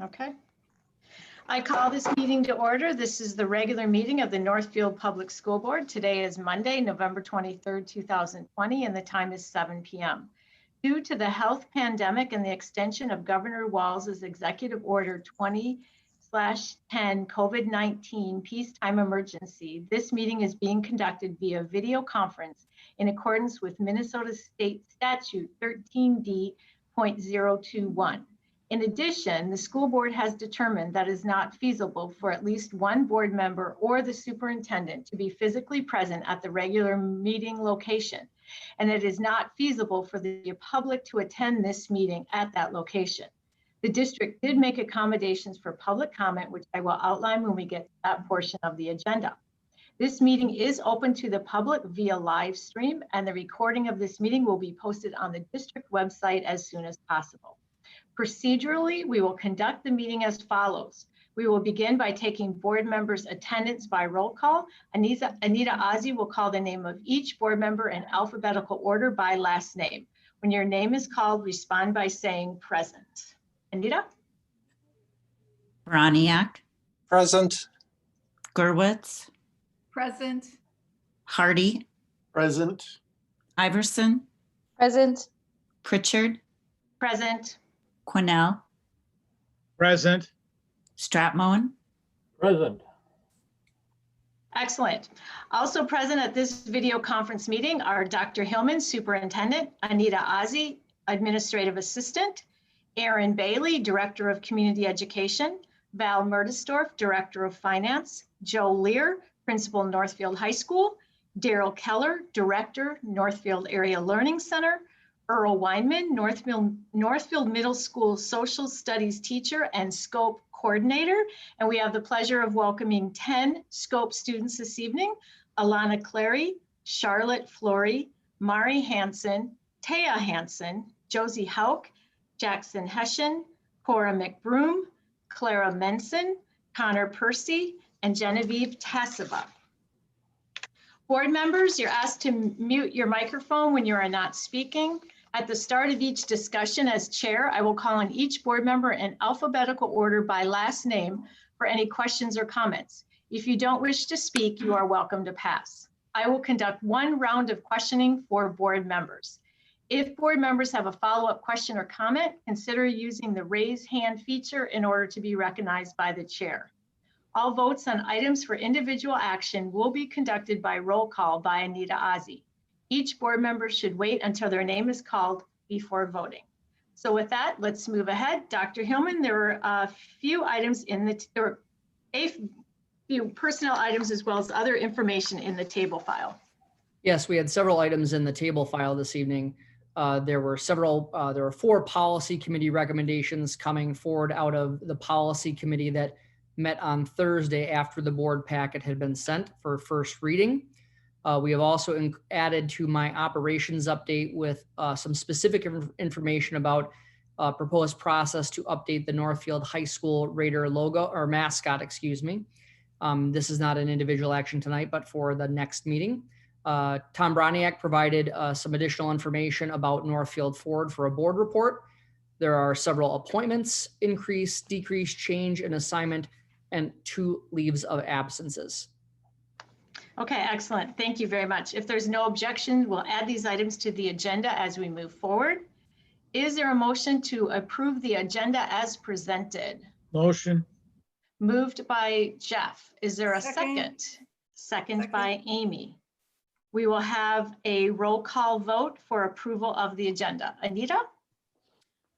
Okay. I call this meeting to order. This is the regular meeting of the Northfield Public School Board. Today is Monday, November 23rd, 2020, and the time is 7 p.m. Due to the health pandemic and the extension of Governor Walz's Executive Order 20/10 COVID-19 peacetime emergency, this meeting is being conducted via video conference in accordance with Minnesota State Statute 13D.021. In addition, the school board has determined that it is not feasible for at least one board member or the superintendent to be physically present at the regular meeting location, and it is not feasible for the public to attend this meeting at that location. The district did make accommodations for public comment, which I will outline when we get to that portion of the agenda. This meeting is open to the public via live stream, and the recording of this meeting will be posted on the district website as soon as possible. Procedurally, we will conduct the meeting as follows. We will begin by taking board members' attendance by roll call. Anita Ozzie will call the name of each board member in alphabetical order by last name. When your name is called, respond by saying present. Anita? Broniak, Present. Gerwitz, Present. Hardy, Present. Iverson, Present. Pritchard, Present. Quinnell, Present. Stratmoen, Present. Excellent. Also present at this video conference meeting are Dr. Hillman, Superintendent, Anita Ozzie, Administrative Assistant, Aaron Bailey, Director of Community Education, Val Murdesdorf, Director of Finance, Joe Lear, Principal, Northfield High School, Daryl Keller, Director, Northfield Area Learning Center, Earl Weinman, Northfield Middle School Social Studies Teacher and Scope Coordinator. And we have the pleasure of welcoming 10 Scope students this evening: Alana Clary, Charlotte Flory, Mari Hansen, Taya Hansen, Josie Hauk, Jackson Hessian, Cora McBroom, Clara Menson, Connor Percy, and Genevieve Tassava. Board members, you're asked to mute your microphone when you are not speaking. At the start of each discussion as chair, I will call on each board member in alphabetical order by last name for any questions or comments. If you don't wish to speak, you are welcome to pass. I will conduct one round of questioning for board members. If board members have a follow-up question or comment, consider using the raise hand feature in order to be recognized by the chair. All votes on items for individual action will be conducted by roll call by Anita Ozzie. Each board member should wait until their name is called before voting. So with that, let's move ahead. Dr. Hillman, there were a few items there were a few personnel items as well as other information in the table file. Yes, we had several items in the table file this evening. There were 4 policy committee recommendations coming forward out of the policy committee that met on Thursday after the board packet had been sent for first reading. We have also added to my operations update with some specific information about proposed process to update the Northfield High School Raider logo or mascot, excuse me. This is not an individual action tonight, but for the next meeting. Tom Broniak provided some additional information about Northfield Ford for a board report. There are several appointments, increase, decrease, change in assignment, and 2 leaves of absences. Okay, excellent. Thank you very much. If there's no objection, we'll add these items to the agenda as we move forward. Is there a motion to approve the agenda as presented? Motion. Moved by Jeff. Is there a second? Second by Amy. We will have a roll call vote for approval of the agenda. Anita?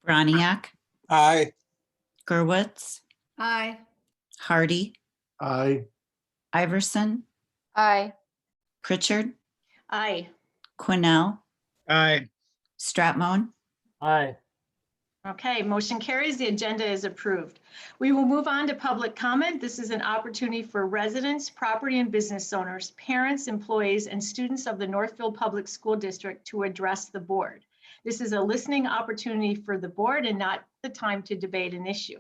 Broniak, Aye. Gerwitz, Aye. Hardy, Aye. Iverson, Aye. Pritchard, Aye. Quinnell, Aye. Stratmoen, Aye. Okay, motion carries. The agenda is approved. We will move on to public comment. This is an opportunity for residents, property and business owners, parents, employees, and students of the Northfield Public School District to address the board. This is a listening opportunity for the board and not the time to debate an issue.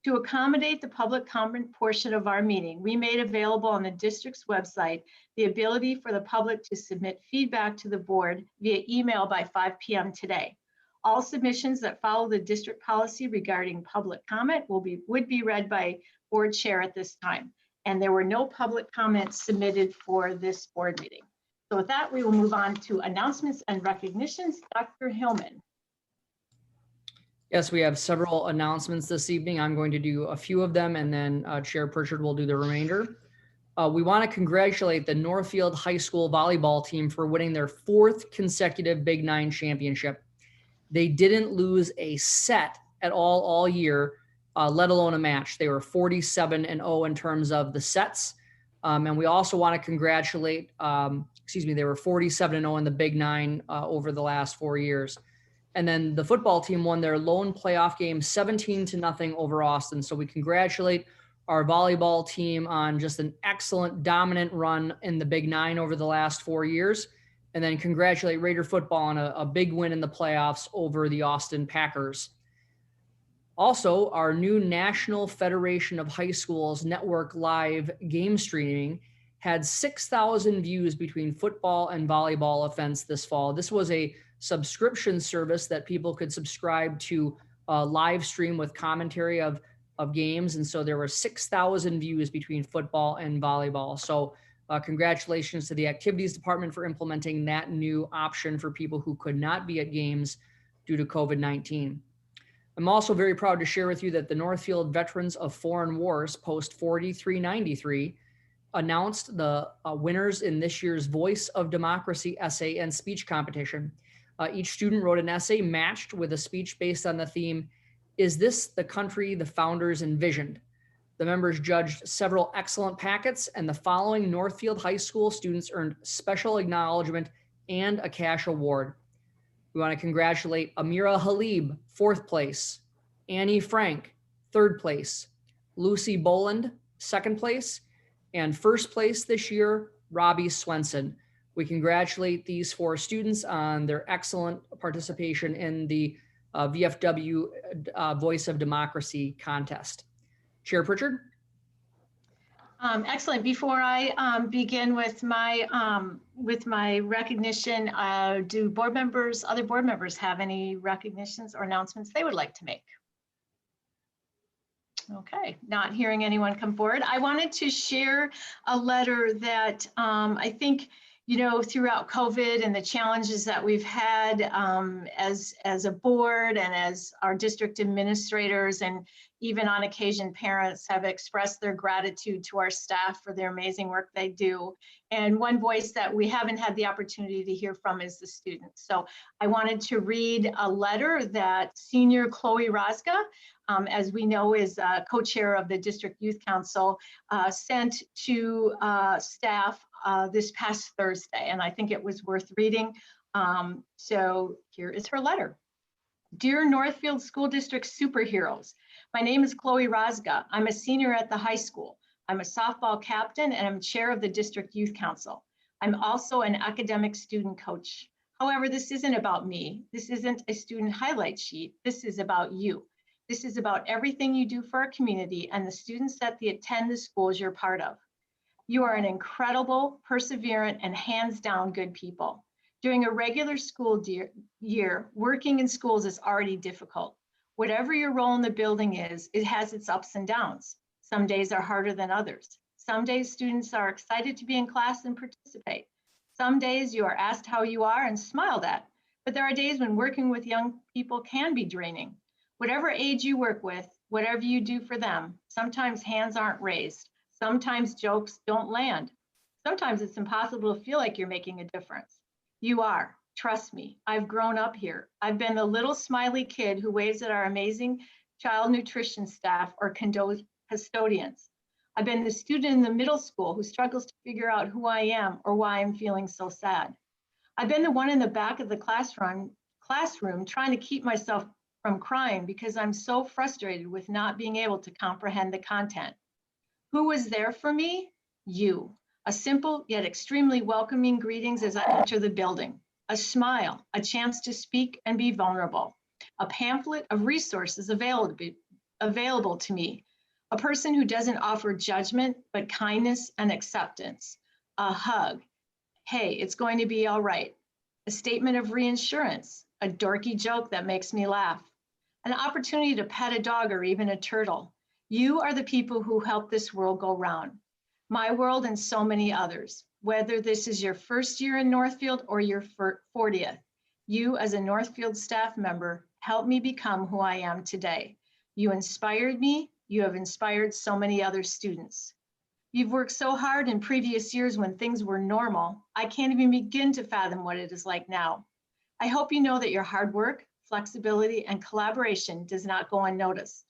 To accommodate the public comment portion of our meeting, we made available on the district's website the ability for the public to submit feedback to the board via email by 5 p.m. today. All submissions that follow the district policy regarding public comment would be read by board chair at this time. And there were no public comments submitted for this board meeting. So with that, we will move on to announcements and recognitions. Dr. Hillman. Yes, we have several announcements this evening. I'm going to do a few of them, and then Chair Pritchard will do the remainder. We want to congratulate the Northfield High School volleyball team for winning their 4th consecutive Big Nine championship. They didn't lose a set at all year, let alone a match. They were 47-0 in terms of the sets. And we also want to congratulate, they were 47-0 in the Big Nine over the last 4 years. And then the football team won their lone playoff game 17-0 over Austin. So we congratulate our volleyball team on just an excellent, dominant run in the Big Nine over the last 4 years. And then congratulate Raider football on a big win in the playoffs over the Austin Packers. Also, our new National Federation of High Schools Network Live game streaming had 6,000 views between football and volleyball events this fall. This was a subscription service that people could subscribe to live stream with commentary of games. And so there were 6,000 views between football and volleyball. So congratulations to the activities department for implementing that new option for people who could not be at games due to COVID-19. I'm also very proud to share with you that the Northfield Veterans of Foreign Wars Post 4393 announced the winners in this year's Voice of Democracy essay and speech competition. Each student wrote an essay matched with a speech based on the theme, "Is this the country the founders envisioned?" The members judged several excellent packets, and the following Northfield High School students earned special acknowledgement and a cash award. We want to congratulate Amira Halib, 4th place, Annie Frank, 3rd place, Lucy Boland, 2nd place, and 1st place this year, Robbie Swenson. We congratulate these 4 students on their excellent participation in the VFW Voice of Democracy contest. Chair Pritchard. Excellent. Before I begin with my recognition, do other board members have any recognitions or announcements they would like to make? Okay, not hearing anyone come forward. I wanted to share a letter that I think, throughout COVID and the challenges that we've had as a board and as our district administrators, and even on occasion parents have expressed their gratitude to our staff for their amazing work they do. And one voice that we haven't had the opportunity to hear from is the students. So I wanted to read a letter that senior Chloe Rozga, as we know is co-chair of the District Youth Council, sent to staff this past Thursday, and I think it was worth reading. So here is her letter. Dear Northfield School District superheroes, my name is Chloe Rozga. I'm a senior at the high school. I'm a softball captain and I'm chair of the District Youth Council. I'm also an academic student coach. However, this isn't about me. This isn't a student highlight sheet. This is about you. This is about everything you do for our community and the students that attend the schools you're part of. You are an incredible, perseverant, and hands down good people. During a regular school year, working in schools is already difficult. Whatever your role in the building is, it has its ups and downs. Some days are harder than others. Some days students are excited to be in class and participate. Some days you are asked how you are and smiled at. But there are days when working with young people can be draining. Whatever age you work with, whatever you do for them, sometimes hands aren't raised. Sometimes jokes don't land. Sometimes it's impossible to feel like you're making a difference. You are. Trust me, I've grown up here. I've been the little smiley kid who waves at our amazing child nutrition staff or custodians. I've been the student in the middle school who struggles to figure out who I am or why I'm feeling so sad. I've been the one in the back of the classroom trying to keep myself from crying because I'm so frustrated with not being able to comprehend the content. Who was there for me? You. A simple yet extremely welcoming greetings as I enter the building. A smile, a chance to speak and be vulnerable. A pamphlet of resources available to me. A person who doesn't offer judgment, but kindness and acceptance. A hug. Hey, it's going to be all right. A statement of reassurance. a dorky joke that makes me laugh, an opportunity to pet a dog or even a turtle. You are the people who help this world go round. My world and so many others. Whether this is your first year in Northfield or your 40th, you as a Northfield staff member helped me become who I am today. You inspired me. You have inspired so many other students. You've worked so hard in previous years when things were normal. I can't even begin to fathom what it is like now. I hope you know that your hard work, flexibility, and collaboration does not go unnoticed.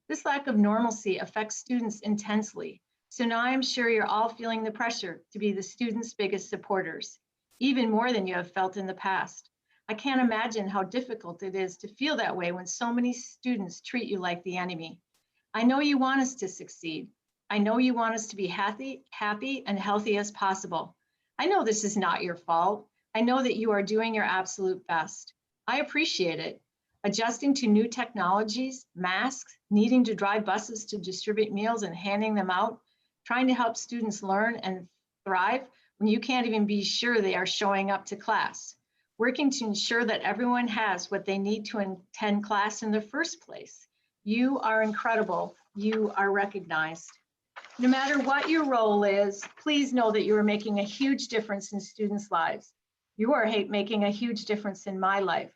This lack of normalcy affects students intensely. So now I'm sure you're all feeling the pressure to be the students' biggest supporters, even more than you have felt in the past. I can't imagine how difficult it is to feel that way when so many students treat you like the enemy. I know you want us to succeed. I know you want us to be happy and healthy as possible. I know this is not your fault. I know that you are doing your absolute best. I appreciate it. Adjusting to new technologies, masks, needing to drive buses to distribute meals and handing them out, trying to help students learn and thrive when you can't even be sure they are showing up to class, working to ensure that everyone has what they need to attend class in the first place. You are incredible. You are recognized. No matter what your role is, please know that you are making a huge difference in students' lives. You are making a huge difference in my life.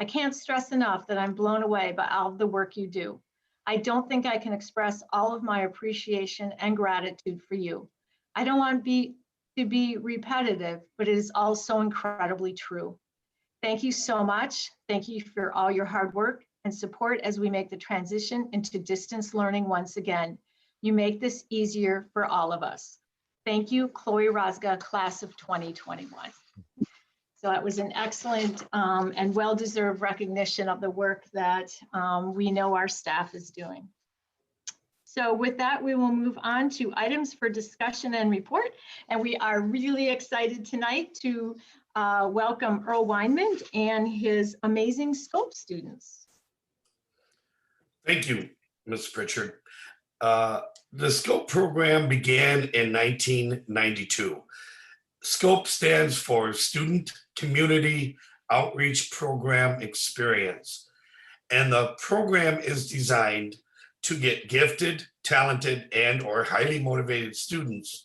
I can't stress enough that I'm blown away by all of the work you do. I don't think I can express all of my appreciation and gratitude for you. I don't want to be repetitive, but it is all so incredibly true. Thank you so much. Thank you for all your hard work and support as we make the transition into distance learning once again. You make this easier for all of us. Thank you, Chloe Rosga, class of 2021. So that was an excellent and well-deserved recognition of the work that we know our staff is doing. So with that, we will move on to items for discussion and report. And we are really excited tonight to welcome Earl Weinman and his amazing Scope students. Thank you, Ms. Pritchard. The SCOPE program began in 1992. SCOPE stands for Student Community Outreach Program Experience. And the program is designed to get gifted, talented, and/or highly motivated students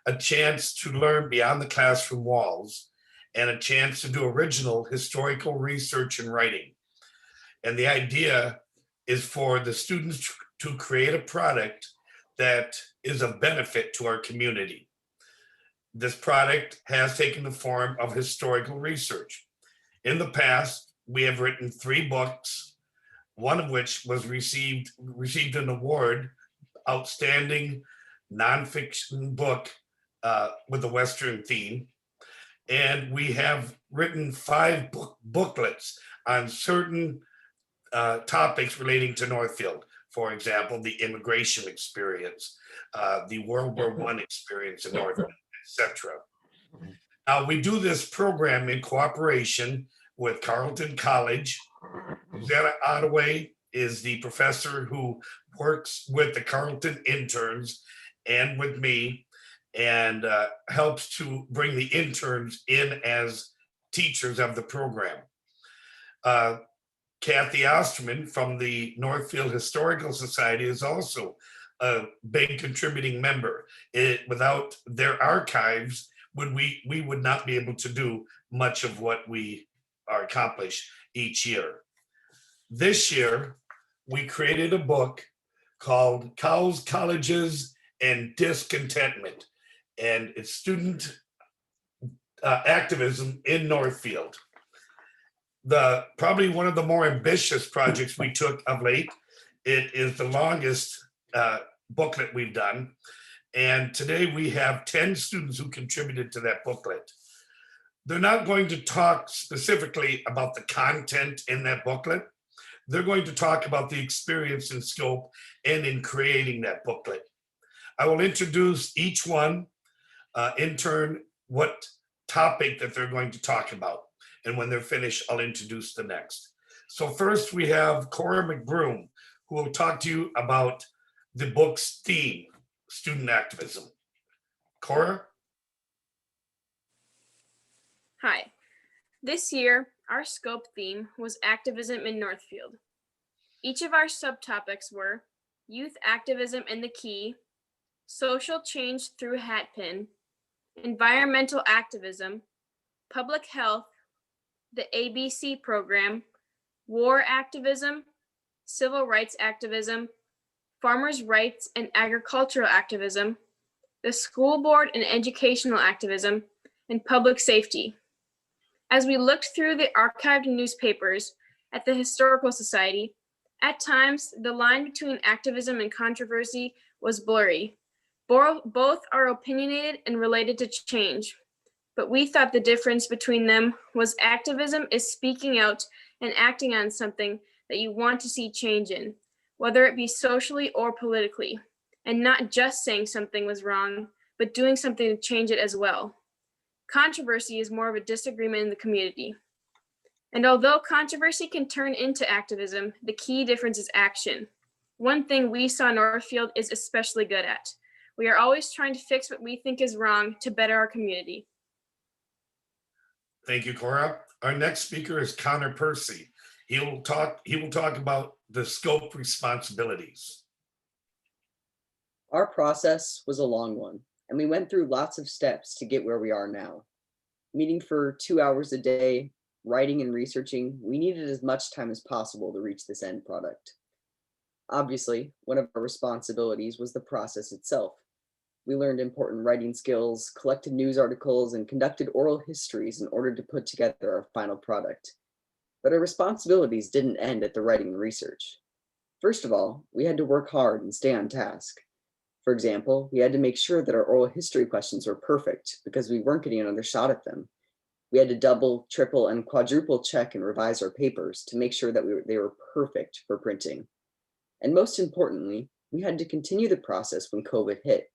a chance to learn beyond the classroom walls and a chance to do original historical research and writing. And the idea is for the students to create a product that is of benefit to our community. This product has taken the form of historical research. In the past, we have written 3 books, one of which was received an award, outstanding nonfiction book with a Western theme. And we have written 5 booklets on certain topics relating to Northfield. For example, the immigration experience, the World War I experience in Northfield, etc. Now, we do this program in cooperation with Carleton College. Susanna Ottaway is the professor who works with the Carleton interns and with me and helps to bring the interns in as teachers of the program. Kathy Osterman from the Northfield Historical Society is also a big contributing member. Without their archives, we would not be able to do much of what we accomplish each year. This year, we created a book called Cows, Colleges, and Discontentment, and it's student activism in Northfield. Probably one of the more ambitious projects we took of late. It is the longest booklet we've done. And today we have 10 students who contributed to that booklet. They're not going to talk specifically about the content in that booklet. They're going to talk about the experience in scope and in creating that booklet. I will introduce each one in turn what topic that they're going to talk about. And when they're finished, I'll introduce the next. So first we have Cora McBroom, who will talk to you about the book's theme, student activism. Cora? Hi. This year, our scope theme was activism in Northfield. Each of our subtopics were youth activism and the key, social change through hatpin, environmental activism, public health, the ABC program, war activism, civil rights activism, farmers' rights and agricultural activism, the school board and educational activism, and public safety. As we looked through the archived newspapers at the Historical Society, at times the line between activism and controversy was blurry. Both are opinionated and related to change, but we thought the difference between them was activism is speaking out and acting on something that you want to see change in, whether it be socially or politically, and not just saying something was wrong, but doing something to change it as well. Controversy is more of a disagreement in the community. And although controversy can turn into activism, the key difference is action. One thing we saw Northfield is especially good at. We are always trying to fix what we think is wrong to better our community. Thank you, Cora. Our next speaker is Connor Percy. He will talk about the scope responsibilities. Our process was a long one, and we went through lots of steps to get where we are now. Meeting for 2 hours a day, writing and researching, we needed as much time as possible to reach this end product. Obviously, one of our responsibilities was the process itself. We learned important writing skills, collected news articles, and conducted oral histories in order to put together our final product. But our responsibilities didn't end at the writing and research. First of all, we had to work hard and stay on task. For example, we had to make sure that our oral history questions were perfect because we weren't getting another shot at them. We had to double, triple, and quadruple check and revise our papers to make sure that they were perfect for printing. And most importantly, we had to continue the process when COVID hit.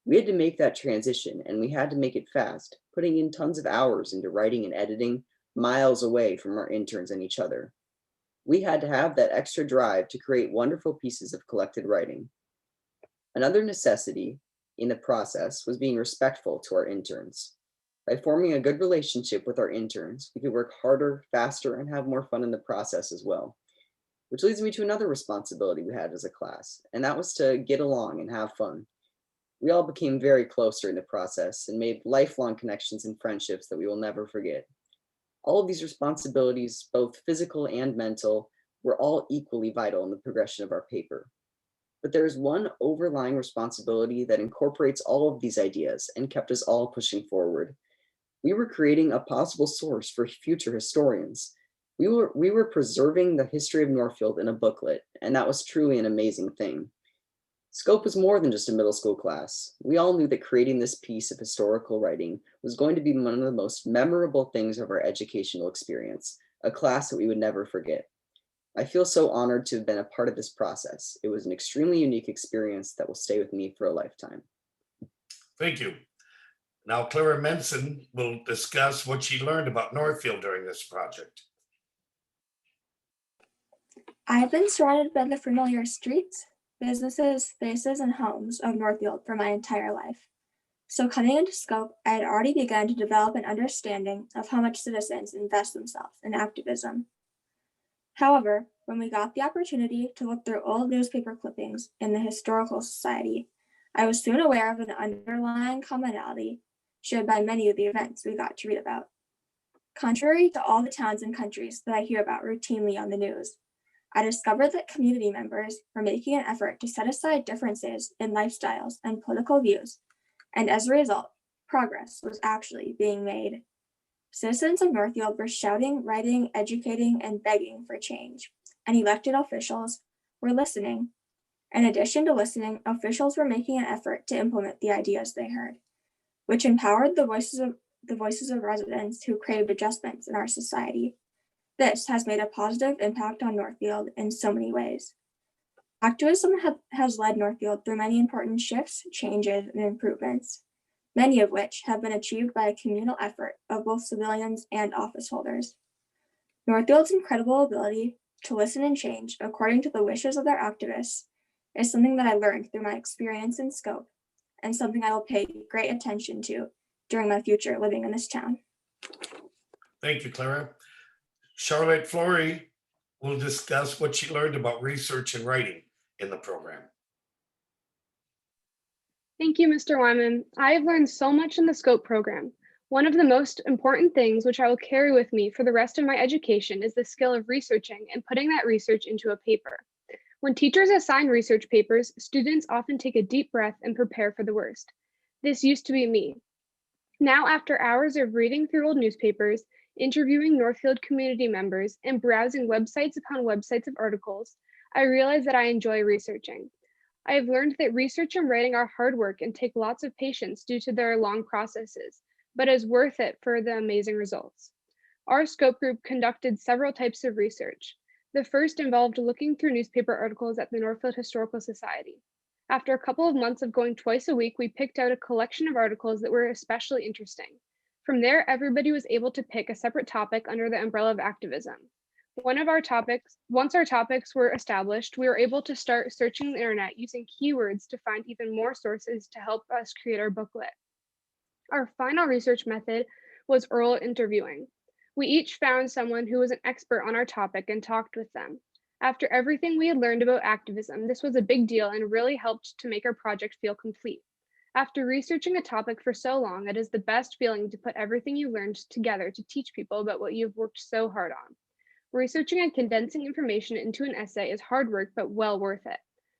We had to make that transition, and we had to make it fast, putting in tons of hours into writing and editing, miles away from our interns and each other. We had to have that extra drive to create wonderful pieces of collected writing. Another necessity in the process was being respectful to our interns. By forming a good relationship with our interns, we could work harder, faster, and have more fun in the process as well. Which leads me to another responsibility we had as a class, and that was to get along and have fun. We all became very close during the process and made lifelong connections and friendships that we will never forget. All of these responsibilities, both physical and mental, were all equally vital in the progression of our paper. But there is one overlying responsibility that incorporates all of these ideas and kept us all pushing forward. We were creating a possible source for future historians. We were preserving the history of Northfield in a booklet, and that was truly an amazing thing. Scope was more than just a middle school class. We all knew that creating this piece of historical writing was going to be one of the most memorable things of our educational experience, a class that we would never forget. I feel so honored to have been a part of this process. It was an extremely unique experience that will stay with me for a lifetime. Thank you. Now, Clara Menson will discuss what she learned about Northfield during this project. I've been surrounded by the familiar streets, businesses, faces, and homes of Northfield for my entire life. So coming into Scope, I had already begun to develop an understanding of how much citizens invest themselves in activism. However, when we got the opportunity to look through old newspaper clippings in the Historical Society, I was soon aware of an underlying commonality shared by many of the events we got to read about. Contrary to all the towns and countries that I hear about routinely on the news, I discovered that community members were making an effort to set aside differences in lifestyles and political views, and as a result, progress was actually being made. Citizens of Northfield were shouting, writing, educating, and begging for change, and elected officials were listening. In addition to listening, officials were making an effort to implement the ideas they heard, which empowered the voices of residents who craved adjustments in our society. This has made a positive impact on Northfield in so many ways. Activism has led Northfield through many important shifts, changes, and improvements, many of which have been achieved by a communal effort of both civilians and office holders. Northfield's incredible ability to listen and change according to the wishes of their activists is something that I learned through my experience in Scope, and something I will pay great attention to during my future living in this town. Thank you, Clara. Charlotte Flory will discuss what she learned about research and writing in the program. Thank you, Mr. Wyman. I have learned so much in the SCOPE program. One of the most important things which I will carry with me for the rest of my education is the skill of researching and putting that research into a paper. When teachers assign research papers, students often take a deep breath and prepare for the worst. This used to be me. Now, after hours of reading through old newspapers, interviewing Northfield community members, and browsing websites upon websites of articles, I realize that I enjoy researching. I have learned that research and writing are hard work and take lots of patience due to their long processes, but is worth it for the amazing results. Our SCOPE group conducted several types of research. The first involved looking through newspaper articles at the Northfield Historical Society. After a couple of months of going twice a week, we picked out a collection of articles that were especially interesting. From there, everybody was able to pick a separate topic under the umbrella of activism. Once our topics were established, we were able to start searching the internet using keywords to find even more sources to help us create our booklet. Our final research method was oral interviewing. We each found someone who was an expert on our topic and talked with them. After everything we had learned about activism, this was a big deal and really helped to make our project feel complete. After researching a topic for so long, it is the best feeling to put everything you learned together to teach people about what you've worked so hard on. Researching and condensing information into an essay is hard work, but well worth it.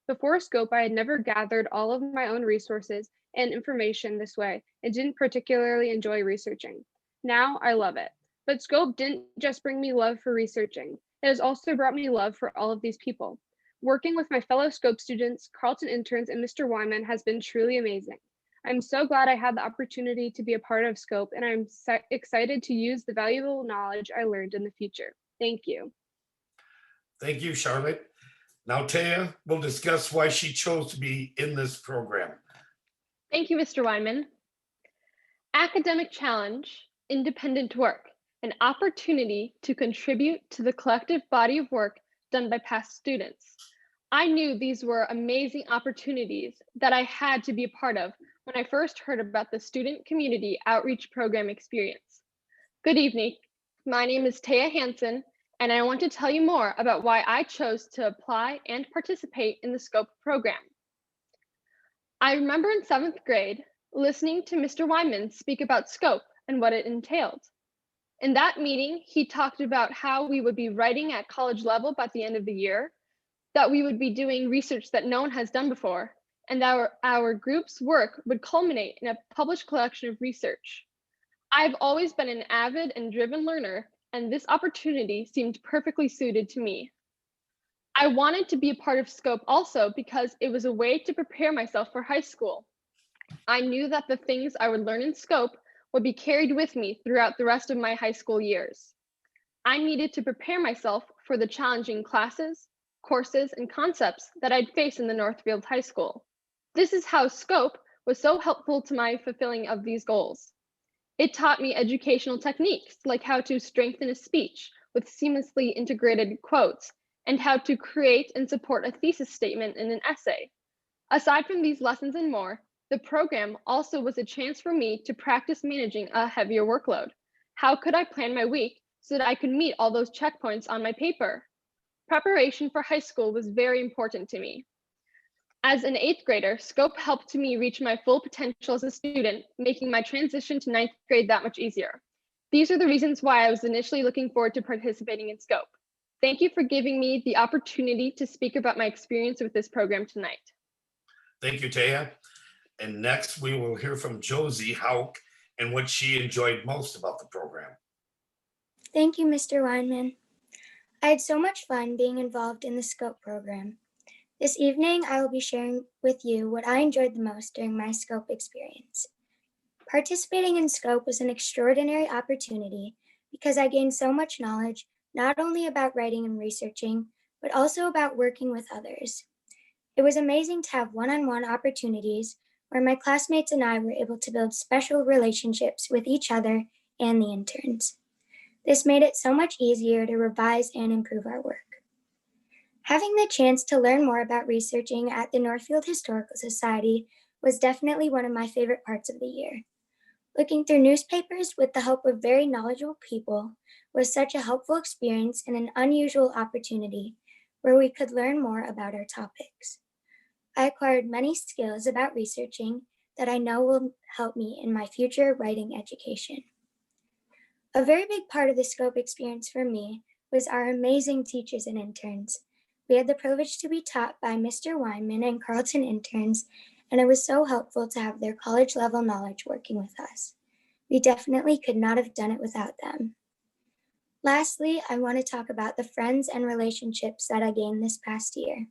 Before SCOPE, I had never gathered all of my own resources and information this way and didn't particularly enjoy researching. Now I love it. But SCOPE didn't just bring me love for researching. It has also brought me love for all of these people. Working with my fellow SCOPE students, Carleton interns, and Mr. Wyman has been truly amazing. I'm so glad I had the opportunity to be a part of SCOPE, and I'm excited to use the valuable knowledge I learned in the future. Thank you. Thank you, Charlotte. Now Taya will discuss why she chose to be in this program. Thank you, Mr. Wyman. Academic challenge, independent work, an opportunity to contribute to the collective body of work done by past students. I knew these were amazing opportunities that I had to be a part of when I first heard about the Student Community Outreach Program experience. Good evening. My name is Taya Hansen, and I want to tell you more about why I chose to apply and participate in the SCOPE program. I remember in 7th grade listening to Mr. Wyman speak about SCOPE and what it entailed. In that meeting, he talked about how we would be writing at college level by the end of the year, that we would be doing research that no one has done before, and our group's work would culminate in a published collection of research. I've always been an avid and driven learner, and this opportunity seemed perfectly suited to me. I wanted to be a part of SCOPE also because it was a way to prepare myself for high school. I knew that the things I would learn in SCOPE would be carried with me throughout the rest of my high school years. I needed to prepare myself for the challenging classes, courses, and concepts that I'd face in the Northfield High School. This is how SCOPE was so helpful to my fulfilling of these goals. It taught me educational techniques like how to strengthen a speech with seamlessly integrated quotes and how to create and support a thesis statement in an essay. Aside from these lessons and more, the program also was a chance for me to practice managing a heavier workload. How could I plan my week so that I could meet all those checkpoints on my paper? Preparation for high school was very important to me. As an 8th grader, SCOPE helped me reach my full potential as a student, making my transition to 9th grade that much easier. These are the reasons why I was initially looking forward to participating in SCOPE. Thank you for giving me the opportunity to speak about my experience with this program tonight. Thank you, Taya. And next we will hear from Josie Hauk and what she enjoyed most about the program. Thank you, Mr. Weinman. I had so much fun being involved in the SCOPE program. This evening, I will be sharing with you what I enjoyed the most during my SCOPE experience. Participating in SCOPE was an extraordinary opportunity because I gained so much knowledge, not only about writing and researching, but also about working with others. It was amazing to have one-on-one opportunities where my classmates and I were able to build special relationships with each other and the interns. This made it so much easier to revise and improve our work. Having the chance to learn more about researching at the Northfield Historical Society was definitely one of my favorite parts of the year. Looking through newspapers with the help of very knowledgeable people was such a helpful experience and an unusual opportunity where we could learn more about our topics. I acquired many skills about researching that I know will help me in my future writing education. A very big part of the scope experience for me was our amazing teachers and interns. We had the privilege to be taught by Mr. Weinman and Carleton interns, and it was so helpful to have their college level knowledge working with us. We definitely could not have done it without them. Lastly, I want to talk about the friends and relationships that I gained this past year.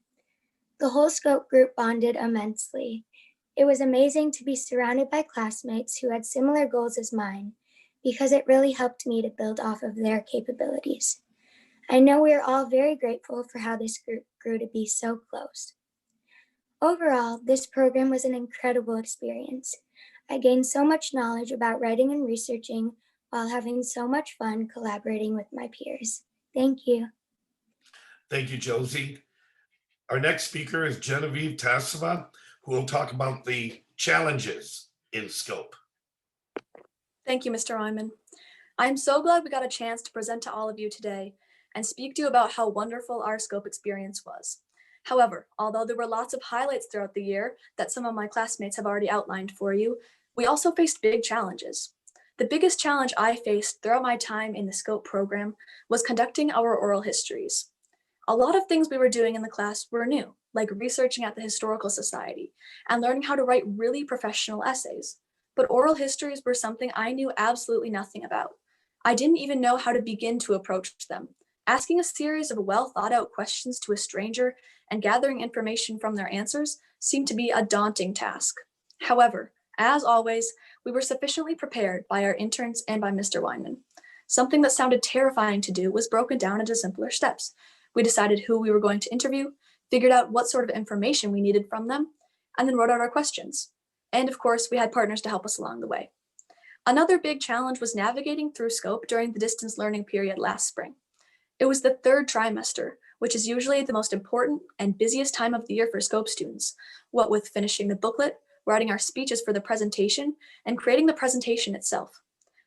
The whole scope group bonded immensely. It was amazing to be surrounded by classmates who had similar goals as mine, because it really helped me to build off of their capabilities. I know we are all very grateful for how this group grew to be so close. Overall, this program was an incredible experience. I gained so much knowledge about writing and researching while having so much fun collaborating with my peers. Thank you. Thank you, Josie. Our next speaker is Genevieve Tassava, who will talk about the challenges in scope. Thank you, Mr. Ryman. I'm so glad we got a chance to present to all of you today and speak to you about how wonderful our scope experience was. However, although there were lots of highlights throughout the year that some of my classmates have already outlined for you, we also faced big challenges. The biggest challenge I faced throughout my time in the scope program was conducting our oral histories. A lot of things we were doing in the class were new, like researching at the Historical Society and learning how to write really professional essays. But oral histories were something I knew absolutely nothing about. I didn't even know how to begin to approach them. Asking a series of well thought out questions to a stranger and gathering information from their answers seemed to be a daunting task. However, as always, we were sufficiently prepared by our interns and by Mr. Weinman. Something that sounded terrifying to do was broken down into simpler steps. We decided who we were going to interview, figured out what sort of information we needed from them, and then wrote out our questions. And of course, we had partners to help us along the way. Another big challenge was navigating through scope during the distance learning period last spring. It was the third trimester, which is usually the most important and busiest time of the year for scope students, what with finishing the booklet, writing our speeches for the presentation, and creating the presentation itself.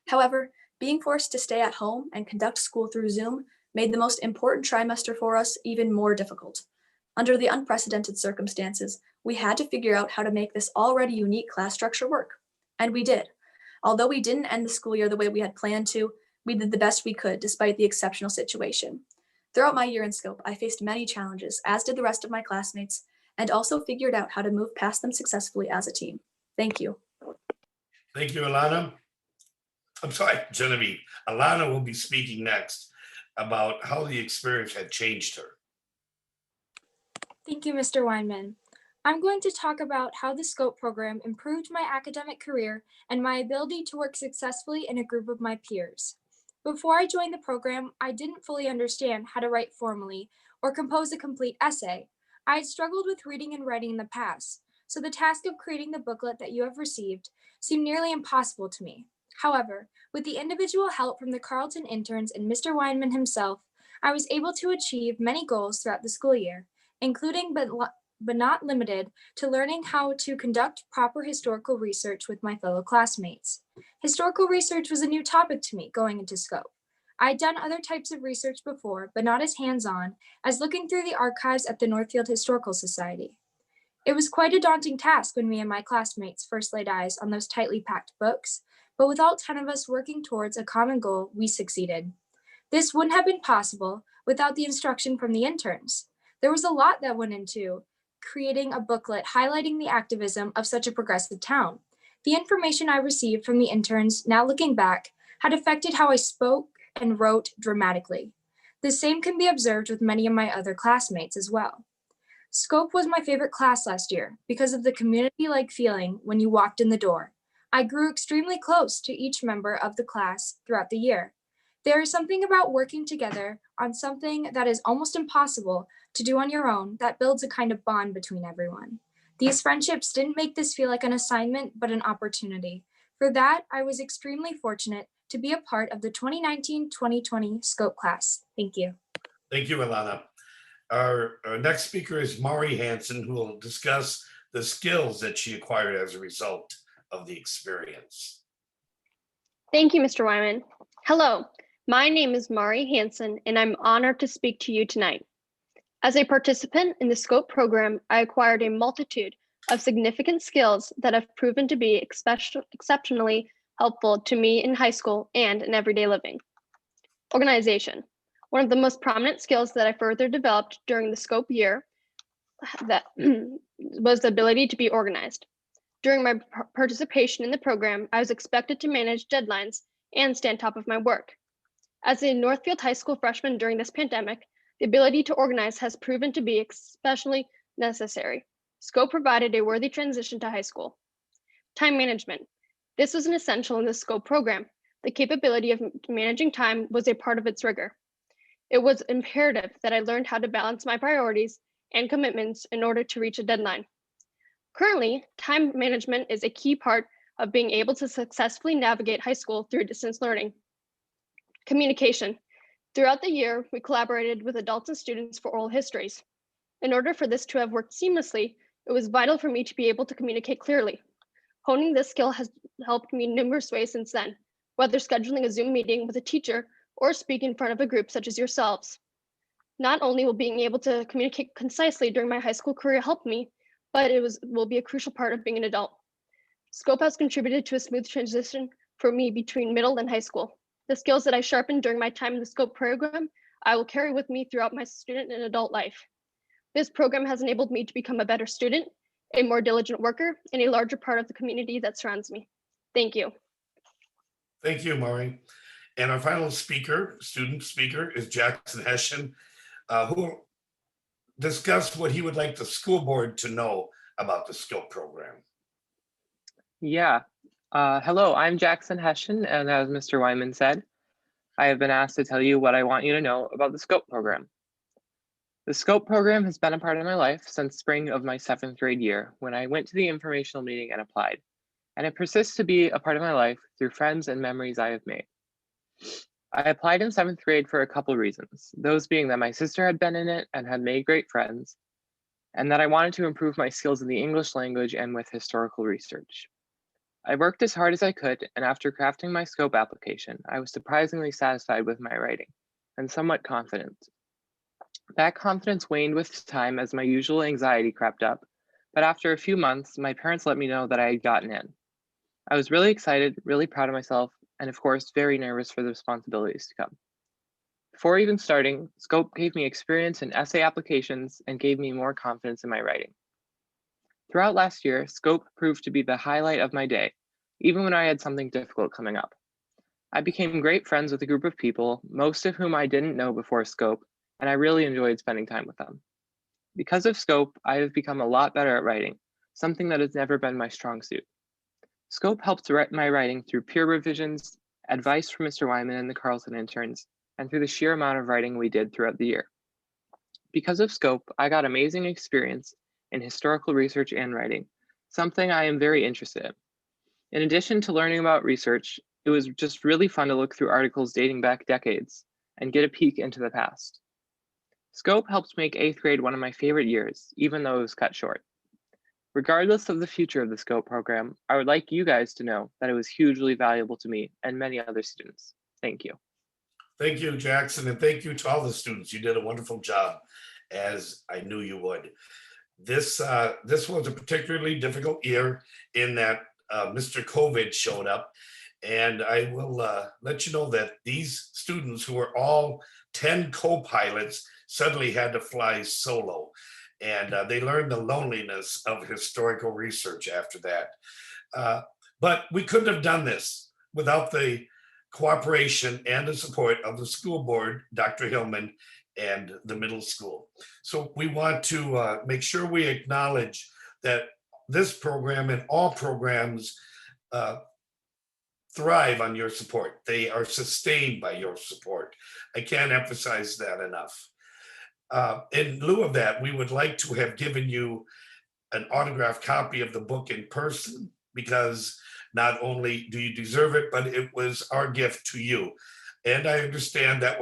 However, being forced to stay at home and conduct school through Zoom made the most important trimester for us even more difficult. Under the unprecedented circumstances, we had to figure out how to make this already unique class structure work. And we did. Although we didn't end the school year the way we had planned to, we did the best we could despite the exceptional situation. Throughout my year in scope, I faced many challenges, as did the rest of my classmates, and also figured out how to move past them successfully as a team. Thank you. Thank you, Alana. I'm sorry, Genevieve. Alana will be speaking next about how the experience had changed her. Thank you, Mr. Weinman. I'm going to talk about how the SCOPE program improved my academic career and my ability to work successfully in a group of my peers. Before I joined the program, I didn't fully understand how to write formally or compose a complete essay. I had struggled with reading and writing in the past, so the task of creating the booklet that you have received seemed nearly impossible to me. However, with the individual help from the Carleton interns and Mr. Weinman himself, I was able to achieve many goals throughout the school year, including but not limited to learning how to conduct proper historical research with my fellow classmates. Historical research was a new topic to me going into SCOPE. I had done other types of research before, but not as hands-on as looking through the archives at the Northfield Historical Society. It was quite a daunting task when me and my classmates first laid eyes on those tightly packed books, but with all 10 of us working towards a common goal, we succeeded. This wouldn't have been possible without the instruction from the interns. There was a lot that went into creating a booklet highlighting the activism of such a progressive town. The information I received from the interns, now looking back, had affected how I spoke and wrote dramatically. The same can be observed with many of my other classmates as well. SCOPE was my favorite class last year because of the community-like feeling when you walked in the door. I grew extremely close to each member of the class throughout the year. There is something about working together on something that is almost impossible to do on your own that builds a kind of bond between everyone. These friendships didn't make this feel like an assignment, but an opportunity. For that, I was extremely fortunate to be a part of the 2019-2020 SCOPE class. Thank you. Thank you, Alana. Our next speaker is Maury Hansen, who will discuss the skills that she acquired as a result of the experience. Thank you, Mr. Wyman. Hello, my name is Mari Hansen, and I'm honored to speak to you tonight. As a participant in the SCOPE program, I acquired a multitude of significant skills that have proven to be exceptionally helpful to me in high school and in everyday living. Organization. One of the most prominent skills that I further developed during the SCOPE year that was the ability to be organized. During my participation in the program, I was expected to manage deadlines and stay on top of my work. As a Northfield High School freshman during this pandemic, the ability to organize has proven to be especially necessary. SCOPE provided a worthy transition to high school. Time management. This was an essential in the SCOPE program. The capability of managing time was a part of its rigor. It was imperative that I learned how to balance my priorities and commitments in order to reach a deadline. Currently, time management is a key part of being able to successfully navigate high school through distance learning. Communication. Throughout the year, we collaborated with adults and students for oral histories. In order for this to have worked seamlessly, it was vital for me to be able to communicate clearly. Honing this skill has helped me in numerous ways since then, whether scheduling a Zoom meeting with a teacher or speaking in front of a group such as yourselves. Not only will being able to communicate concisely during my high school career help me, but will be a crucial part of being an adult. SCOPE has contributed to a smooth transition for me between middle and high school. The skills that I sharpened during my time in the SCOPE program, I will carry with me throughout my student and adult life. This program has enabled me to become a better student, a more diligent worker, and a larger part of the community that surrounds me. Thank you. Thank you, Maury. And our final speaker, student speaker, is Jackson Hessian, who will discuss what he would like the school board to know about the SCOPE program. Yeah. Hello, I'm Jackson Hessian, and as Mr. Wyman said, I have been asked to tell you what I want you to know about the SCOPE program. The SCOPE program has been a part of my life since spring of my 7th grade year when I went to the informational meeting and applied, and it persists to be a part of my life through friends and memories I have made. I applied in 7th grade for a couple reasons, those being that my sister had been in it and had made great friends, and that I wanted to improve my skills in the English language and with historical research. I worked as hard as I could, and after crafting my SCOPE application, I was surprisingly satisfied with my writing and somewhat confident. That confidence waned with time as my usual anxiety crept up, but after a few months, my parents let me know that I had gotten in. I was really excited, really proud of myself, and of course, very nervous for the responsibilities to come. Before even starting, SCOPE gave me experience in essay applications and gave me more confidence in my writing. Throughout last year, SCOPE proved to be the highlight of my day, even when I had something difficult coming up. I became great friends with a group of people, most of whom I didn't know before SCOPE, and I really enjoyed spending time with them. Because of SCOPE, I have become a lot better at writing, something that has never been my strong suit. SCOPE helped direct my writing through peer revisions, advice from Mr. Wyman and the Carlson interns, and through the sheer amount of writing we did throughout the year. Because of SCOPE, I got amazing experience in historical research and writing, something I am very interested in. In addition to learning about research, it was just really fun to look through articles dating back decades and get a peek into the past. SCOPE helped make 8th grade one of my favorite years, even though it was cut short. Regardless of the future of the SCOPE program, I would like you guys to know that it was hugely valuable to me and many other students. Thank you. Thank you, Jackson, and thank you to all the students. You did a wonderful job, as I knew you would. This was a particularly difficult year in that Mr. COVID showed up, and I will let you know that these students, who were all 10 co-pilots, suddenly had to fly solo, and they learned the loneliness of historical research after that. But we couldn't have done this without the cooperation and the support of the school board, Dr. Hillman, and the middle school. So we want to make sure we acknowledge that this program and all programs thrive on your support. They are sustained by your support. I can't emphasize that enough. In lieu of that, we would like to have given you an autographed copy of the book in person, because not only do you deserve it, but it was our gift to you. And I understand that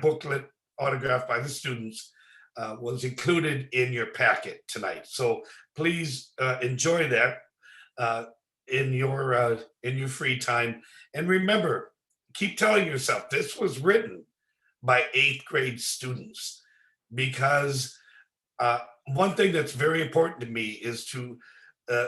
booklet autographed by the students was included in your packet tonight. So please enjoy that. in your free time. And remember, keep telling yourself this was written by 8th grade students, because one thing that's very important to me is to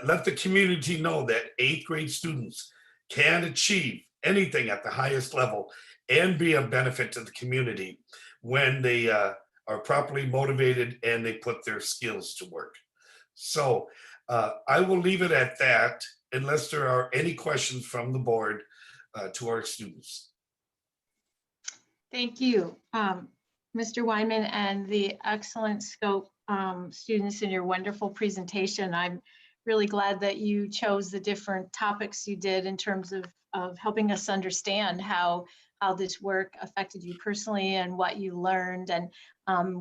let the community know that 8th grade students can achieve anything at the highest level and be a benefit to the community when they are properly motivated and they put their skills to work. So I will leave it at that unless there are any questions from the board to our students. Thank you, Mr. Weinman, and the excellent scope students in your wonderful presentation. I'm really glad that you chose the different topics you did in terms of helping us understand how this work affected you personally and what you learned. And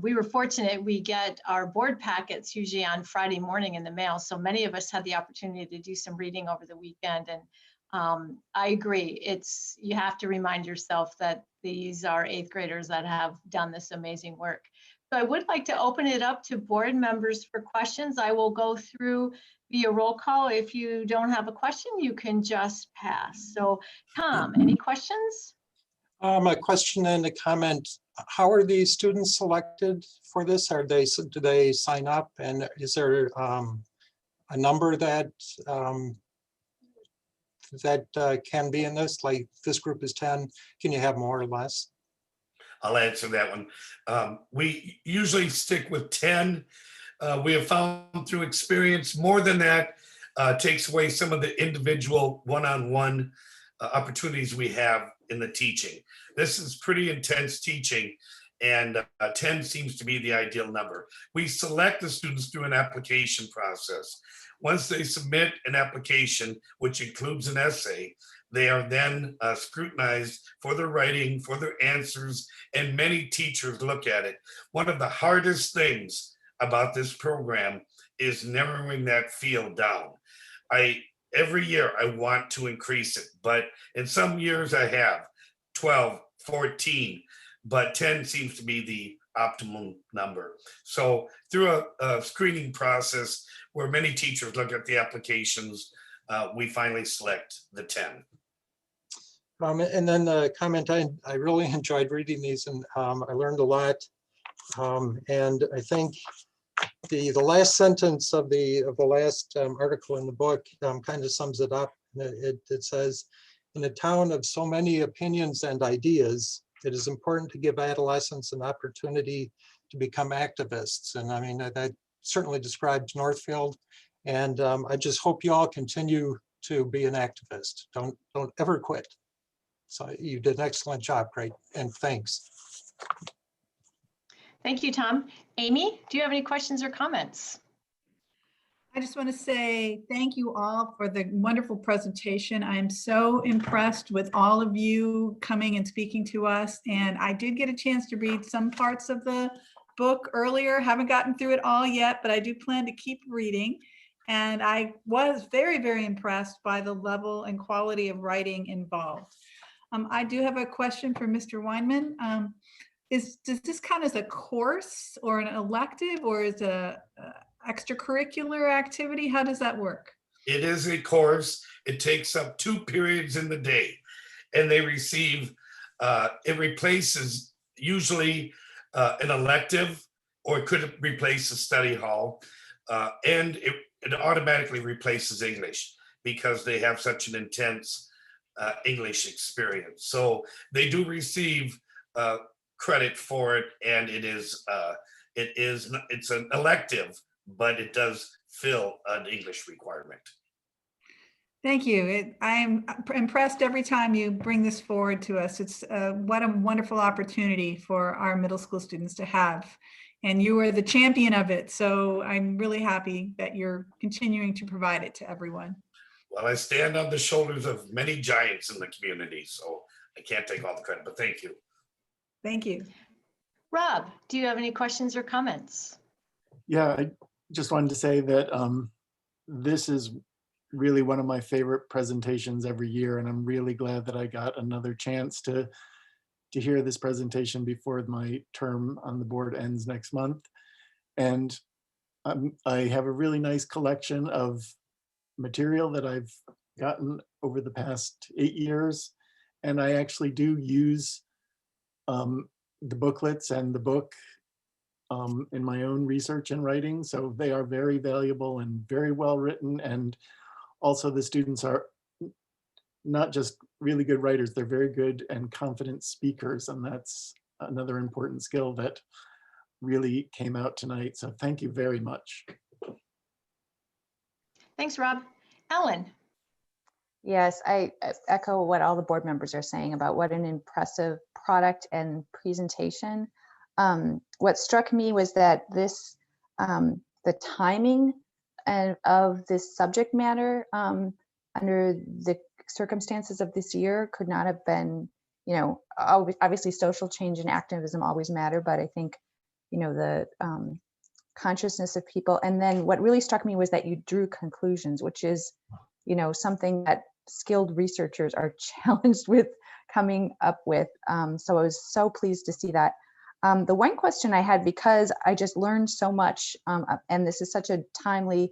we were fortunate, we get our board packets usually on Friday morning in the mail. So many of us had the opportunity to do some reading over the weekend. And I agree, you have to remind yourself that these are 8th graders that have done this amazing work. So I would like to open it up to board members for questions. I will go through via roll call. If you don't have a question, you can just pass. So Tom, any questions? A question and a comment. How are these students selected for this? Do they sign up, and is there a number that can be in this? Like this group is 10. Can you have more or less? I'll answer that one. We usually stick with 10. We have found through experience more than that takes away some of the individual one-on-one opportunities we have in the teaching. This is pretty intense teaching, and 10 seems to be the ideal number. We select the students through an application process. Once they submit an application, which includes an essay, they are then scrutinized for their writing, for their answers, and many teachers look at it. One of the hardest things about this program is narrowing that field down. Every year I want to increase it, but in some years I have 12, 14, but 10 seems to be the optimum number. So through a screening process where many teachers look at the applications, we finally select the 10. And then the comment, I really enjoyed reading these, and I learned a lot. And I think the last sentence of the last article in the book kind of sums it up. It says, in a town of so many opinions and ideas, it is important to give adolescents an opportunity to become activists. And I mean, that certainly describes Northfield. And I just hope you all continue to be an activist. Don't ever quit. So you did an excellent job, great, and thanks. Thank you, Tom. Amy, do you have any questions or comments? I just want to say thank you all for the wonderful presentation. I'm so impressed with all of you coming and speaking to us. And I did get a chance to read some parts of the book earlier. Haven't gotten through it all yet, but I do plan to keep reading. And I was very, very impressed by the level and quality of writing involved. I do have a question for Mr. Weinman. Does this count as a course or an elective, or is it a extracurricular activity? How does that work? It is a course. It takes up 2 periods in the day, and they receive, it replaces usually an elective, or it could replace a study hall, and it automatically replaces English because they have such an intense English experience. So they do receive credit for it, and it's an elective, but it does fill an English requirement. Thank you. I'm impressed every time you bring this forward to us. It's what a wonderful opportunity for our middle school students to have. And you are the champion of it. So I'm really happy that you're continuing to provide it to everyone. Well, I stand on the shoulders of many giants in the community, so I can't take all the credit, but thank you. Thank you. Rob, do you have any questions or comments? Yeah, I just wanted to say that this is really one of my favorite presentations every year, and I'm really glad that I got another chance to hear this presentation before my term on the board ends next month. And I have a really nice collection of material that I've gotten over the past 8 years. And I actually do use the booklets and the book in my own research and writing. So they are very valuable and very well written. And also the students are not just really good writers, they're very good and confident speakers. And that's another important skill that really came out tonight. So thank you very much. Thanks, Rob. Ellen. Yes, I echo what all the board members are saying about what an impressive product and presentation. What struck me was that this, the timing of this subject matter under the circumstances of this year could not have been, you know, obviously social change and activism always matter, but I think, you know, the consciousness of people. And then what really struck me was that you drew conclusions, which is, you know, something that skilled researchers are challenged with coming up with. So I was so pleased to see that. The one question I had, because I just learned so much, and this is such a timely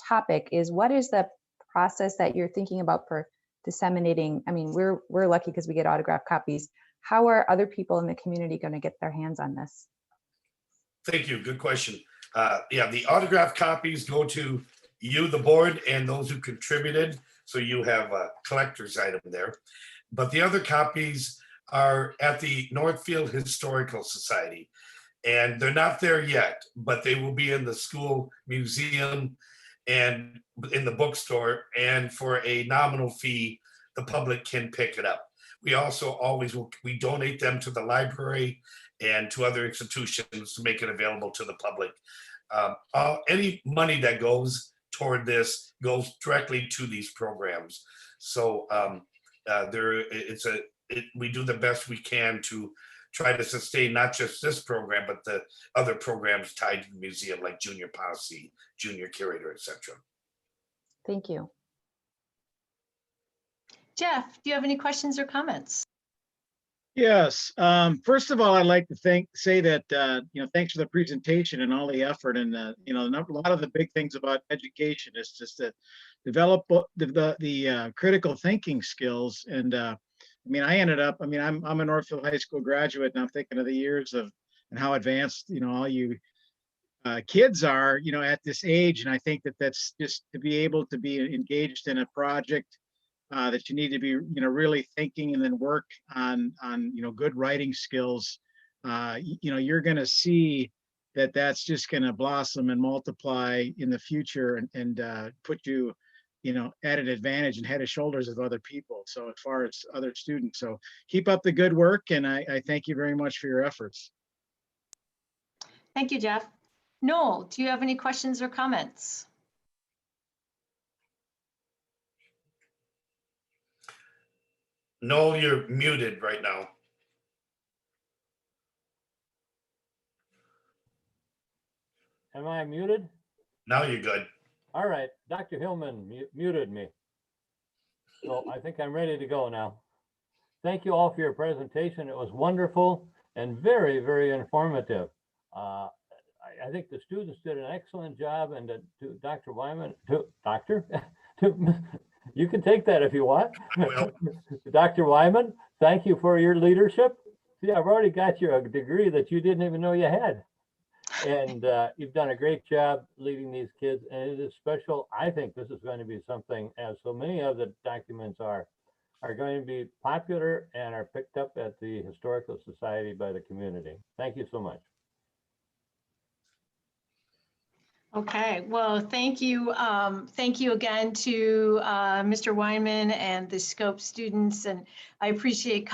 topic, is what is the process that you're thinking about for disseminating? I mean, we're lucky because we get autographed copies. How are other people in the community going to get their hands on this? Thank you. Good question. Yeah, the autographed copies go to you, the board, and those who contributed. So you have a collector's item there. But the other copies are at the Northfield Historical Society. And they're not there yet, but they will be in the school museum and in the bookstore. And for a nominal fee, the public can pick it up. We also always we donate them to the library and to other institutions to make it available to the public. Any money that goes toward this goes directly to these programs. So we do the best we can to try to sustain not just this program, but the other programs tied to the museum, like Junior Posse, Junior Curator, etc. Thank you. Jeff, do you have any questions or comments? Yes. First of all, I'd like to say that, you know, thanks for the presentation and all the effort. And, you know, a lot of the big things about education is just to develop the critical thinking skills. And I mean, I'm a Northfield High School graduate, and I'm thinking of the years of and how advanced, you know, all you kids are, you know, at this age. And I think that that's just to be able to be engaged in a project that you need to be, you know, really thinking and then work on, you know, good writing skills. You know, you're going to see that that's just going to blossom and multiply in the future and put you, you know, at an advantage and head and shoulders of other people. So as far as other students, so keep up the good work. And I thank you very much for your efforts. Thank you, Jeff. Noel, do you have any questions or comments? Noel, you're muted right now. Am I muted? Now you're good. All right, Dr. Hillman muted me. So I think I'm ready to go now. Thank you all for your presentation. It was wonderful and very, very informative. I think the students did an excellent job, and to Dr. Wyman, you can take that if you want. Dr. Wyman, thank you for your leadership. See, I've already got you a degree that you didn't even know you had. And you've done a great job leading these kids, and it is special. I think this is going to be something, as so many of the documents are going to be popular and are picked up at the Historical Society by the community. Thank you so much. Okay, well, thank you. Thank you again to Mr. Weinman and the SCOPE students. And I appreciate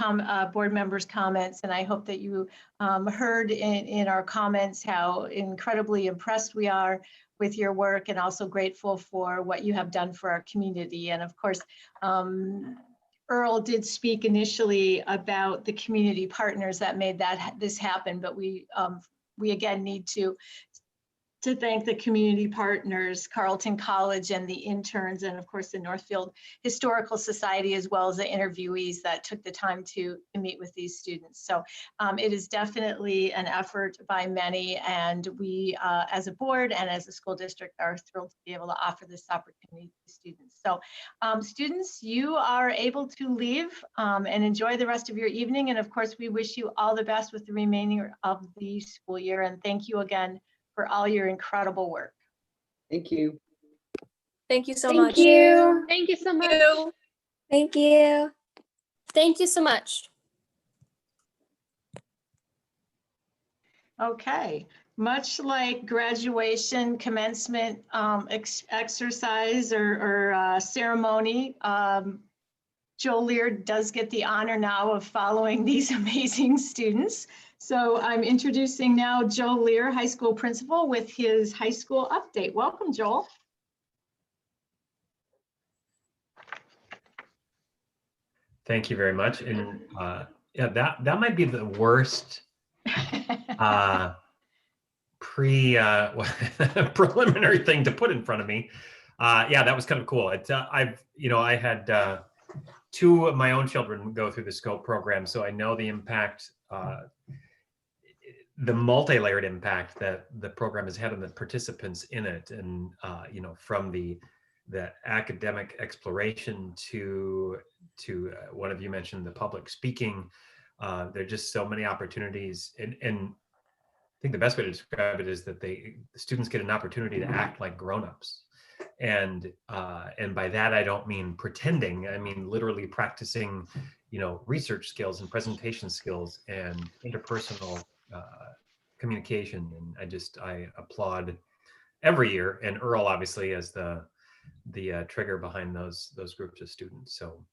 board members' comments. And I hope that you heard in our comments how incredibly impressed we are with your work, and also grateful for what you have done for our community. And of course, Earl did speak initially about the community partners that made this happen, but we again need to to thank the community partners, Carleton College and the interns, and of course the Northfield Historical Society, as well as the interviewees that took the time to meet with these students. So it is definitely an effort by many, and we as a board and as a school district are thrilled to be able to offer this opportunity to students. So students, you are able to leave and enjoy the rest of your evening. And of course, we wish you all the best with the remainder of the school year. And thank you again for all your incredible work. Thank you. Thank you so Thank much. you. Thank you so much. Thank you. Thank you so much. Okay, much like graduation, commencement exercise or ceremony, Joe Lear does get the honor now of following these amazing students. So I'm introducing now Joe Lear, high school principal, with his high school update. Welcome, Joel. Thank you very much. And yeah, that might be the worst preliminary thing to put in front of me. Yeah, that was kind of cool. I had two of my own children go through the SCOPE program, so I know the impact, the multi-layered impact that the program has had on the participants in it, and from the academic exploration to one of you mentioned the public speaking. There are just so many opportunities, and I think the best way to describe it is that the students get an opportunity to act like grown-ups. And by that, I don't mean pretending. I mean literally practicing, research skills and presentation skills and interpersonal communication. And I applaud every year, and Earl obviously as the trigger behind those groups of students. So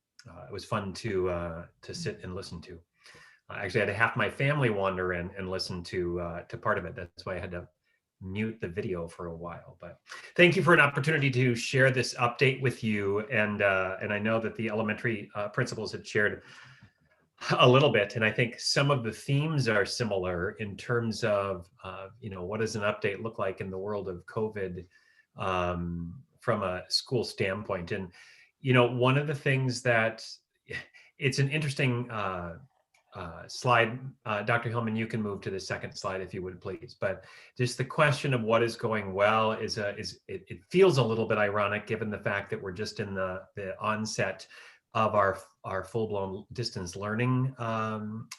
it was fun to sit and listen to. Actually, I had half my family wander in and listen to part of it. That's why I had to mute the video for a while. But thank you for an opportunity to share this update with you. And I know that the elementary principals had shared a little bit, and I think some of the themes are similar in terms of what does an update look like in the world of COVID from a school standpoint. And one of the things that it's an interesting slide. Dr. Hillman, you can move to the second slide if you would, please. But just the question of what is going well it feels a little bit ironic given the fact that we're just in the onset of our full-blown distance learning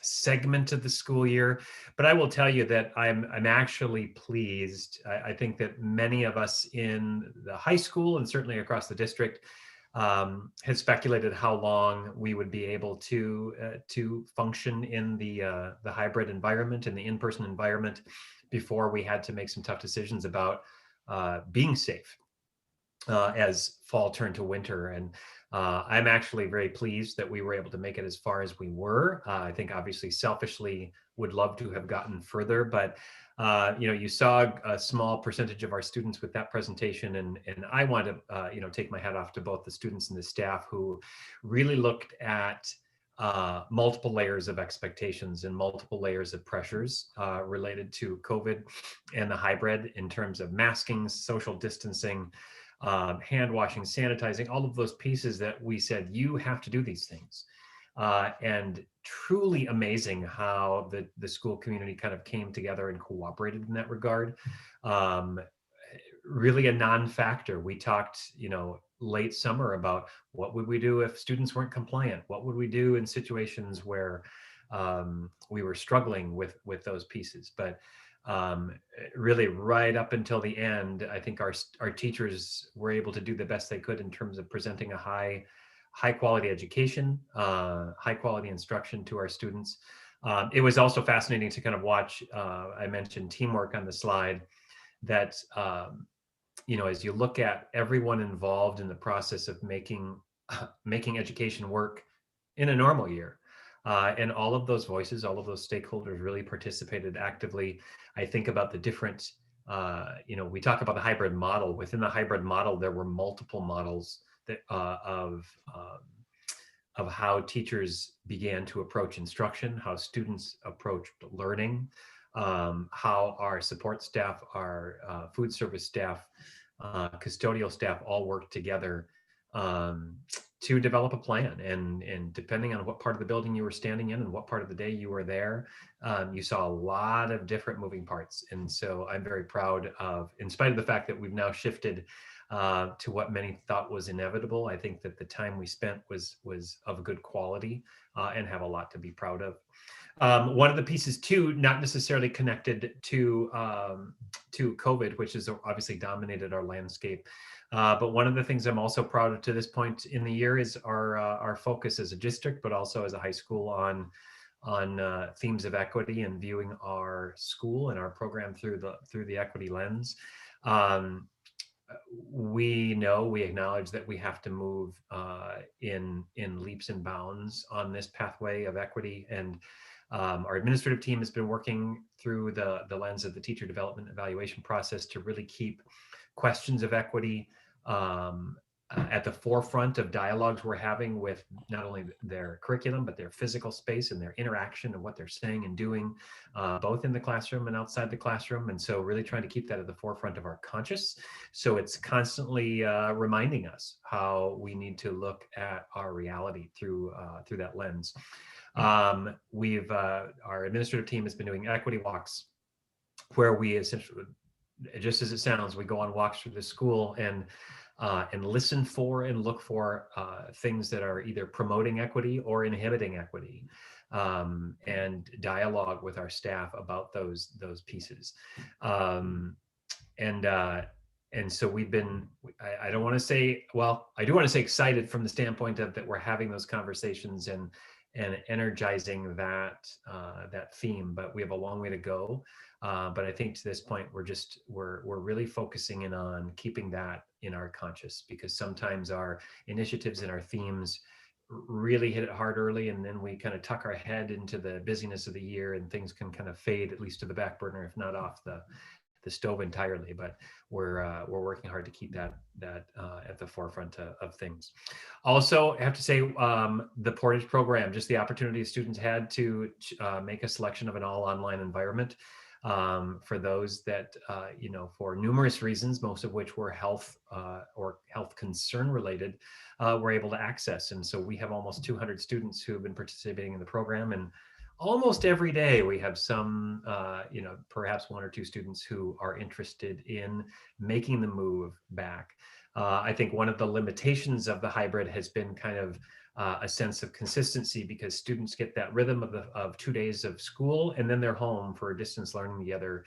segment of the school year. But I will tell you that I'm actually pleased. I think that many of us in the high school and certainly across the district had speculated how long we would be able to function in the hybrid environment and the in-person environment before we had to make some tough decisions about being safe as fall turned to winter. And I'm actually very pleased that we were able to make it as far as we were. I think obviously selfishly would love to have gotten further, but you saw a small percentage of our students with that presentation, and I want to take my hat off to both the students and the staff who really looked at multiple layers of expectations and multiple layers of pressures related to COVID and the hybrid in terms of masking, social distancing, hand washing, sanitizing, all of those pieces that we said, you have to do these things. And truly amazing how the school community kind of came together and cooperated in that regard. Really a non-factor. We talked, late summer about what would we do if students weren't compliant? What would we do in situations where we were struggling with those pieces? But really right up until the end, I think our teachers were able to do the best they could in terms of presenting a high quality education, high quality instruction to our students. It was also fascinating to kind of watch, I mentioned teamwork on the slide, that as you look at everyone involved in the process of making education work in a normal year. And all of those voices, all of those stakeholders really participated actively. I think about the different, we talk about the hybrid model. Within the hybrid model, there were multiple models that, of how teachers began to approach instruction, how students approached learning. how our support staff, our food service staff, custodial staff all work together to develop a plan. And depending on what part of the building you were standing in and what part of the day you were there, you saw a lot of different moving parts. And so I'm very proud of, in spite of the fact that we've now shifted to what many thought was inevitable, I think that the time we spent was of good quality and have a lot to be proud of. One of the pieces too, not necessarily connected to COVID, which has obviously dominated our landscape, but one of the things I'm also proud of to this point in the year is our focus as a district, but also as a high school on themes of equity and viewing our school and our program through the equity lens. We acknowledge that we have to move in leaps and bounds on this pathway of equity, and our administrative team has been working through the lens of the teacher development evaluation process to really keep questions of equity at the forefront of dialogues we're having with not only their curriculum, but their physical space and their interaction and what they're saying and doing, both in the classroom and outside the classroom. And so really trying to keep that at the forefront of our conscious. So it's constantly reminding us how we need to look at our reality through that lens. Our administrative team has been doing equity walks where we essentially, just as it sounds, we go on walks through the school and listen for and look for things that are either promoting equity or inhibiting equity, and dialogue with our staff about those pieces. And so we've been, I don't want to say, well, I do want to say excited from the standpoint of that we're having those conversations and energizing that theme, but we have a long way to go. But I think to this point, we're really focusing in on keeping that in our conscious, because sometimes our initiatives and our themes really hit it hard early, and then we kind of tuck our head into the busyness of the year and things can kind of fade, at least to the back burner, if not off the stove entirely. But we're working hard to keep that at the forefront of things. Also, I have to say, the Portage program, just the opportunity students had to make a selection of an all online environment for those that, for numerous reasons, most of which were health or health concern related, were able to access. And so we have almost 200 students who have been participating in the program, and almost every day we have some, perhaps one or two students who are interested in making the move back. I think one of the limitations of the hybrid has been kind of a sense of consistency, because students get that rhythm of 2 days of school and then they're home for distance learning the other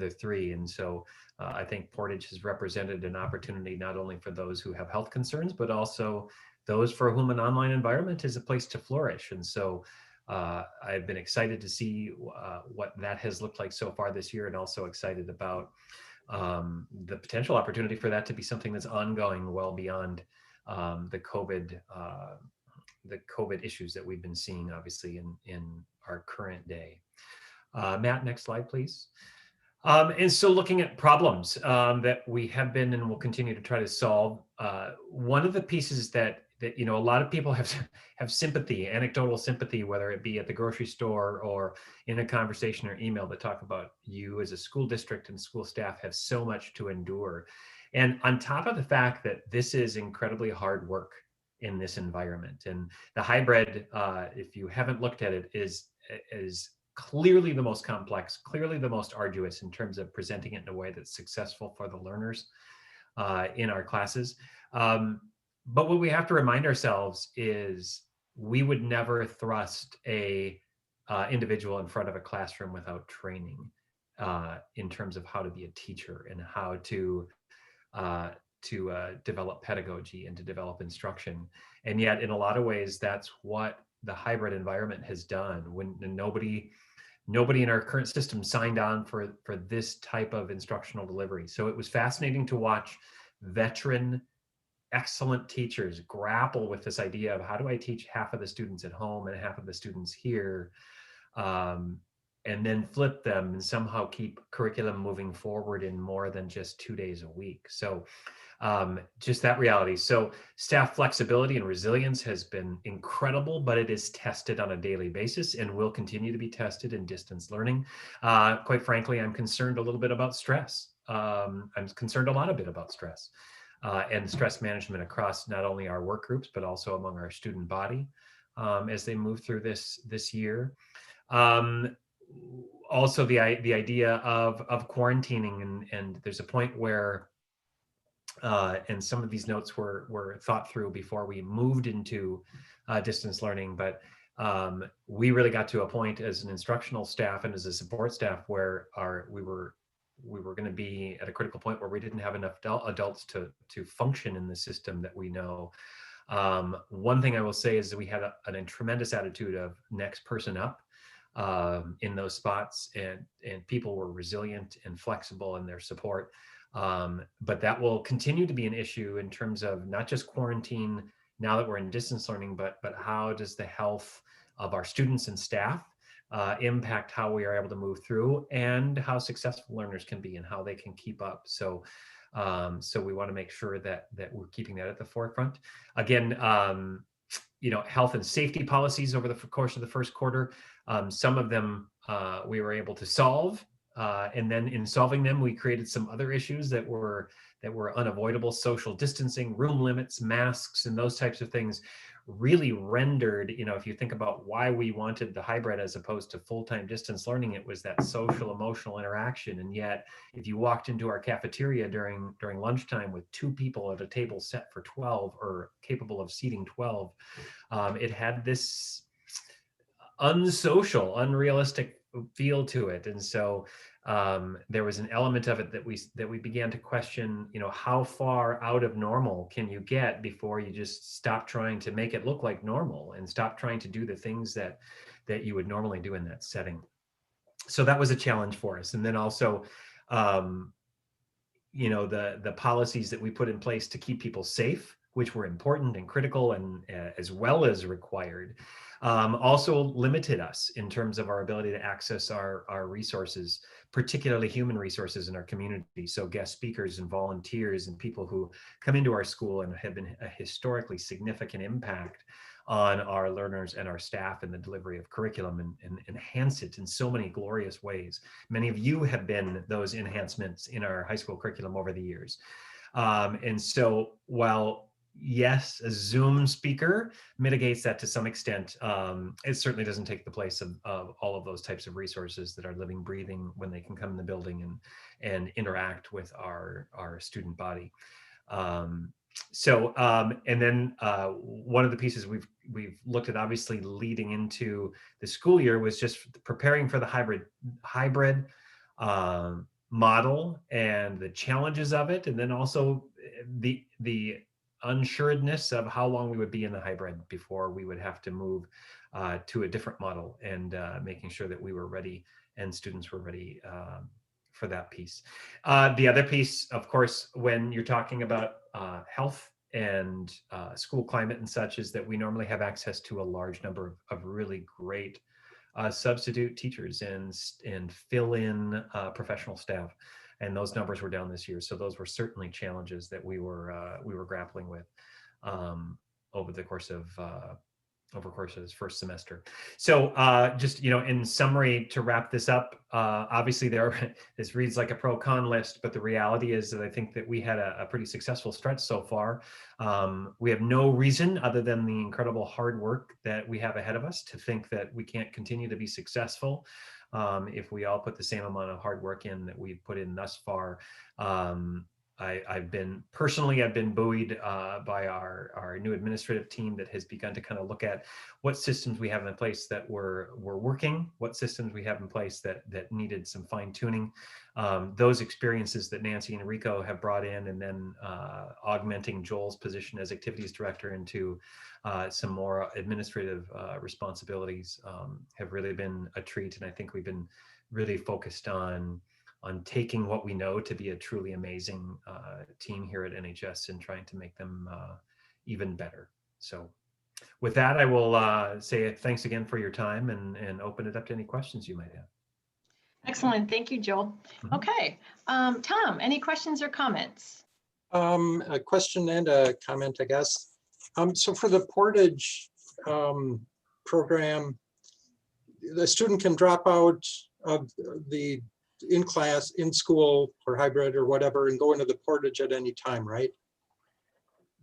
3. And so I think Portage has represented an opportunity not only for those who have health concerns, but also those for whom an online environment is a place to flourish. And so I've been excited to see what that has looked like so far this year, and also excited about the potential opportunity for that to be something that's ongoing well beyond the COVID issues that we've been seeing, obviously, in our current day. Matt, next slide, please. And so looking at problems that we have been and will continue to try to solve, one of the pieces that a lot of people have sympathy, anecdotal sympathy, whether it be at the grocery store or in a conversation or email, that talk about you as a school district and school staff have so much to endure. And on top of the fact that this is incredibly hard work in this environment, and the hybrid, if you haven't looked at it, is clearly the most complex, clearly the most arduous in terms of presenting it in a way that's successful for the learners in our classes. But what we have to remind ourselves is we would never thrust a individual in front of a classroom without training in terms of how to be a teacher and how to develop pedagogy and to develop instruction. And yet, in a lot of ways, that's what the hybrid environment has done. When nobody in our current system signed on for this type of instructional delivery. So it was fascinating to watch veteran, excellent teachers grapple with this idea of how do I teach half of the students at home and half of the students here, and then flip them and somehow keep curriculum moving forward in more than just 2 days a week. So just that reality. So staff flexibility and resilience has been incredible, but it is tested on a daily basis and will continue to be tested in distance learning. Quite frankly, I'm concerned a little bit about stress. I'm concerned a lot about stress and stress management across not only our work groups, but also among our student body as they move through this year. Also the idea of quarantining, and there's a point where and some of these notes were thought through before we moved into distance learning, but we really got to a point as an instructional staff and as a support staff where we were going to be at a critical point where we didn't have enough adults to function in the system that we know. One thing I will say is that we had a tremendous attitude of next person up in those spots, and people were resilient and flexible in their support. But that will continue to be an issue in terms of not just quarantine now that we're in distance learning, but how does the health of our students and staff impact how we are able to move through, and how successful learners can be and how they can keep up. So we want to make sure that we're keeping that at the forefront. Again, health and safety policies over the course of the first quarter, some of them we were able to solve. And then in solving them, we created some other issues that were unavoidable. Social distancing, room limits, masks, and those types of things really rendered, if you think about why we wanted the hybrid as opposed to full-time distance learning, it was that social emotional interaction. And yet, if you walked into our cafeteria during lunchtime with 2 people at a table set for 12 or capable of seating 12, it had this unsocial, unrealistic feel to it. And so there was an element of it that we began to question, how far out of normal can you get before you just stop trying to make it look like normal and stop trying to do the things that you would normally do in that setting. So that was a challenge for us. And then also, the policies that we put in place to keep people safe, which were important and critical and as well as required, also limited us in terms of our ability to access our resources, particularly human resources in our community. So guest speakers and volunteers and people who come into our school and have been a historically significant impact on our learners and our staff in the delivery of curriculum and enhance it in so many glorious ways. Many of you have been those enhancements in our high school curriculum over the years. And so while yes, a Zoom speaker mitigates that to some extent, it certainly doesn't take the place of all of those types of resources that are living, breathing when they can come in the building and interact with our student body. And then one of the pieces we've looked at, obviously leading into the school year, was just preparing for the hybrid model and the challenges of it, and then also the unsuredness of how long we would be in the hybrid before we would have to move to a different model, and making sure that we were ready and students were ready for that piece. The other piece, of course, when you're talking about health and school climate and such, is that we normally have access to a large number of really great substitute teachers and fill-in professional staff. And those numbers were down this year. So those were certainly challenges that we were grappling with over the course of this first semester. So just, in summary, to wrap this up, obviously this reads like a pro-con list, but the reality is that I think that we had a pretty successful stretch so far. We have no reason, other than the incredible hard work that we have ahead of us, to think that we can't continue to be successful if we all put the same amount of hard work in that we've put in thus far. I've been buoyed by our new administrative team that has begun to kind of look at what systems we have in place that were working, what systems we have in place that needed some fine tuning. Those experiences that Nancy and Rico have brought in, and then augmenting Joel's position as activities director into some more administrative responsibilities have really been a treat. And I think we've been really focused on taking what we know to be a truly amazing team here at NHS and trying to make them even better. So with that, I will say thanks again for your time and open it up to any questions you might have. Excellent. Thank you, Joel. Okay. Tom, any questions or comments? A question and a comment, I guess. So for the Portage program, the student can drop out of the in-class, in-school or hybrid or whatever and go into the Portage at any time, right?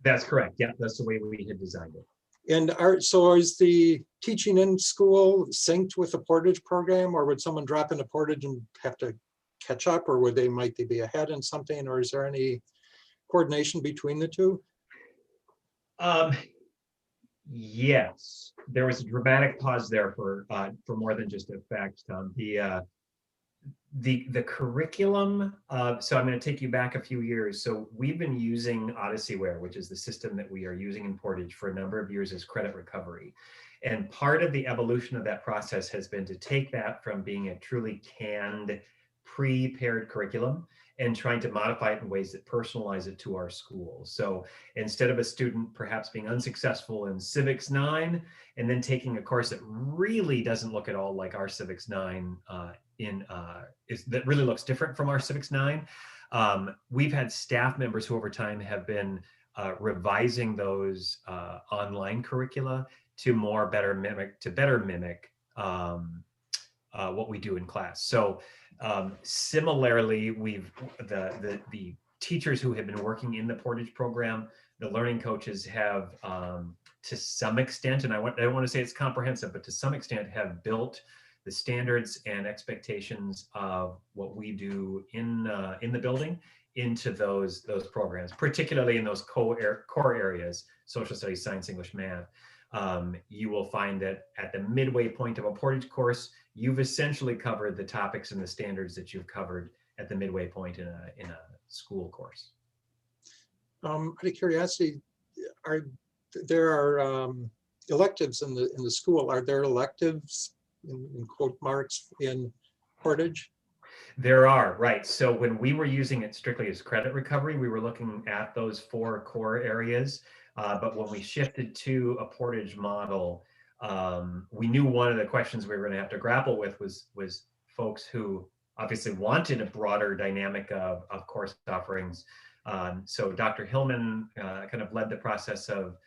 That's correct. Yeah, that's the way we had designed it. And so is the teaching in school synced with the Portage program, or would someone drop into Portage and have to catch up, or would might they be ahead in something, or is there any coordination between the two? Yes, there was a dramatic pause there for more than just a fact, Tom. The curriculum, so I'm going to take you back a few years. So we've been using OdysseyWare, which is the system that we are using in Portage for a number of years as credit recovery. And part of the evolution of that process has been to take that from being a truly canned, pre-paired curriculum and trying to modify it in ways that personalize it to our school. So instead of a student perhaps being unsuccessful in Civics 9 and then taking a course that really doesn't look at all like our Civics 9 that really looks different from our Civics 9. We've had staff members who over time have been revising those online curricula to better mimic what we do in class. So similarly, the teachers who have been working in the Portage program, the learning coaches have to some extent, and I don't want to say it's comprehensive, but to some extent have built the standards and expectations of what we do in the building into those programs, particularly in those core areas, social studies, science, English, math. You will find that at the midway point of a Portage course, you've essentially covered the topics and the standards that you've covered at the midway point in a school course. Out of curiosity, there are electives in the school. Are there electives in quote marks in Portage? There are, right. So when we were using it strictly as credit recovery, we were looking at those 4 core areas. But when we shifted to a Portage model, we knew one of the questions we were going to have to grapple with was folks who obviously wanted a broader dynamic of course offerings. So Dr. Hillman kind of led the process of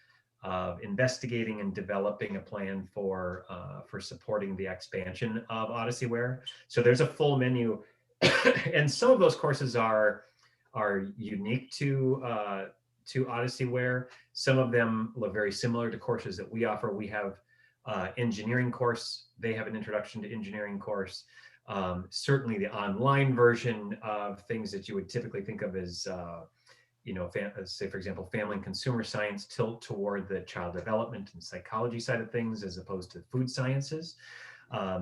investigating and developing a plan for supporting the expansion of OdysseyWare. So there's a full menu, and some of those courses are unique to OdysseyWare. Some of them look very similar to courses that we offer. We have engineering course. They have an introduction to engineering course. Certainly the online version of things that you would typically think of as say, for example, family and consumer science tilt toward the child development and psychology side of things as opposed to food sciences.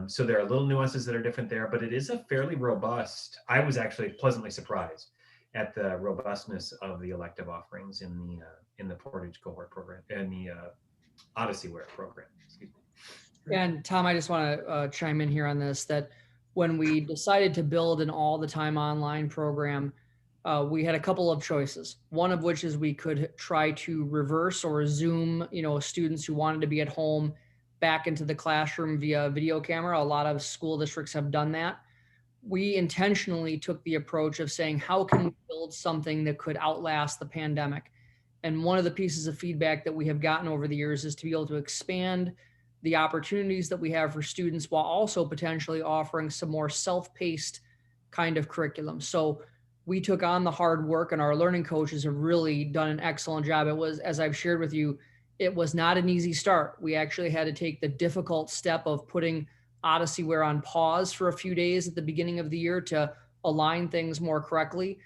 So there are little nuances that are different there, but it is a fairly robust. I was actually pleasantly surprised at the robustness of the elective offerings in the Portage cohort program and the OdysseyWare program. Excuse me. And Tom, I just want to chime in here on this, that when we decided to build an all the time online program, we had a couple of choices. One of which is we could try to reverse or Zoom, students who wanted to be at home back into the classroom via video camera. A lot of school districts have done that. We intentionally took the approach of saying, how can we build something that could outlast the pandemic? And one of the pieces of feedback that we have gotten over the years is to be able to expand the opportunities that we have for students while also potentially offering some more self-paced kind of curriculum. So we took on the hard work, and our learning coaches have really done an excellent job. It was, as I've shared with you, it was not an easy start. We actually had to take the difficult step of putting OdysseyWare on pause for a few days at the beginning of the year to align things more correctly.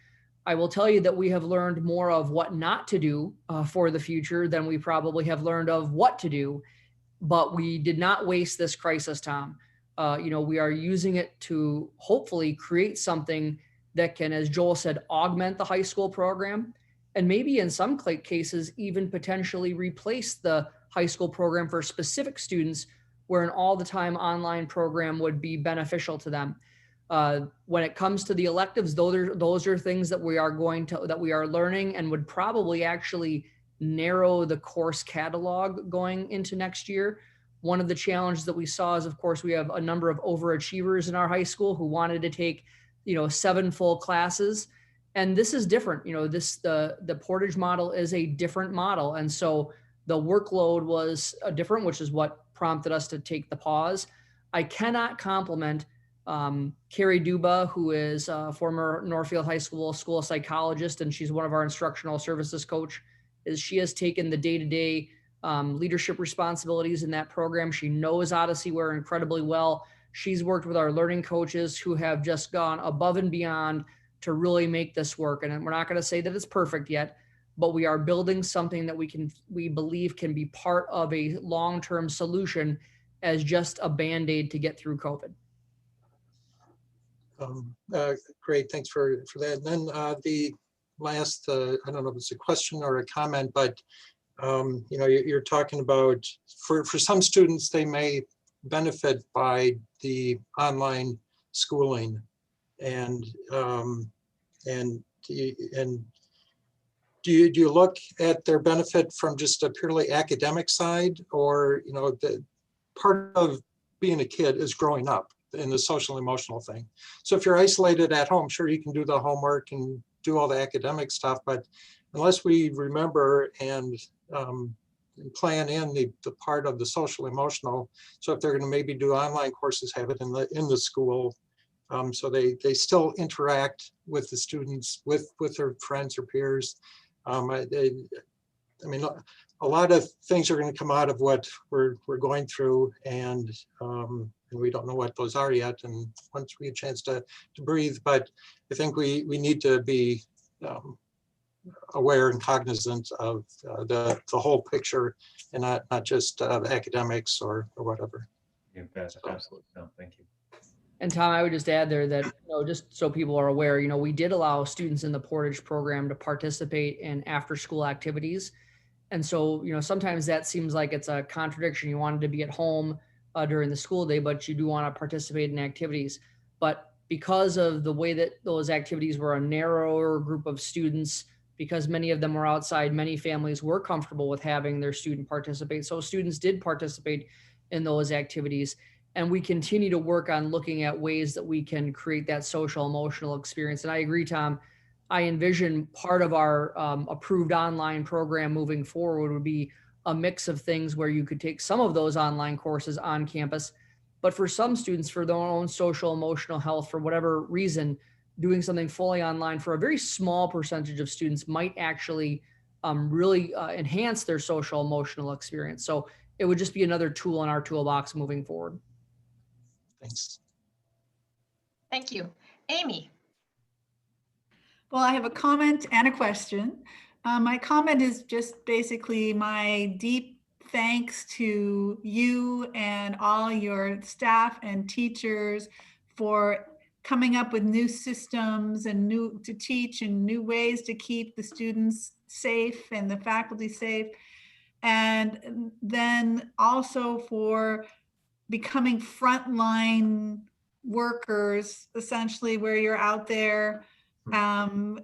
I will tell you that we have learned more of what not to do for the future than we probably have learned of what to do, but we did not waste this crisis, Tom. We are using it to hopefully create something that can, as Joel said, augment the high school program, and maybe in some cases even potentially replace the high school program for specific students where an all-the-time online program would be beneficial to them. When it comes to the electives, those are things that we are learning and would probably actually narrow the course catalog going into next year. One of the challenges that we saw is, of course, we have a number of overachievers in our high school who wanted to take, 7 full classes. And this is different. The Portage model is a different model. And so the workload was different, which is what prompted us to take the pause. I cannot compliment Carrie Duba, who is a former Northfield High School psychologist, and she's one of our instructional services coach, is she has taken the day-to-day leadership responsibilities in that program. She knows Odyssey Ware incredibly well. She's worked with our learning coaches who have just gone above and beyond to really make this work. And we're not going to say that it's perfect yet, but we are building something that we believe can be part of a long-term solution as just a Band-Aid to get through COVID. Great, thanks for that. And then the last, I don't know if it's a question or a comment, but you're talking about for some students, they may benefit by the online schooling, and do you look at their benefit from just a purely academic side, or the part of being a kid is growing up in the social emotional thing. So if you're isolated at home, sure, you can do the homework and do all the academic stuff, but unless we remember and plan in the part of the social emotional, so if they're going to maybe do online courses, have it in the school, so they still interact with the students, with their friends or peers. I mean, a lot of things are going to come out of what we're going through, and we don't know what those are yet. And once we get a chance to breathe, but I think we need to be aware and cognizant of the whole picture, and not just the academics or whatever. You bet. Absolutely. No, thank you. And Tom, I would just add there that, just so people are aware, we did allow students in the Portage program to participate in after-school activities. And so, sometimes that seems like it's a contradiction. You wanted to be at home during the school day, but you do want to participate in activities. But because of the way that those activities were a narrower group of students, because many of them were outside, many families were comfortable with having their student participate. So students did participate in those activities. And we continue to work on looking at ways that we can create that social emotional experience. And I agree, Tom, I envision part of our approved online program moving forward would be a mix of things where you could take some of those online courses on campus, but for some students, for their own social emotional health, for whatever reason, doing something fully online for a very small percentage of students might actually really enhance their social emotional experience. So it would just be another tool in our toolbox moving forward. Thanks. Thank you. Amy. Well, I have a comment and a question. My comment is just basically my deep thanks to you and all your staff and teachers for coming up with new systems and to teach and new ways to keep the students safe and the faculty safe. And then also for becoming frontline workers, essentially, where you're out there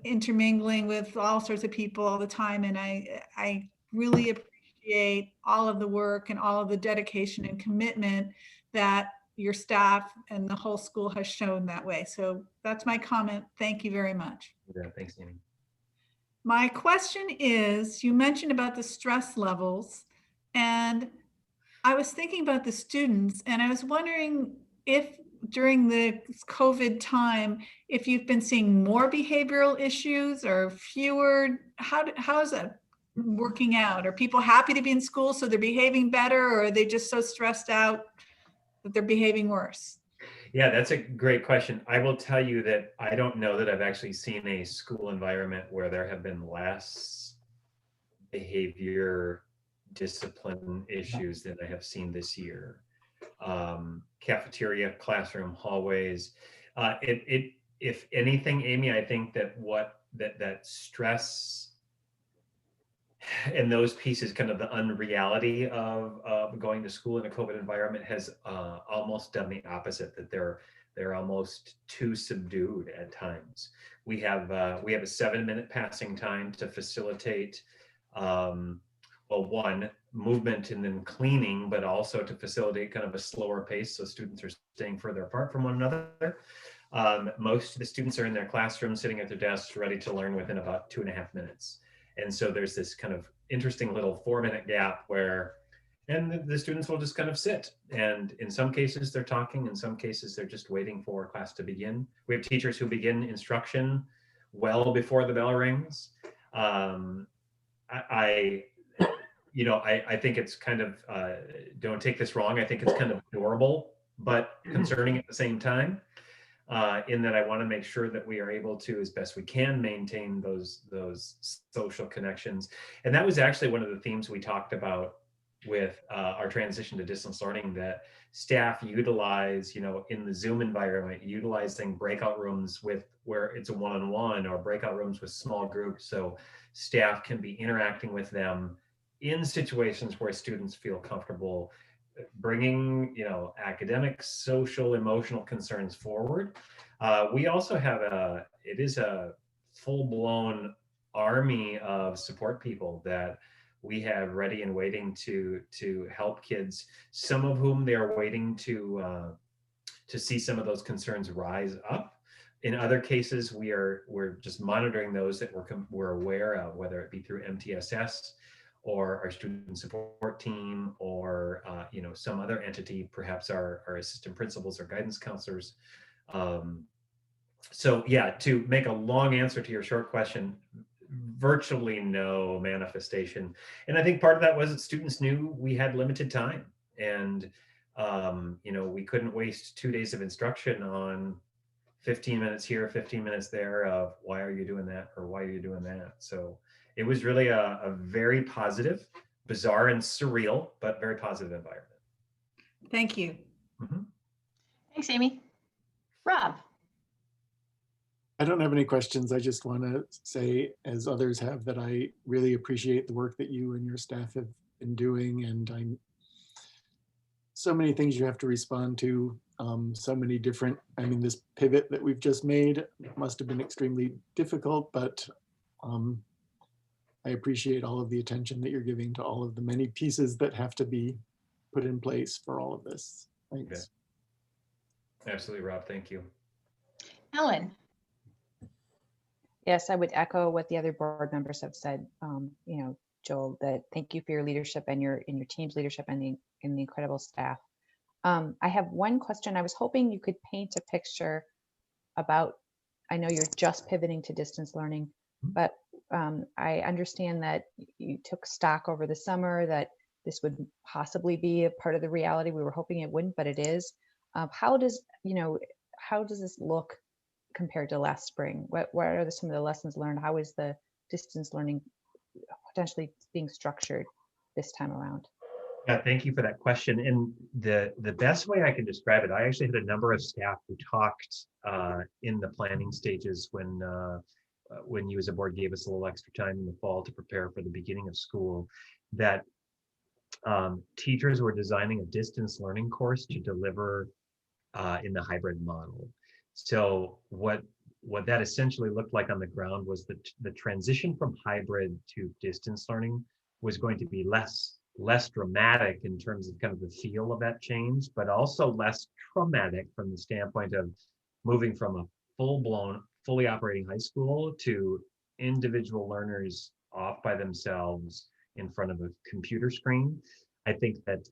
intermingling with all sorts of people all the time. And I really appreciate all of the work and all of the dedication and commitment that your staff and the whole school has shown that way. So that's my comment. Thank you very much. Yeah, thanks, Amy. My question is, you mentioned about the stress levels, and I was thinking about the students, and I was wondering if during the COVID time, if you've been seeing more behavioral issues or fewer. How is that working out? Are people happy to be in school, so they're behaving better, or are they just so stressed out that they're behaving worse? Yeah, that's a great question. I will tell you that I don't know that I've actually seen a school environment where there have been less behavior discipline issues than I have seen this year. Cafeteria, classroom, hallways. If anything, Amy, I think that that stress and those pieces, kind of the unreality of going to school in a COVID environment, has almost done the opposite. That they're almost too subdued at times. We have a 7-minute passing time to facilitate well, one, movement and then cleaning, but also to facilitate kind of a slower pace so students are staying further apart from one another. Most of the students are in their classroom sitting at their desks ready to learn within about 2.5 minutes. And so there's this kind of interesting little 4-minute gap where, and the students will just kind of sit. And in some cases they're talking, in some cases they're just waiting for class to begin. We have teachers who begin instruction well before the bell rings. I think it's kind of, don't take this wrong, I think it's kind of adorable, but concerning at the same time, in that I want to make sure that we are able to, as best we can, maintain those social connections. And that was actually one of the themes we talked about with our transition to distance learning, that staff utilize, in the Zoom environment, utilizing breakout rooms where it's a one-on-one, or breakout rooms with small groups, so staff can be interacting with them in situations where students feel comfortable bringing, academic, social, emotional concerns forward. We also have it is a full-blown army of support people that we have ready and waiting to help kids, some of whom they are waiting to see some of those concerns rise up. In other cases, we're just monitoring those that we're aware of, whether it be through MTSS or our student support team, or some other entity, perhaps our assistant principals or guidance counselors. So yeah, to make a long answer to your short question, virtually no manifestation. And I think part of that was that students knew we had limited time, and we couldn't waste 2 days of instruction on 15 minutes here, 15 minutes there of why are you doing that, or why are you doing that. So it was really a very positive, bizarre and surreal, but very positive environment. Thank you. Mm-hmm. Thanks, Amy. Rob. I don't have any questions. I just want to say, as others have, that I really appreciate the work that you and your staff have been doing. And so many things you have to respond to, so many different, this pivot that we've just made must have been extremely difficult, but I appreciate all of the attention that you're giving to all of the many pieces that have to be put in place for all of this. Thanks. Okay. Absolutely, Rob. Thank you. Ellen. Yes, I would echo what the other board members have said. Joel, that thank you for your leadership and your team's leadership and the incredible staff. I have one question. I was hoping you could paint a picture about, I know you're just pivoting to distance learning, but I understand that you took stock over the summer that this would possibly be a part of the reality. We were hoping it wouldn't, but it is. How does this look compared to last spring? What are some of the lessons learned? How is the distance learning potentially being structured this time around? Yeah, thank you for that question. And the best way I can describe it, I actually had a number of staff who talked in the planning stages when you as a board gave us a little extra time in the fall to prepare for the beginning of school, that teachers were designing a distance learning course to deliver in the hybrid model. So what that essentially looked like on the ground was that the transition from hybrid to distance learning was going to be less dramatic in terms of kind of the feel of that change, but also less traumatic from the standpoint of moving from a full-blown, fully operating high school to individual learners off by themselves in front of a computer screen. I think that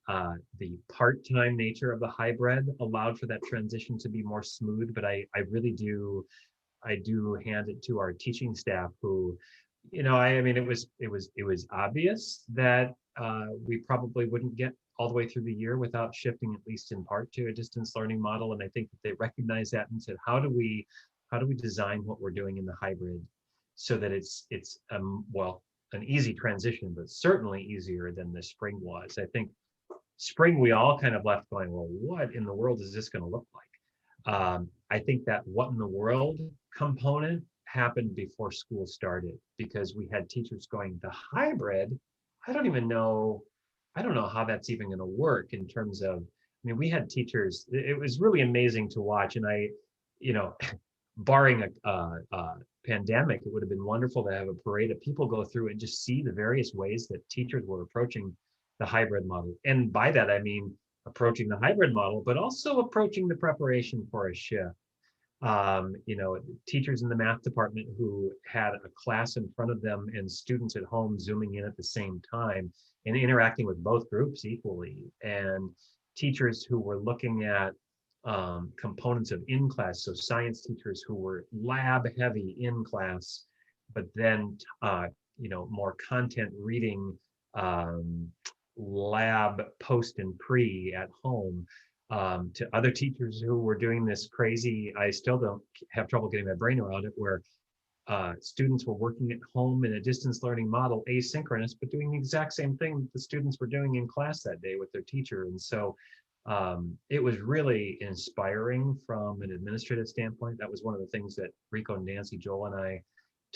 the part-time nature of the hybrid allowed for that transition to be more smooth, but I really do hand it to our teaching staff who, it was obvious that we probably wouldn't get all the way through the year without shifting, at least in part, to a distance learning model. And I think that they recognized that and said, how do we design what we're doing in the hybrid so that it's an easy transition, but certainly easier than the spring was. I think spring, we all kind of left going, well, what in the world is this going to look like? I think that what in the world component happened before school started, because we had teachers going, the hybrid, I don't know how that's even going to work in terms of, we had teachers, it was really amazing to watch. And barring pandemic, it would have been wonderful to have a parade of people go through and just see the various ways that teachers were approaching the hybrid model. And by that, I mean approaching the hybrid model, but also approaching the preparation for a shift. You know, teachers in the math department who had a class in front of them and students at home zooming in at the same time and interacting with both groups equally, and teachers who were looking at components of in-class, so science teachers who were lab heavy in class, but then you know, more content reading lab post and pre at home, to other teachers who were doing this crazy, I still don't have trouble getting my brain around it, where students were working at home in a distance learning model, asynchronous, but doing the exact same thing the students were doing in class that day with their teacher. And so it was really inspiring from an administrative standpoint. That was one of the things that Rico, Nancy, Joel, and I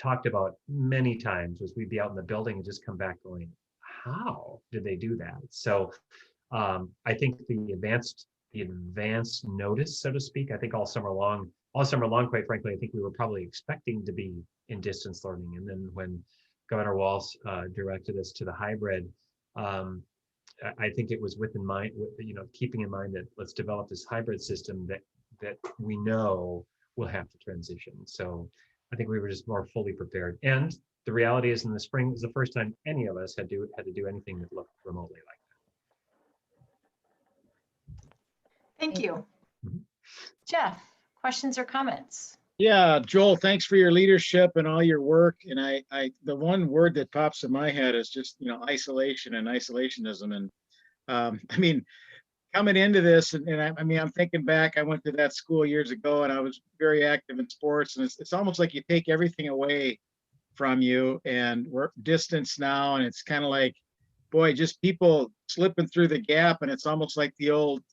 talked about many times, was we'd be out in the building and just come back going, how did they do that? So I think the advanced notice, so to speak, I think all summer long, quite frankly, I think we were probably expecting to be in distance learning. And then when Governor Walz directed us to the hybrid, I think it was within mind, you know, keeping in mind that let's develop this hybrid system that we know will have to transition. So I think we were just more fully prepared. And the reality is, in the spring was the first time any of us had to do anything that looked remotely like that. Thank you. Jeff, questions or comments? Yeah, Joel, thanks for your leadership and all your work. And the one word that pops in my head is just, you know, isolation and isolationism. And I mean, coming into this, I mean, I'm thinking back, I went to that school years ago and I was very active in sports, and it's almost like you take everything away from you, and we're distanced now. And it's kind of like, boy, just people slipping through the gap. And it's almost like the old,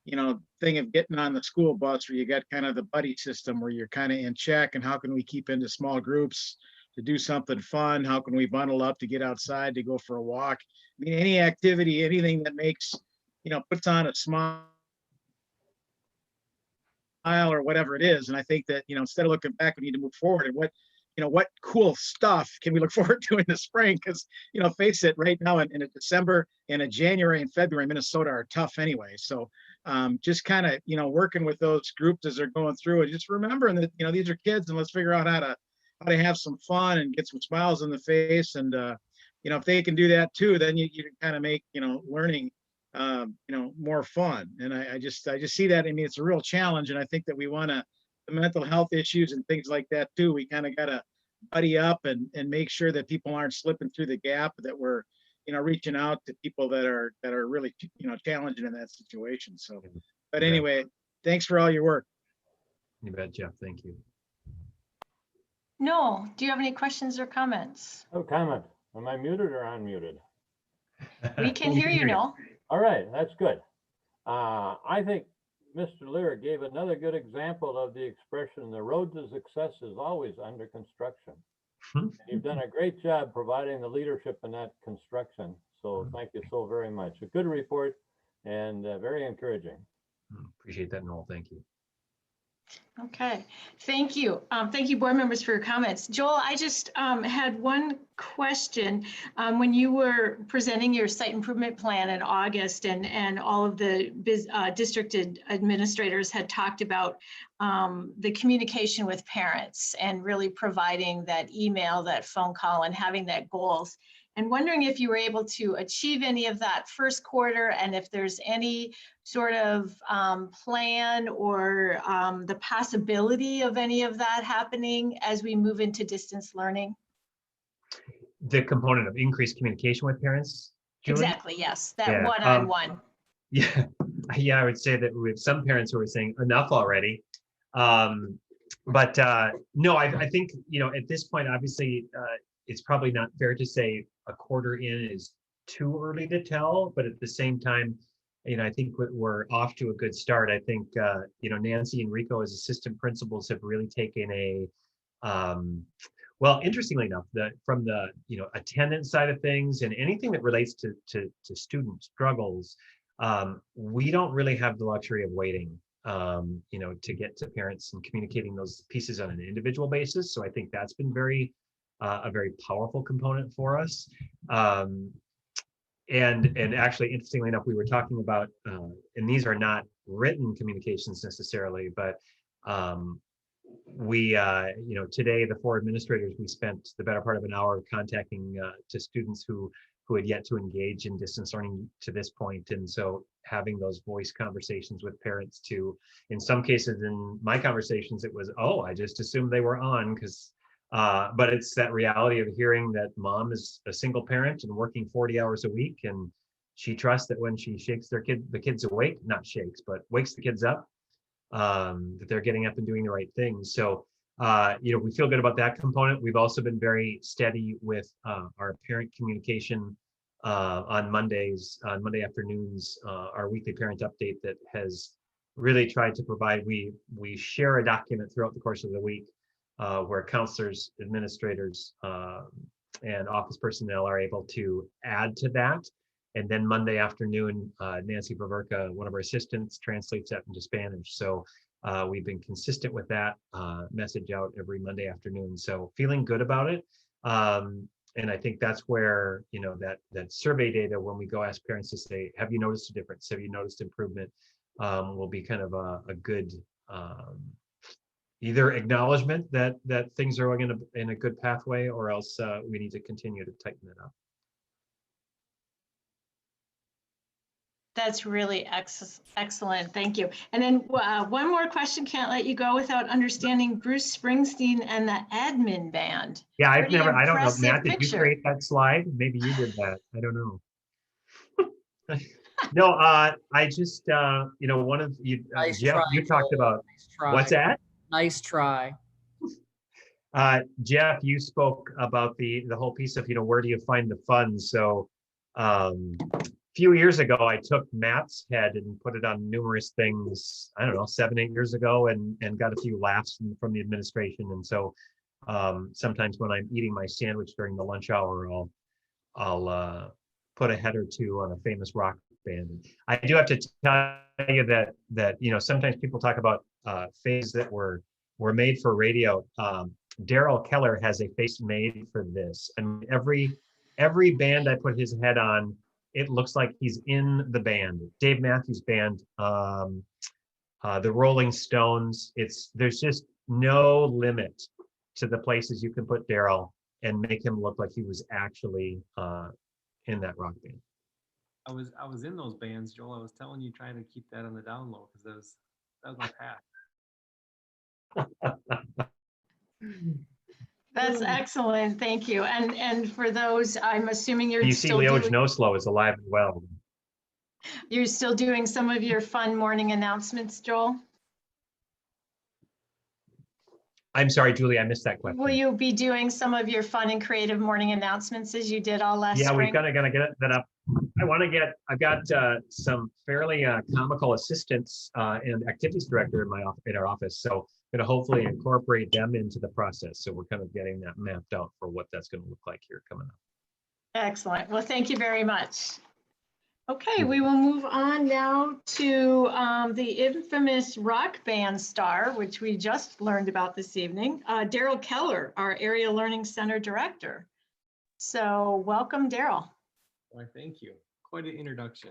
you know, thing of getting on the school bus, where you got kind of the buddy system where you're kind of in check, and how can we keep into small groups to do something fun? How can we bundle up to get outside, to go for a walk? I mean, any activity, anything that makes, you know, puts on a smile or whatever it is. And I think that, you know, instead of looking back, we need to move forward. And what cool stuff can we look forward to in the spring? Because, you know, face it, right now in a December and a January and February, Minnesota are tough anyway. So just kind of, you know, working with those groups as they're going through, and just remembering that, you know, these are kids, and let's figure out how to have some fun and get some smiles on the face. And you know, if they can do that too, then you can kind of make, you know, learning you know, more fun. And I just see that. I mean, it's a real challenge, and I think that we want to, the mental health issues and things like that too, we kind of got to buddy up and make sure that people aren't slipping through the gap, that we're, you know, reaching out to people that are really, you know, challenging in that situation. So, but anyway, thanks for all your work. You bet, Jeff. Thank you. No, do you have any questions or comments? No comment. Am I muted or unmuted? We can hear you, Noel. All right, that's good. I think Mr. Lear gave another good example of the expression, the road to success is always under construction. You've done a great job providing the leadership in that construction. So thank you so very much. A good report and very encouraging. Appreciate that, Noel. Thank you. Okay, thank you. Thank you, board members, for your comments. Joel, I just had one question. When you were presenting your site improvement plan in August, and all of the district administrators had talked about the communication with parents and really providing that email, that phone call, and having that goals. And wondering if you were able to achieve any of that first quarter, and if there's any sort of plan or the possibility of any of that happening as we move into distance learning? The component of increased communication with parents, Julie? Exactly, yes, that one-on-one. Yeah, I would say that we have some parents who are saying enough already. But no, I think, you know, at this point, obviously, it's probably not fair to say a quarter in is too early to tell, but at the same time, you know, I think we're off to a good start. I think, you know, Nancy and Rico as assistant principals have really taken a, well, interestingly enough, from the, you know, attendance side of things and anything that relates to student struggles, we don't really have the luxury of waiting. to get to parents and communicating those pieces on an individual basis. So I think that's been a very powerful component for us. And actually, interestingly enough, we were talking about, and these are not written communications necessarily, but we, today, the 4 administrators, we spent the better part of an hour contacting to students who had yet to engage in distance learning to this point. And so having those voice conversations with parents too, in some cases in my conversations, it was, oh, I just assumed they were on because, but it's that reality of hearing that mom is a single parent and working 40 hours a week. And she trusts that when she shakes the kids awake, not shakes, but wakes the kids up, that they're getting up and doing the right things. So, we feel good about that component. We've also been very steady with our parent communication on Monday afternoons, our weekly parent update that has really tried to provide, we share a document throughout the course of the week where counselors, administrators, and office personnel are able to add to that. And then Monday afternoon, Nancy Baverka, one of our assistants, translates that into Spanish. So we've been consistent with that message out every Monday afternoon. So feeling good about it. And I think that's where, that survey data, when we go ask parents to say, have you noticed a difference? Have you noticed improvement? Will be kind of a good either acknowledgement that things are going in a good pathway, or else we need to continue to tighten it up. That's really excellent. Thank you. And then one more question, can't let you go without understanding Bruce Springsteen and the admin band. Yeah, I Pretty don't know, impressive Matt, did you picture. create that slide? Maybe you did that. I don't know. No, I just, one of you, Nice Jeff, try, you talked Joel. about, Nice try. what's that? Nice try. Jeff, you spoke about the whole piece of, where do you find the funds? So few years ago, I took Matt's head and put it on numerous things, I don't know, 7-8 years ago, and got a few laughs from the administration. And so sometimes when I'm eating my sandwich during the lunch hour, I'll put a head or two on a famous rock band. I do have to tell you that sometimes people talk about faces that were made for radio. Daryl Keller has a face made for this, and every band I put his head on, it looks like he's in the band. Dave Matthews Band, the Rolling Stones. There's just no limit to the places you can put Daryl and make him look like he was actually in that rock band. I was in those bands, Joel. I was telling you, trying to keep that on the down low because that was my path. That's excellent. Thank you. And for those, I'm assuming You see Leo Genoslo is alive and well. You're still doing some of your fun morning announcements, Joel? I'm sorry, Julie, I missed that question. Will you be doing some of your fun and creative morning announcements as you did all last spring? Yeah, we've got to get that up. I've got some fairly comical assistants and activities director in our office. So I'm going to hopefully incorporate them into the process. So we're kind of getting that mapped out for what that's going to look like here coming up. Excellent. Well, thank you very much. Okay, we will move on now to the infamous rock band star, which we just learned about this evening, Daryl Keller, our Area Learning Center Director. So welcome, Daryl. Why, thank you. Quite an introduction.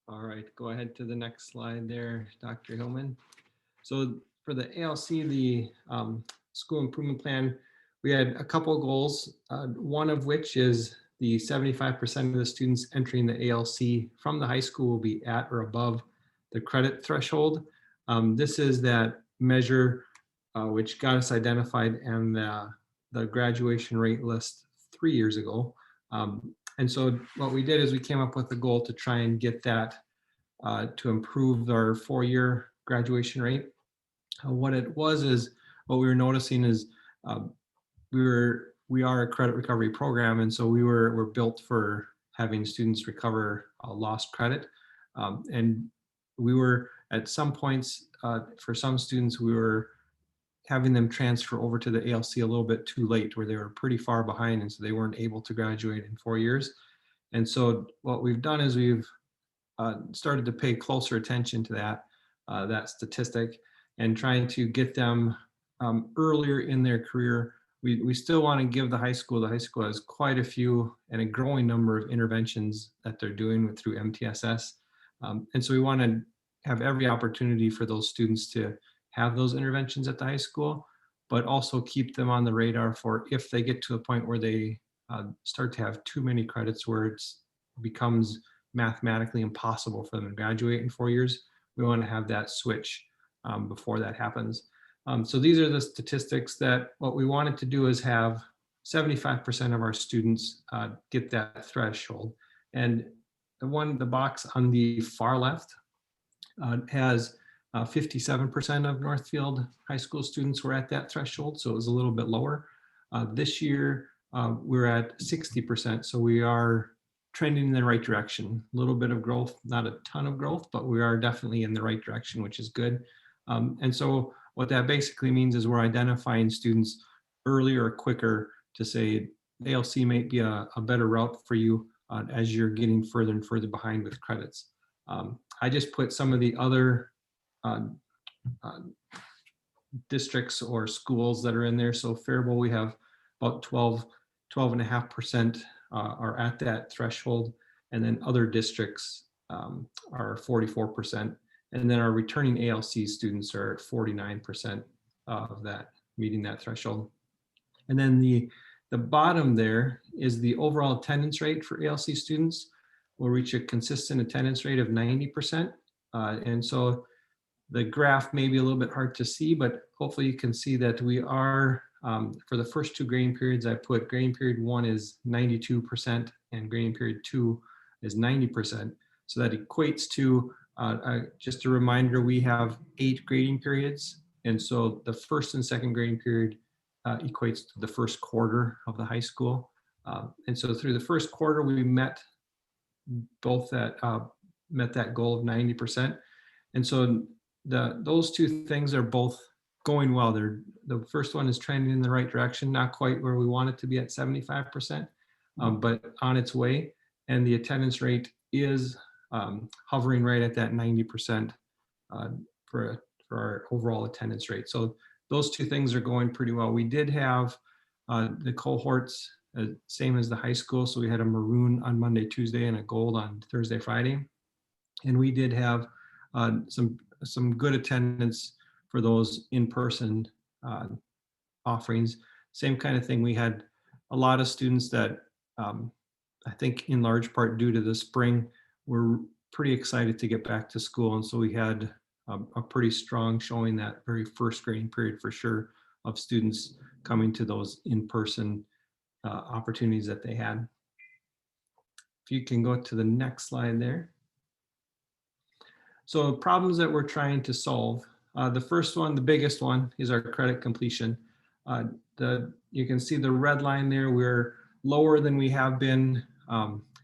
All right, go ahead to the next slide there, Dr. Hillman. So for the ALC, the school improvement plan, we had a couple of goals, one of which is the 75% of the students entering the ALC from the high school will be at or above the credit threshold. This is that measure which got us identified in the graduation rate list 3 years ago. And so what we did is we came up with a goal to try and get that to improve our 4-year graduation rate. What it was is, what we were noticing is we are a credit recovery program, and so we're built for having students recover lost credit. And we were at some points, for some students, we were having them transfer over to the ALC a little bit too late, where they were pretty far behind, and so they weren't able to graduate in 4 years. And so what we've done is we've started to pay closer attention to that statistic and trying to get them earlier in their career. We still want to give the high school has quite a few and a growing number of interventions that they're doing through MTSS. And so we want to have every opportunity for those students to have those interventions at the high school, but also keep them on the radar for if they get to a point where they start to have too many credits where it becomes mathematically impossible for them to graduate in 4 years. We want to have that switch before that happens. So these are the statistics that what we wanted to do is have 75% of our students get that threshold. And the box on the far left has 57% of Northfield high school students were at that threshold, so it was a little bit lower. This year, we're at 60%, so we are trending in the right direction. A little bit of growth, not a ton of growth, but we are definitely in the right direction, which is good. And so what that basically means is we're identifying students earlier or quicker to say ALC might be a better route for you as you're getting further and further behind with credits. I just put some of the other districts or schools that are in there. So Faribault, we have about 12.5% are at that threshold. And then other districts are 44%. And then our returning ALC students are at 49% of that, meeting that threshold. And then the bottom there is the overall attendance rate for ALC students. Will reach a consistent attendance rate of 90%. And so the graph may be a little bit hard to see, but hopefully you can see that we are, for the first two grading periods, I put grading period 1 is 92% and grading period 2 is 90%. So that equates to, just a reminder, we have 8 grading periods. And so the first and second grading period equates to the first quarter of the high school. And so through the first quarter, we met both that, met that goal of 90%. And so those two things are both going well. The first one is trending in the right direction, not quite where we want it to be at 75%, but on its way. And the attendance rate is hovering right at that 90% for our overall attendance rate. So those two things are going pretty well. We did have the cohorts same as the high school. So we had a maroon on Monday, Tuesday, and a gold on Thursday, Friday. And we did have some good attendance for those in-person offerings. Same kind of thing. We had a lot of students that I think in large part due to the spring, were pretty excited to get back to school. And so we had a pretty strong showing that very first grading period for sure of students coming to those in-person opportunities that they had. If you can go to the next slide there. So problems that we're trying to solve. The first one, the biggest one, is our credit completion. You can see the red line there. We're lower than we have been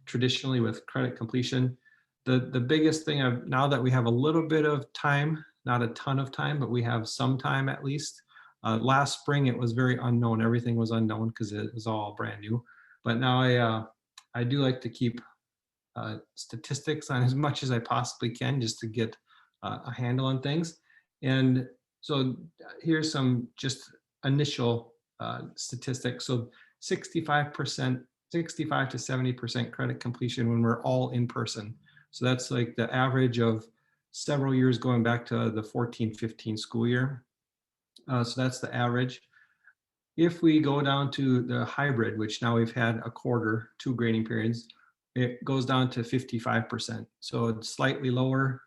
traditionally with credit completion. The biggest thing now that we have a little bit of time, not a ton of time, but we have some time at least. Last spring, it was very unknown. Everything was unknown because it was all brand new. But now I do like to keep statistics on as much as I possibly can just to get a handle on things. And so here's some just initial statistics. So 65 to 70% credit completion when we're all in person. So that's like the average of several years going back to the 14-15 school year. So that's the average. If we go down to the hybrid, which now we've had a quarter, 2 grading periods, it goes down to 55%. So it's slightly lower,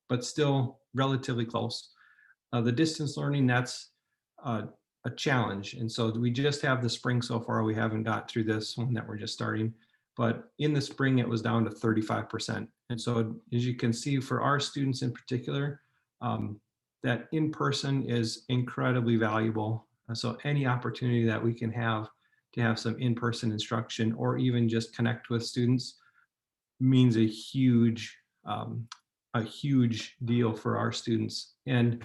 but still relatively close. The distance learning, that's a challenge. And so we just have the spring so far. We haven't got through this one that we're just starting. But in the spring, it was down to 35%. And so as you can see, for our students in particular, that in-person is incredibly valuable. So any opportunity that we can have to have some in-person instruction or even just connect with students means a huge deal for our students. And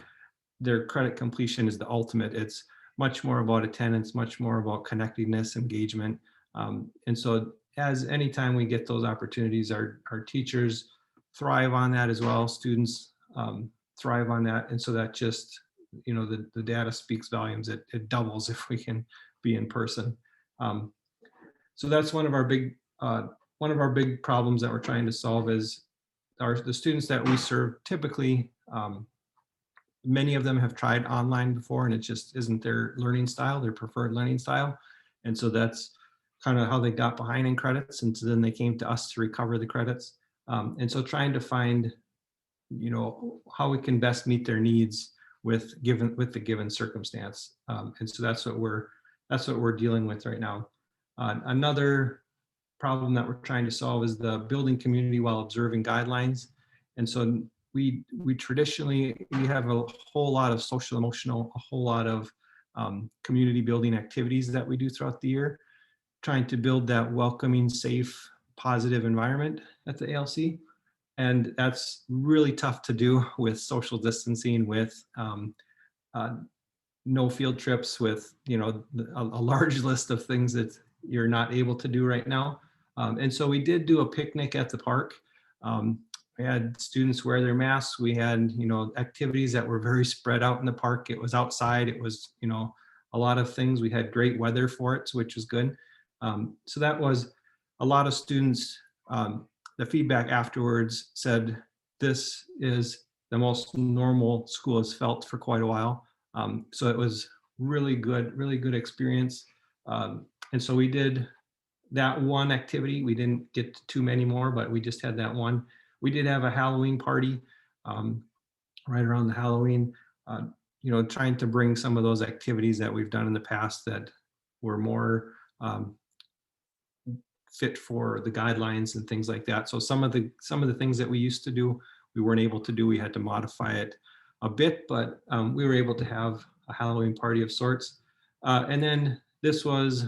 their credit completion is the ultimate. It's much more about attendance, much more about connectedness, engagement. And so as anytime we get those opportunities, our teachers thrive on that as well. Students thrive on that. And so that just, you know, the data speaks volumes. It doubles if we can be in person. So that's one of our big problems that we're trying to solve is the students that we serve typically, many of them have tried online before and it just isn't their learning style, their preferred learning style. And so that's kind of how they got behind in credits. And so then they came to us to recover the credits. And so trying to find, you know, how we can best meet their needs with the given circumstance. And so that's what we're dealing with right now. Another problem that we're trying to solve is the building community while observing guidelines. And so we traditionally, we have a whole lot of social emotional, a whole lot of community building activities that we do throughout the year, trying to build that welcoming, safe, positive environment at the ALC. And that's really tough to do with social distancing, with no field trips, with, you know, a large list of things that you're not able to do right now. And so we did do a picnic at the park. We had students wear their masks. We had, you know, activities that were very spread out in the park. It was outside. It was, you know, a lot of things. We had great weather for it, which was good. So that was a lot of students. The feedback afterwards said, this is the most normal school has felt for quite a while. So it was really good experience. And so we did that one activity. We didn't get to too many more, but we just had that one. We did have a Halloween party right around the Halloween, you know, trying to bring some of those activities that we've done in the past that were more fit for the guidelines and things like that. So some of the things that we used to do, we weren't able to do. We had to modify it a bit, but we were able to have a Halloween party of sorts. And then this was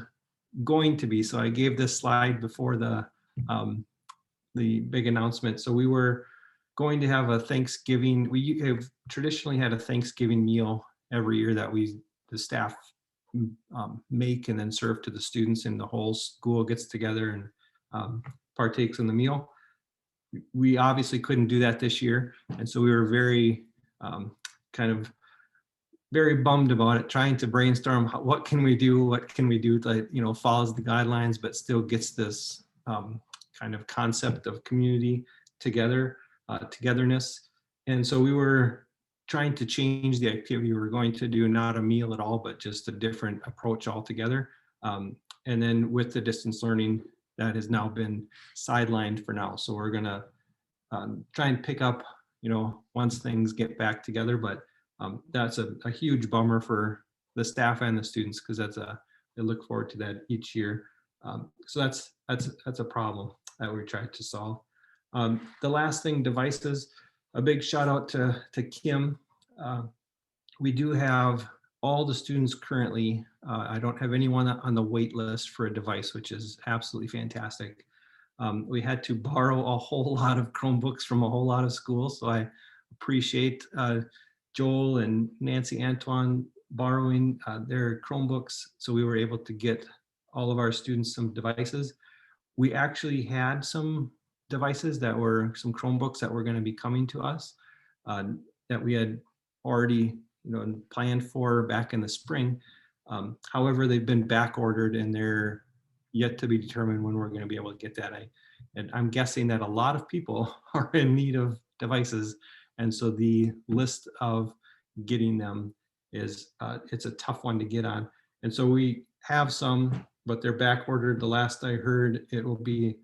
going to be, so I gave this slide before the big announcement. So we were going to have a Thanksgiving. We have traditionally had a Thanksgiving meal every year that the staff make and then serve to the students, and the whole school gets together and partakes in the meal. We obviously couldn't do that this year, and so we were very very bummed about it, trying to brainstorm what can we do that, you know, follows the guidelines but still gets this kind of concept of community togetherness. And so we were trying to change the activity we were going to do, not a meal at all, but just a different approach altogether. And then with the distance learning, that has now been sidelined for now. So we're gonna try and pick up, you know, once things get back together. But that's a huge bummer for the staff and the students, because they look forward to that each year. So that's a problem that we tried to solve. The last thing, devices. A big shout out to Kim. We do have all the students currently. I don't have anyone on the wait list for a device, which is absolutely fantastic. We had to borrow a whole lot of Chromebooks from a whole lot of schools. So I appreciate Joel and Nancy Antoine borrowing their Chromebooks. So we were able to get all of our students some devices. We actually had some devices that were some Chromebooks that were going to be coming to us that we had already, you know, planned for back in the spring. However, they've been back ordered and they're yet to be determined when we're going to be able to get that. And I'm guessing that a lot of people are in need of devices. And so the list of getting them is, it's a tough one to get on. And so we have some, but they're back ordered. The last I heard, it will be,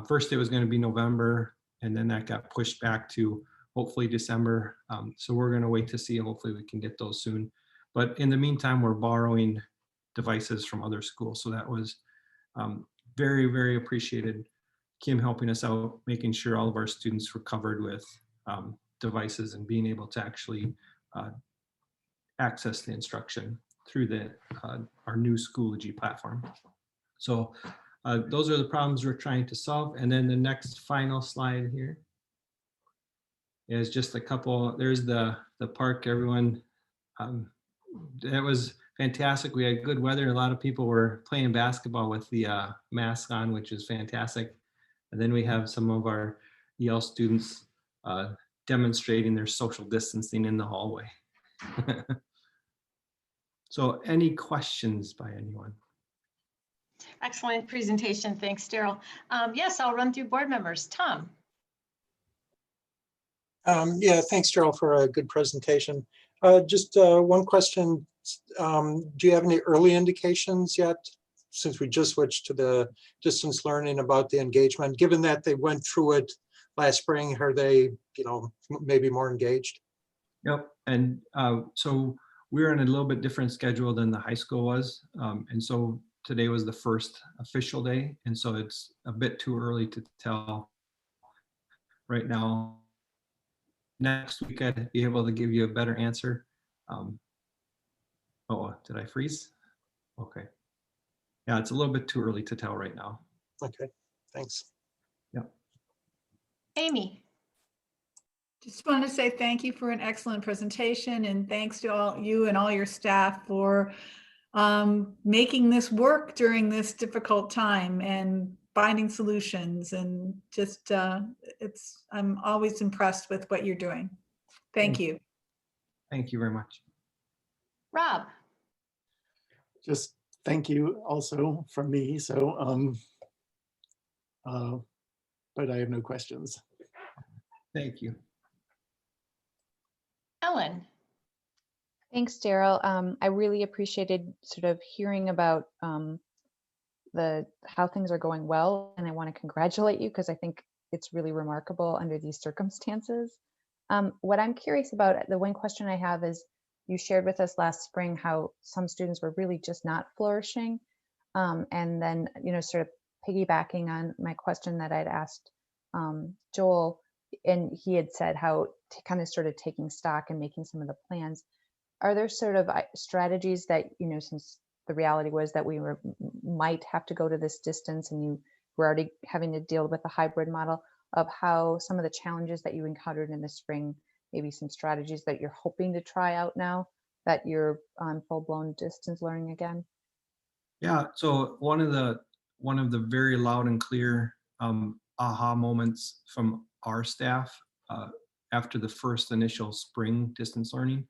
first it was going to be November, and then that got pushed back to hopefully December. So we're going to wait to see. Hopefully we can get those soon. But in the meantime, we're borrowing devices from other schools. So that was very, very appreciated. Kim helping us out, making sure all of our students were covered with devices and being able to actually access the instruction through our new Schoology platform. So those are the problems we're trying to solve. And then the next final slide here is just a couple. There's the park. Everyone It was fantastic. We had good weather. A lot of people were playing basketball with the mask on, which is fantastic. And then we have some of our EL students demonstrating their social distancing in the hallway. So any questions by anyone? Excellent presentation. Thanks, Daryl. Yes, I'll run through board members. Tom. Yeah, thanks, Daryl, for a good presentation. Just one question. Do you have any early indications yet, since we just switched to the distance learning, about the engagement? Given that they went through it last spring, are they, maybe more engaged? Yep. And so we're on a little bit different schedule than the high school was. And so today was the first official day. And so it's a bit too early to tell right now. Next week, I'd be able to give you a better answer. Oh, did I freeze? Okay. Yeah, it's a little bit too early to tell right now. Okay, thanks. Yeah. Amy. Just want to say thank you for an excellent presentation, and thanks to all you and all your staff for making this work during this difficult time and finding solutions. And just I'm always impressed with what you're doing. Thank you. Thank you very much. Rob. Just thank you also from me. So, but I have no questions. Thank you. Ellen. Thanks, Daryl. I really appreciated sort of hearing about how things are going well, and I want to congratulate you because I think it's really remarkable under these circumstances. What I'm curious about, the one question I have is, you shared with us last spring how some students were really just not flourishing, and then sort of piggybacking on my question that I'd asked Joel, and he had said how kind of started taking stock and making some of the plans. Are there sort of strategies that, since the reality was that we might have to go to this distance and you were already having to deal with the hybrid model, of how some of the challenges that you encountered in the spring, maybe some strategies that you're hoping to try out now that you're on full-blown distance learning again? Yeah, so one of the very loud and clear aha moments from our staff after the first initial spring distance learning,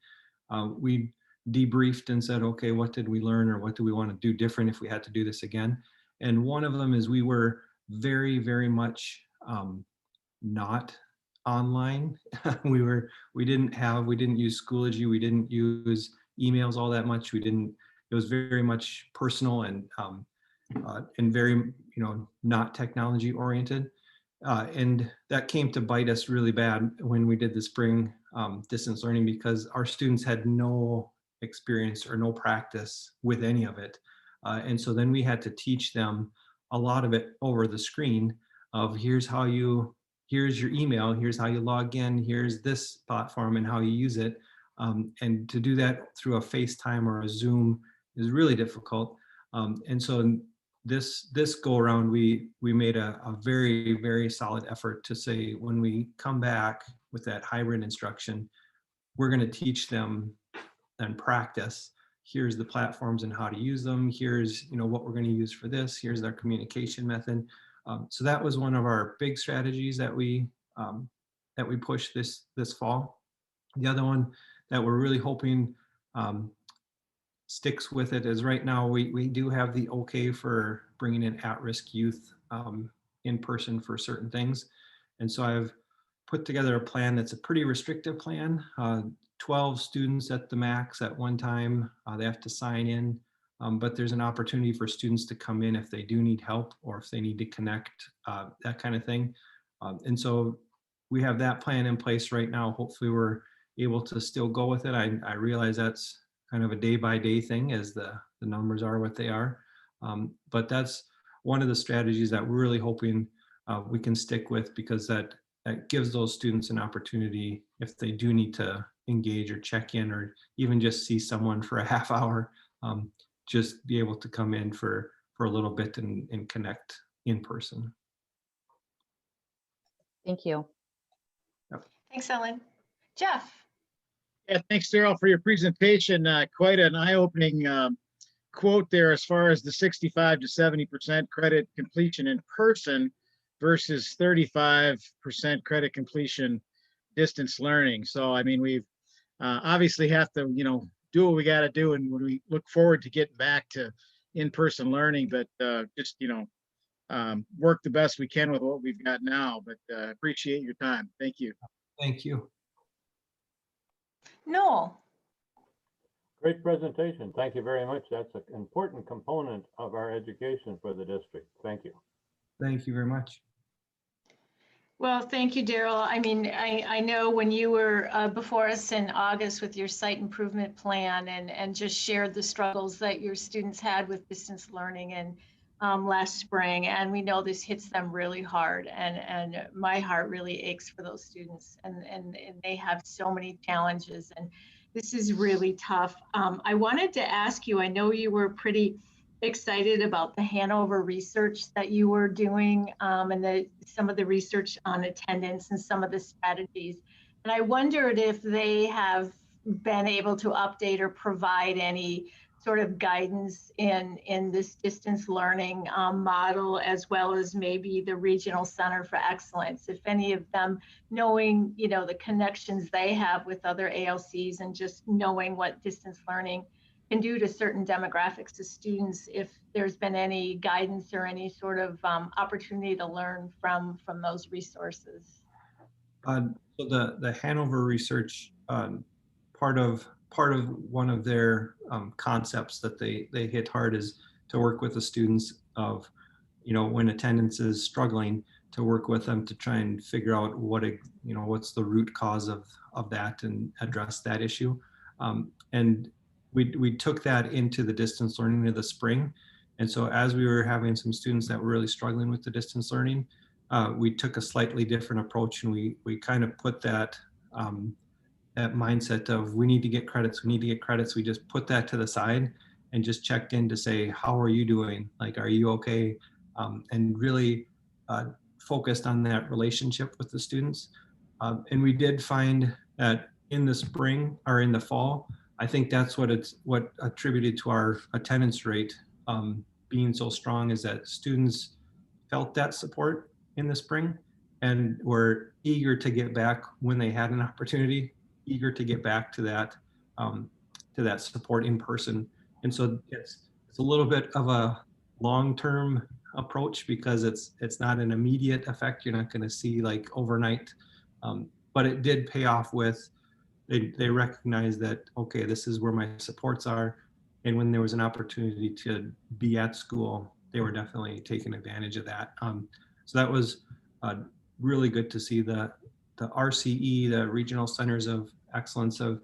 we debriefed and said, okay, what did we learn, or what do we want to do different if we had to do this again? And one of them is we were very, very much not online. we didn't use Schoology, we didn't use emails all that much. It was very much personal and very, not technology oriented. And that came to bite us really bad when we did the spring distance learning, because our students had no experience or no practice with any of it. And so then we had to teach them a lot of it over the screen of here's your email, here's how you log in, here's this platform and how you use it. And to do that through a FaceTime or a Zoom is really difficult. And so this go around, we made a very, very solid effort to say, when we come back with that hybrid instruction, we're going to teach them and practice. Here's the platforms and how to use them. Here's what we're going to use for this. Here's our communication method. So that was one of our big strategies that we pushed this fall. The other one that we're really hoping sticks with it is, right now we do have the okay for bringing in at-risk youth in person for certain things. And so I've put together a plan that's a pretty restrictive plan. 12 students at the max at one time. They have to sign in, but there's an opportunity for students to come in if they do need help or if they need to connect, that kind of thing. And so we have that plan in place right now. Hopefully we're able to still go with it. I realize that's kind of a day-by-day thing as the numbers are what they are. But that's one of the strategies that we're really hoping we can stick with, because that gives those students an opportunity, if they do need to engage or check in or even just see someone for a half hour, just be able to come in for a little bit and connect in person. Thank you. Yep. Thanks, Ellen. Jeff. Yeah, thanks, Daryl, for your presentation. Quite an eye-opening quote there as far as the 65 to 70% credit completion in person versus 35% credit completion distance learning. So, I mean, we've obviously have to, do what we got to do, and we look forward to getting back to in-person learning, but just, work the best we can with what we've got now. But appreciate your time. Thank you. Thank you. Noel. Great presentation. Thank you very much. That's an important component of our education for the district. Thank you. Thank you very much. Well, thank you, Daryl. I mean, I know when you were before us in August with your site improvement plan and just shared the struggles that your students had with distance learning and last spring, and we know this hits them really hard, and my heart really aches for those students, and they have so many challenges, and this is really tough. I wanted to ask you, I know you were pretty excited about the Hanover research that you were doing, and some of the research on attendance and some of the strategies. And I wondered if they have been able to update or provide any sort of guidance in this distance learning model, as well as maybe the Regional Center for Excellence, if any of them, knowing, the connections they have with other ALCs and just knowing what distance learning can do to certain demographics of students, if there's been any guidance or any sort of opportunity to learn from those resources. So the Hanover research, part of one of their concepts that they hit hard is to work with the students of, when attendance is struggling, to work with them to try and figure out what's the root cause of that and address that issue. And we took that into the distance learning of the spring. And so as we were having some students that were really struggling with the distance learning, we took a slightly different approach, and we kind of put that that mindset of we need to get credits. We just put that to the side and just checked in to say, how are you doing? Like, are you okay? And really focused on that relationship with the students. And we did find that in the spring or in the fall, I think that's what attributed to our attendance rate being so strong, is that students felt that support in the spring and were eager to get back when they had an opportunity, eager to get back to that support in person. And so it's a little bit of a long-term approach, because it's not an immediate effect. You're not going to see like overnight, but it did pay off with they recognize that, okay, this is where my supports are. And when there was an opportunity to be at school, they were definitely taking advantage of that. So that was really good to see. The RCE, the Regional Centers of Excellence, have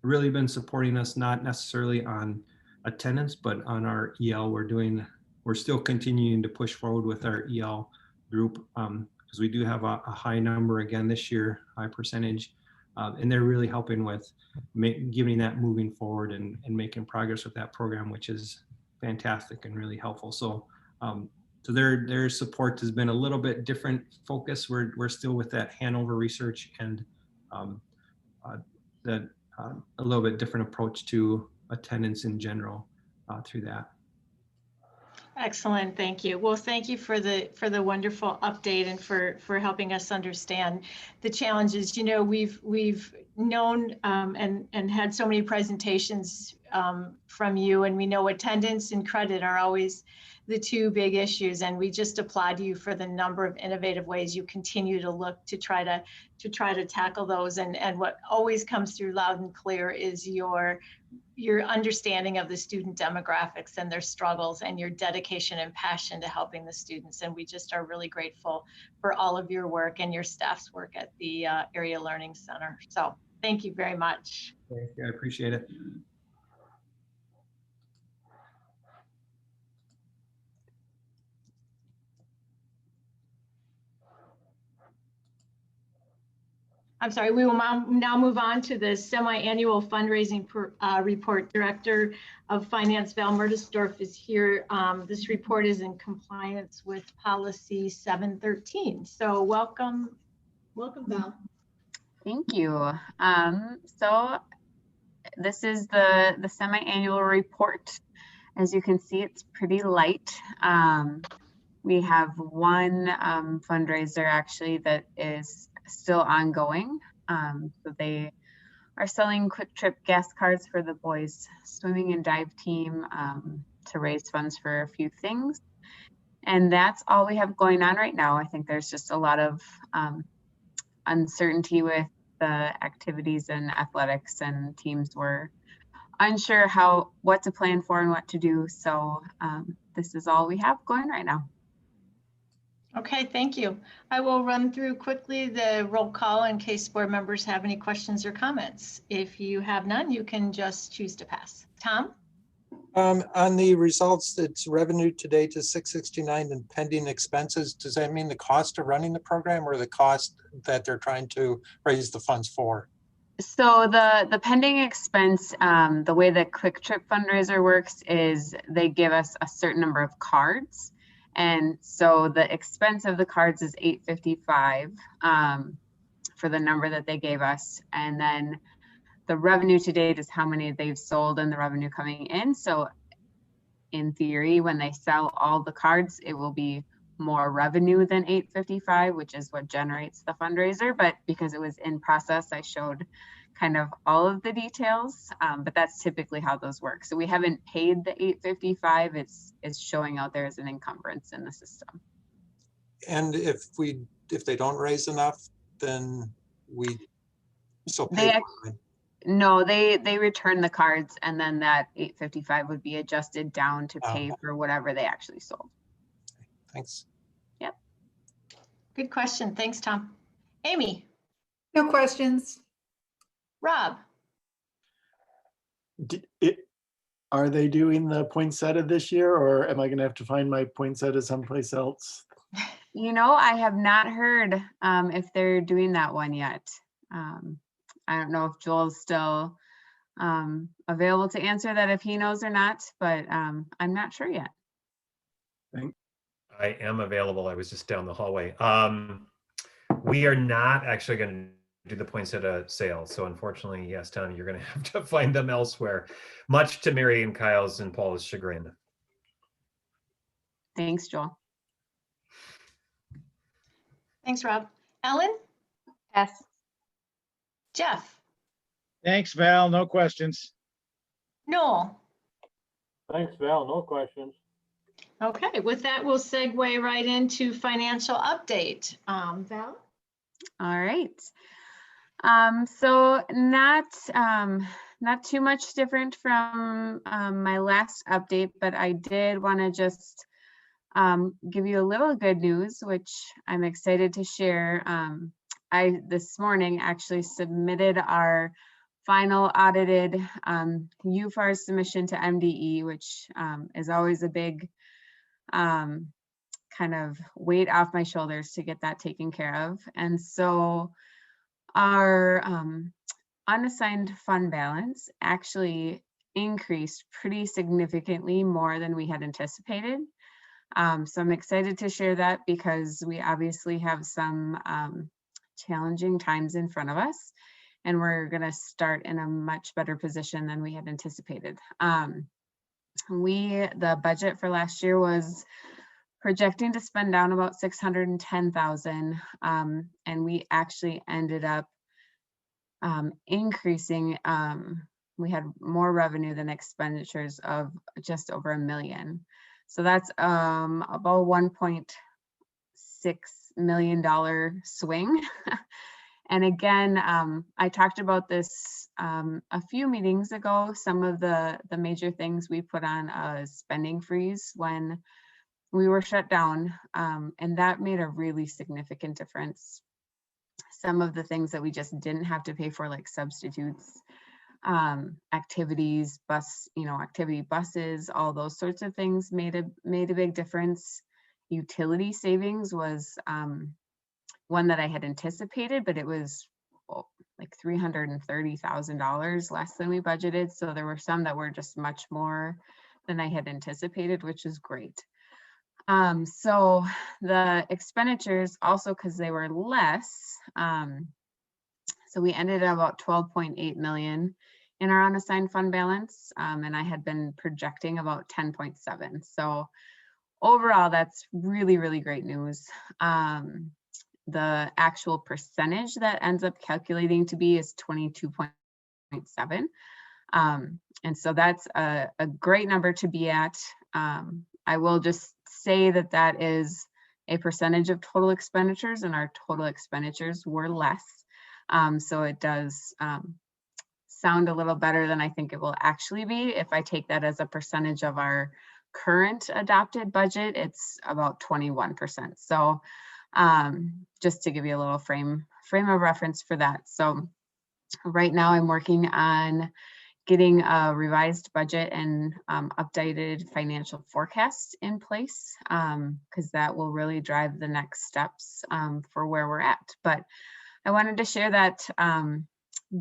really been supporting us, not necessarily on attendance, but on our EL. We're still continuing to push forward with our EL group, because we do have a high number again this year, high percentage. And they're really helping with giving that moving forward and making progress with that program, which is fantastic and really helpful. So so their support has been a little bit different focus. We're still with that Hanover research and that a little bit different approach to attendance in general through that. Excellent, thank you. Well, thank you for the wonderful update and for helping us understand the challenges. We've known and had so many presentations from you, and we know attendance and credit are always the two big issues, and we just applaud you for the number of innovative ways you continue to look to try to tackle those. And what always comes through loud and clear is your understanding of the student demographics and their struggles, and your dedication and passion to helping the students. And we just are really grateful for all of your work and your staff's work at the Area Learning Center. So thank you very much. Thank you, I appreciate it. I'm sorry, we will now move on to the semi-annual fundraising report. Director of Finance, Val Murdersdorf, is here. This report is in compliance with policy 713. So welcome, Val. Thank you. So this is the semi-annual report. As you can see, it's pretty light. We have one fundraiser actually that is still ongoing. So they are selling Quick Trip gas cards for the boys swimming and dive team to raise funds for a few things. And that's all we have going on right now. I think there's just a lot of uncertainty with the activities and athletics, and teams were unsure what to plan for and what to do. So this is all we have going right now. Okay, thank you. I will run through quickly the roll call in case board members have any questions or comments. If you have none, you can just choose to pass. Tom? On the results, it's revenue today to 669 and pending expenses. Does that mean the cost of running the program or the cost that they're trying to raise the funds for? So the pending expense, the way that Quick Trip fundraiser works is they give us a certain number of cards. And so the expense of the cards is $855 for the number that they gave us. And then the revenue to date is how many they've sold and the revenue coming in. So in theory, when they sell all the cards, it will be more revenue than $855, which is what generates the fundraiser. But because it was in process, I showed kind of all of the details, but that's typically how those work. So we haven't paid the $855, it's showing out there as an encumbrance in the system. And if they don't raise enough, then we still pay for it. No, they return the cards, and then that $855 would be adjusted down to pay for whatever they actually sold. Thanks. Yep. Good question. Thanks, Tom. Amy? No questions. Rob? Are they doing the poinsettia this year, or am I going to have to find my poinsettia someplace else? You know, I have not heard if they're doing that one yet. I don't know if Joel's still available to answer that if he knows or not, but I'm not sure yet. I am available. I was just down the hallway. We are not actually going to do the poinsettia sale. So unfortunately, yes, Tony, you're going to have to find them elsewhere, much to Mary and Kyle's and Paula's chagrin. Thanks, Joel. Thanks, Rob. Ellen? Yes. Jeff? Thanks, Val. No questions. Noel? Thanks, Val. No questions. Okay, with that, we'll segue right into financial update. Val? All right. So not too much different from my last update, but I did want to just give you a little good news, which I'm excited to share. I this morning actually submitted our final audited UFAR submission to MDE, which is always a big kind of weight off my shoulders to get that taken care of. And so our unassigned fund balance actually increased pretty significantly more than we had anticipated. So I'm excited to share that because we obviously have some challenging times in front of us, and we're going to start in a much better position than we had anticipated. The budget for last year was projecting to spend down about $610,000, and we actually ended up increasing. We had more revenue than expenditures of just over $1 million. So that's about $1.6 million swing. And again, I talked about this a few meetings ago. Some of the major things we put on a spending freeze when we were shut down, and that made a really significant difference. Some of the things that we just didn't have to pay for, like substitutes, activities, activity buses, all those sorts of things made a big difference. Utility savings was one that I had anticipated, but it was like $330,000 less than we budgeted. So there were some that were just much more than I had anticipated, which is great. So the expenditures also, because they were less, so So we ended at about 12.8 million in our unassigned fund balance, and I had been projecting about 10.7. So overall, that's really, really great news. The actual percentage that ends up calculating to be is 22.7. And so that's a great number to be at. I will just say that that is a percentage of total expenditures, and our total expenditures were less. So it does sound a little better than I think it will actually be. If I take that as a percentage of our current adopted budget, it's about 21%. So just to give you a little frame of reference for that. So right now I'm working on getting a revised budget and updated financial forecast in place, because that will really drive the next steps for where we're at. But I wanted to share that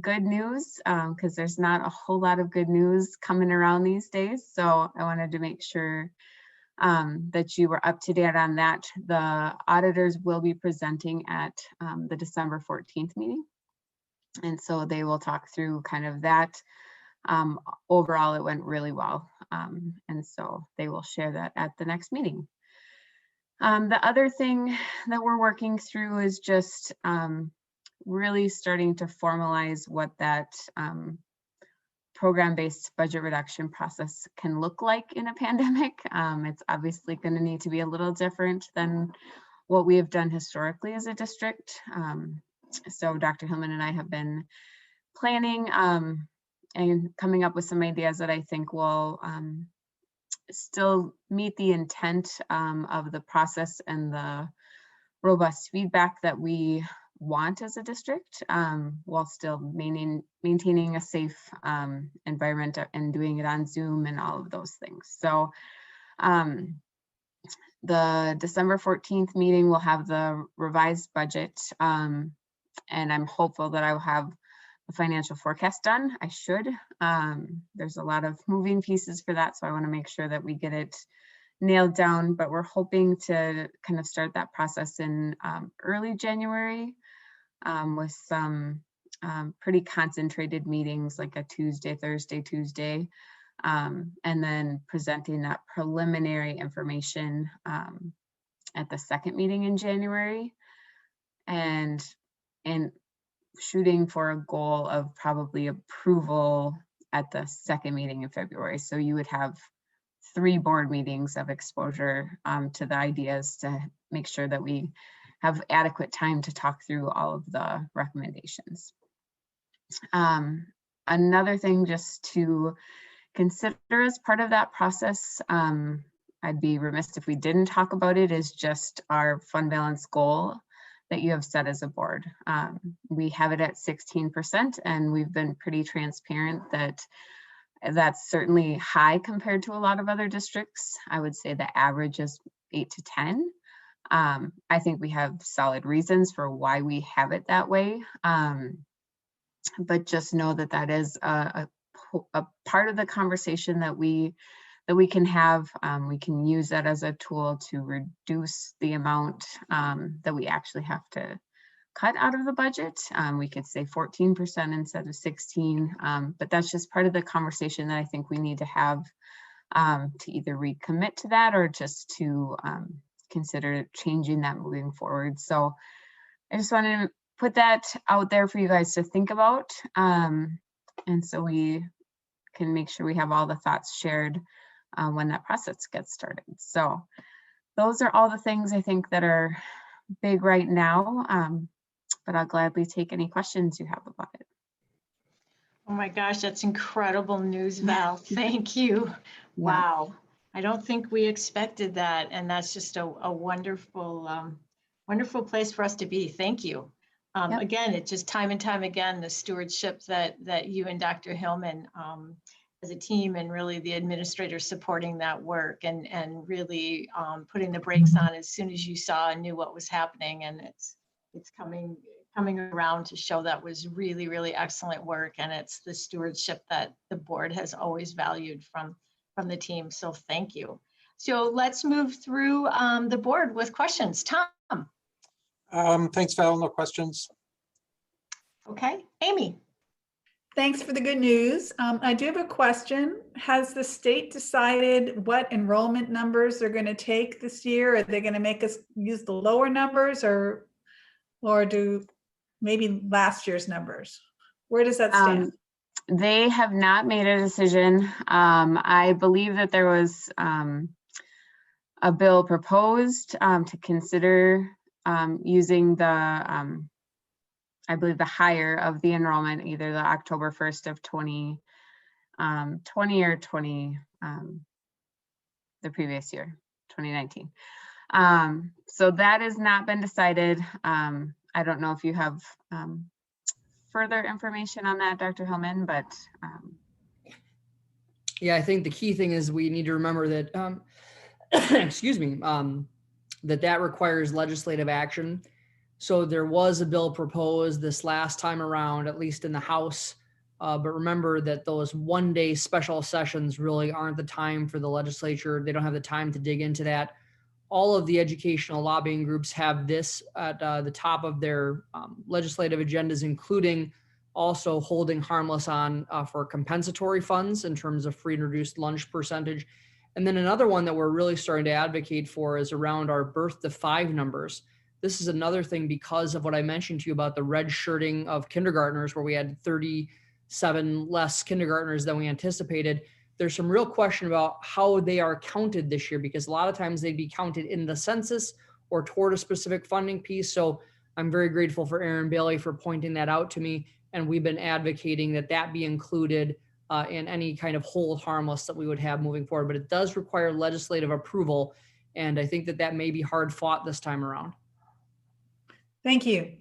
good news, because there's not a whole lot of good news coming around these days. So I wanted to make sure that you were up to date on that. The auditors will be presenting at the December 14th meeting. And so they will talk through kind of that. Overall, it went really well. And so they will share that at the next meeting. The other thing that we're working through is just really starting to formalize what that program-based budget reduction process can look like in a pandemic. It's obviously going to need to be a little different than what we have done historically as a district. So Dr. Hillman and I have been planning and coming up with some ideas that I think will still meet the intent of the process and the robust feedback that we want as a district, while still maintaining a safe environment and doing it on Zoom and all of those things. So the December 14th meeting will have the revised budget, and I'm hopeful that I will have the financial forecast done. I should. There's a lot of moving pieces for that, so I want to make sure that we get it nailed down, but we're hoping to kind of start that process in early January with some pretty concentrated meetings, like a Tuesday, Thursday, Tuesday, and then presenting that preliminary information at the second meeting in January, and shooting for a goal of probably approval at the second meeting in February. So you would have 3 board meetings of exposure to the ideas to make sure that we have adequate time to talk through all of the recommendations. Another thing just to consider as part of that process, I'd be remiss if we didn't talk about it, is just our fund balance goal that you have set as a board. We have it at 16%, and we've been pretty transparent that that's certainly high compared to a lot of other districts. I would say the average is 8 to 10. I think we have solid reasons for why we have it that way. But just know that that is a part of the conversation that we can have. We can use that as a tool to reduce the amount that we actually have to cut out of the budget. We could say 14% instead of 16, but that's just part of the conversation that I think we need to have to either recommit to that or just to consider changing that moving forward. So I just wanted to put that out there for you guys to think about. And so we can make sure we have all the thoughts shared when that process gets started. So those are all the things I think that are big right now, but I'll gladly take any questions you have about it. Oh my gosh, that's incredible news, Val. Thank you. Wow. I don't think we expected that. And that's just a wonderful, wonderful place for us to be. Thank you. Again, it's just time and time again, the stewardship that you and Dr. Hillman as a team, and really the administrators supporting that work, and really putting the brakes on as soon as you saw and knew what was happening. And it's coming around to show that was really, really excellent work. And it's the stewardship that the board has always valued from the team. So thank you. So let's move through the board with questions. Tom. Thanks, Val. No questions. Okay, Amy. Thanks for the good news. I do have a question. Has the state decided what enrollment numbers they're going to take this year? Are they going to make us use the lower numbers or do maybe last year's numbers? Where does that stand? They have not made a decision. I believe that there was a bill proposed to consider using the I believe the higher of the enrollment, either the October 1st of 2020 or the previous year, 2019. So that has not been decided. I don't know if you have further information on that, Dr. Hillman, but yeah, I think the key thing is we need to remember that, excuse me, that requires legislative action. So there was a bill proposed this last time around, at least in the House. But remember that those one-day special sessions really aren't the time for the legislature. They don't have the time to dig into that. All of the educational lobbying groups have this at the top of their legislative agendas, including also holding harmless on for compensatory funds in terms of free and reduced lunch percentage. And then another one that we're really starting to advocate for is around our birth to 5 numbers. This is another thing because of what I mentioned to you about the red shirting of kindergartners, where we had 37 less kindergartners than we anticipated. There's some real question about how they are counted this year, because a lot of times they'd be counted in the census or toward a specific funding piece. So I'm very grateful for Erin Bailey for pointing that out to me. And we've been advocating that that be included in any kind of hold harmless that we would have moving forward. But it does require legislative approval. And I think that that may be hard fought this time around. Thank you.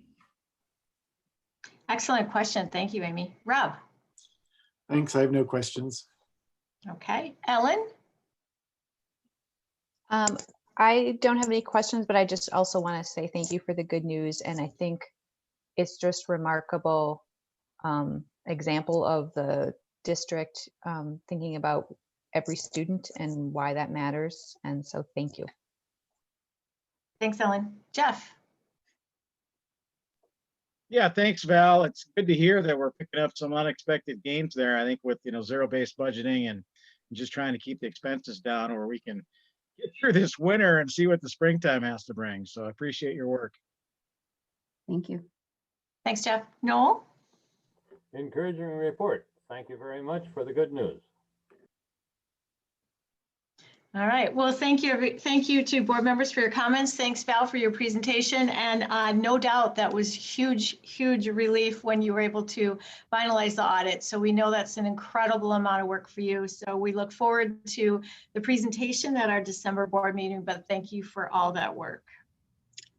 Excellent question. Thank you, Amy. Rob. Thanks. I have no questions. Okay. Ellen. I don't have any questions, but I just also want to say thank you for the good news. And I think it's just remarkable example of the district thinking about every student and why that matters. And so thank you. Thanks, Ellen. Jeff. Yeah, thanks, Val. It's good to hear that we're picking up some unexpected gains there. I think with zero-based budgeting and just trying to keep the expenses down, where we can get through this winter and see what the springtime has to bring. So I appreciate your work. Thank you. Thanks, Jeff. Noel. Encouraging report. Thank you very much for the good news. All right. Well, thank you to board members for your comments. Thanks, Val, for your presentation. And no doubt that was huge relief when you were able to finalize the audit. So we know that's an incredible amount of work for you. So we look forward to the presentation at our December board meeting, but thank you for all that work.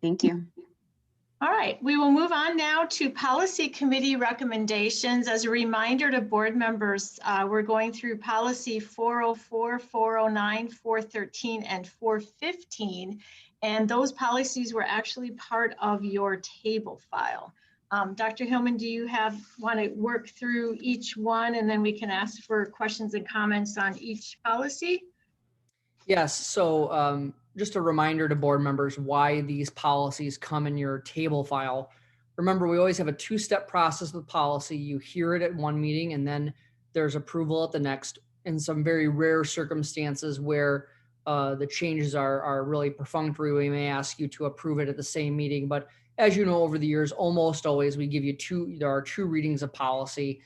Thank you. All right, we will move on now to policy committee recommendations. As a reminder to board members, we're going through policy 404, 409, 413, and 415. And those policies were actually part of your table file. Dr. Hillman, do you want to work through each one and then we can ask for questions and comments on each policy? Yes, so just a reminder to board members why these policies come in your table file. Remember, we always have a 2-step process with policy. You hear it at one meeting and then there's approval at the next. In some very rare circumstances where the changes are really perfunctory, we may ask you to approve it at the same meeting. But as you know, over the years, almost always we give you there are 2 readings of policy.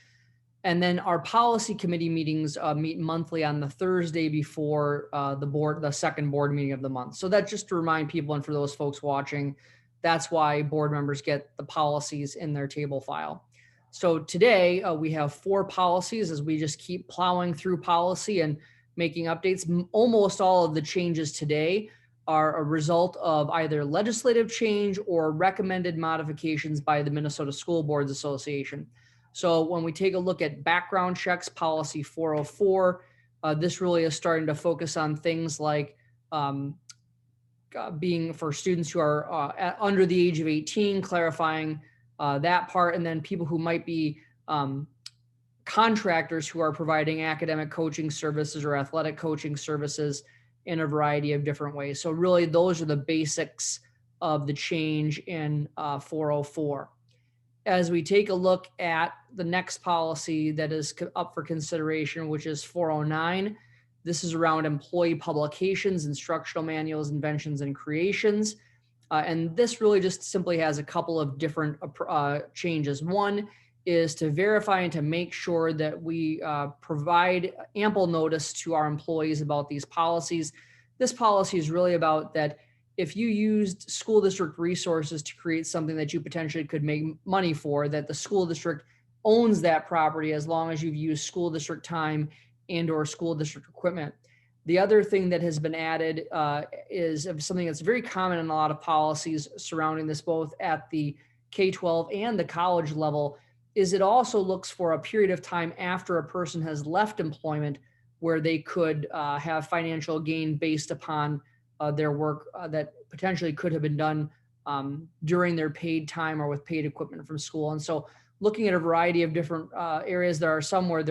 And then our policy committee meetings meet monthly on the Thursday before the second board meeting of the month. So that's just to remind people, and for those folks watching, that's why board members get the policies in their table file. So today we have 4 policies as we just keep plowing through policy and making updates. Almost all of the changes today are a result of either legislative change or recommended modifications by the Minnesota School Boards Association. So when we take a look at background checks, policy 404, this really is starting to focus on things like being for students who are under the age of 18, clarifying that part, and then people who might be contractors who are providing academic coaching services or athletic coaching services in a variety of different ways. So really those are the basics of the change in 404. as we take a look at the next policy that is up for consideration, which is 409, this is around employee publications, instructional manuals, inventions, and creations. And this really just simply has a couple of different changes. One is to verify and to make sure that we provide ample notice to our employees about these policies. This policy is really about that if you used school district resources to create something that you potentially could make money for, that the school district owns that property as long as you've used school district time and or school district equipment. The other thing that has been added is something that's very common in a lot of policies surrounding this, both at the K-12 and the college level, is it also looks for a period of time after a person has left employment where they could have financial gain based upon their work that potentially could have been done during their paid time or with paid equipment from school. And so looking at a variety of different areas, there are some where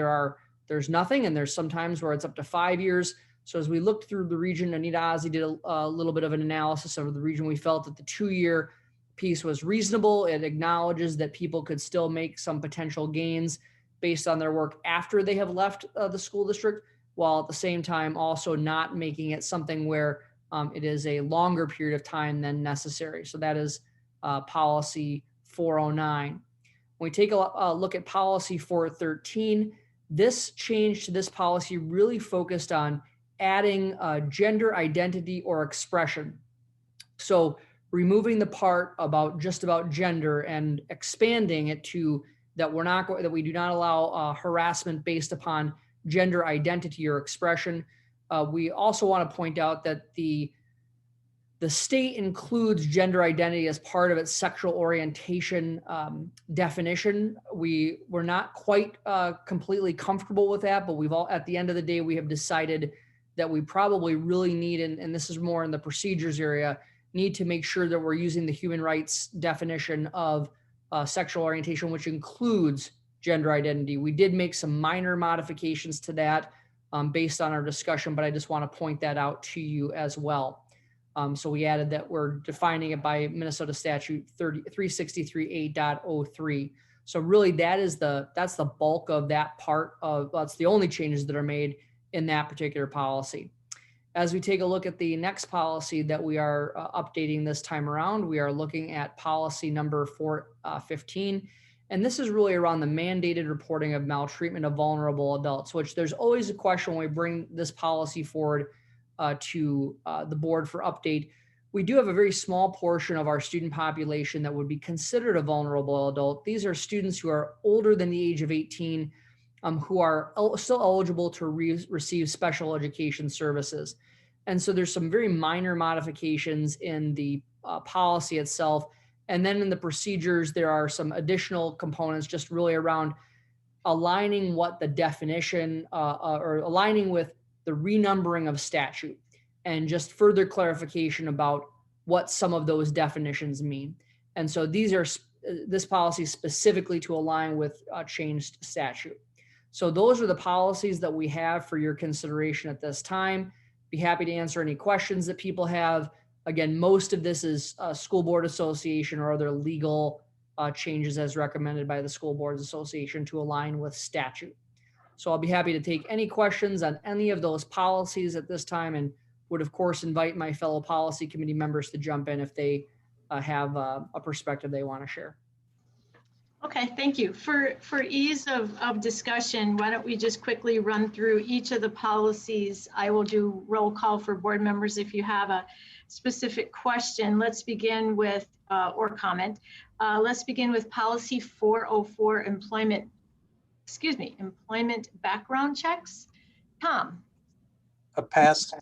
there's nothing, and there's sometimes where it's up to 5 years. So as we looked through the region, Anita Ozzie did a little bit of an analysis of the region. We felt that the 2-year piece was reasonable. It acknowledges that people could still make some potential gains based on their work after they have left the school district, while at the same time also not making it something where it is a longer period of time than necessary. So that is policy 409. When we take a look at policy 413, this change to this policy really focused on adding gender identity or expression. So removing the part about just about gender and expanding it to that we do not allow harassment based upon gender identity or expression. We also want to point out that the state includes gender identity as part of its sexual orientation definition. We're not quite completely comfortable with that, but at the end of the day, we have decided that we probably really need, and this is more in the procedures area, need to make sure that we're using the human rights definition of sexual orientation, which includes gender identity. We did make some minor modifications to that based on our discussion, but I just want to point that out to you as well. So we added that we're defining it by Minnesota statute 363A.03. So really that's the bulk of that part of, that's the only changes that are made in that particular policy. As we take a look at the next policy that we are updating this time around, we are looking at policy number 415. And this is really around the mandated reporting of maltreatment of vulnerable adults, which there's always a question when we bring this policy forward to the board for update. We do have a very small portion of our student population that would be considered a vulnerable adult. These are students who are older than the age of 18, who are still eligible to receive special education services. And so there's some very minor modifications in the policy itself. And then in the procedures, there are some additional components just really around aligning what the definition or aligning with the renumbering of statute and just further clarification about what some of those definitions mean. And so this policy specifically to align with changed statute. So those are the policies that we have for your consideration at this time. Be happy to answer any questions that people have. Again, most of this is school board association or other legal changes as recommended by the School Boards Association to align with statute. So I'll be happy to take any questions on any of those policies at this time, and would of course invite my fellow policy committee members to jump in if they have a perspective they want to share. Okay, thank you. For ease of discussion, why don't we just quickly run through each of the policies. I will do roll call for board members if you have a specific question. Let's begin with, or comment. Let's begin with policy 404, employment background checks. Tom. A pass.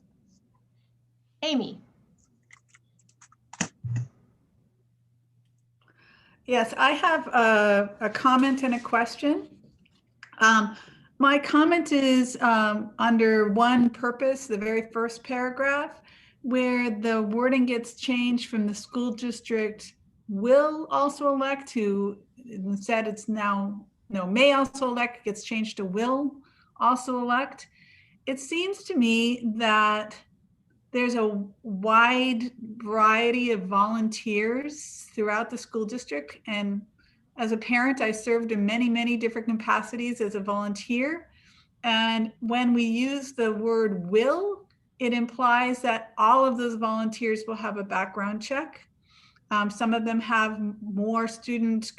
Amy. Yes, I have a comment and a question. My comment is under one purpose, the very first paragraph, where the wording gets changed from the school district will also elect to, instead it's now, no, may also elect, gets changed to will also elect. It seems to me that there's a wide variety of volunteers throughout the school district. And As a parent, I served in many, many different capacities as a volunteer. And when we use the word will, it implies that all of those volunteers will have a background check. Some of them have more student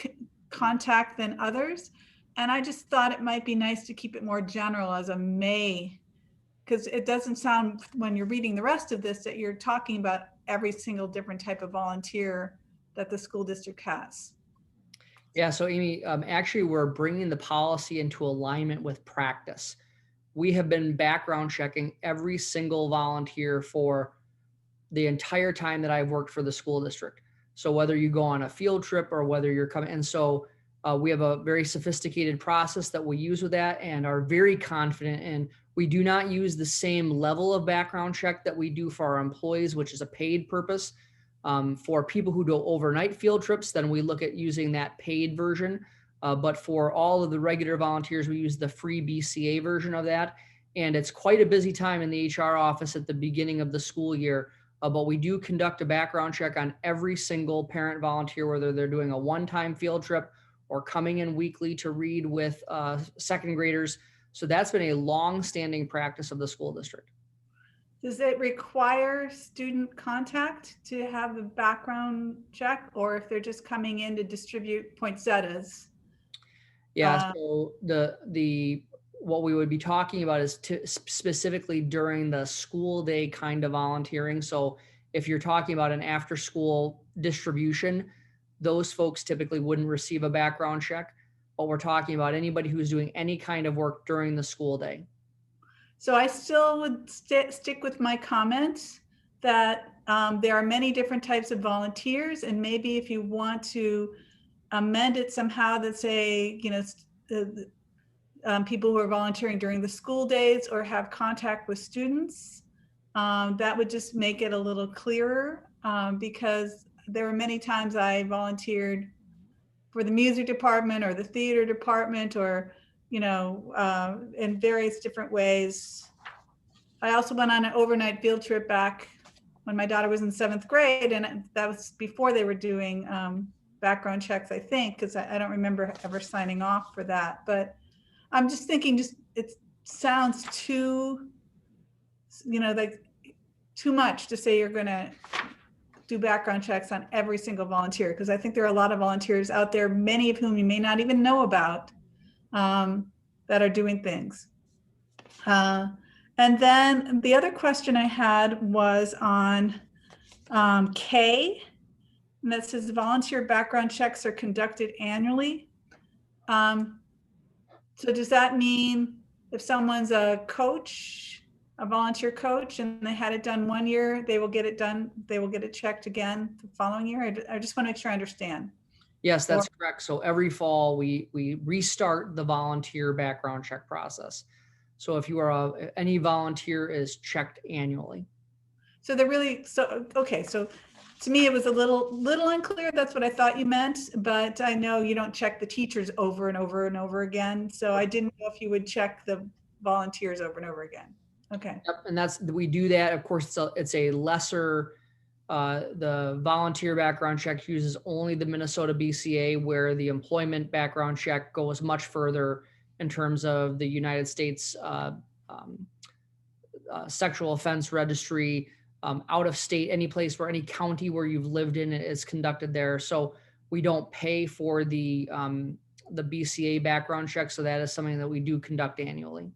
contact than others. And I just thought it might be nice to keep it more general as a may, because it doesn't sound, when you're reading the rest of this, that you're talking about every single different type of volunteer that the school district has. Yeah, so Amy, actually we're bringing the policy into alignment with practice. We have been background checking every single volunteer for the entire time that I've worked for the school district. So whether you go on a field trip or whether you're coming, and so we have a very sophisticated process that we use with that and are very confident in. We do not use the same level of background check that we do for our employees, which is a paid purpose. For people who do overnight field trips, then we look at using that paid version. But for all of the regular volunteers, we use the free BCA version of that. And it's quite a busy time in the HR office at the beginning of the school year. But we do conduct a background check on every single parent volunteer, whether they're doing a one-time field trip or coming in weekly to read with second graders. So that's been a long-standing practice of the school district. Does it require student contact to have the background check, or if they're just coming in to distribute poinsettias? Yeah, so what we would be talking about is specifically during the school day kind of volunteering. So if you're talking about an after school distribution, those folks typically wouldn't receive a background check, but we're talking about anybody who's doing any kind of work during the school day. So I still would stick with my comment that there are many different types of volunteers, and maybe if you want to amend it somehow that say, you know, people who are volunteering during the school days or have contact with students, that would just make it a little clearer, because there were many times I volunteered for the music department or the theater department, or, you know, in various different ways. I also went on an overnight field trip back when my daughter was in 7th grade, and that was before they were doing background checks, I think, because I don't remember ever signing off for that. But I'm just thinking, it sounds too, you know, like too much to say you're going to do background checks on every single volunteer, because I think there are a lot of volunteers out there, many of whom you may not even know about, that are doing things. And then the other question I had was on K, and that says volunteer background checks are conducted annually. So does that mean if someone's a coach, a volunteer coach, and they had it done one year, they will get it done, they will get it checked again the following year? I just want to make sure I understand. Yes, that's correct. So every fall we restart the volunteer background check process. So if you are any volunteer is checked annually. So they're really, so, okay. So to me, it was a little unclear. That's what I thought you meant, but I know you don't check the teachers over and over and over again. So I didn't know if you would check the volunteers over and over again. Okay. Yep, and we do that. Of course, it's a lesser, the volunteer background check uses only the Minnesota BCA, where the employment background check goes much further in terms of the United States sexual offense registry, out of state, any place where any county where you've lived in is conducted there. So we don't pay for the BCA background check. So that is something that we do conduct annually.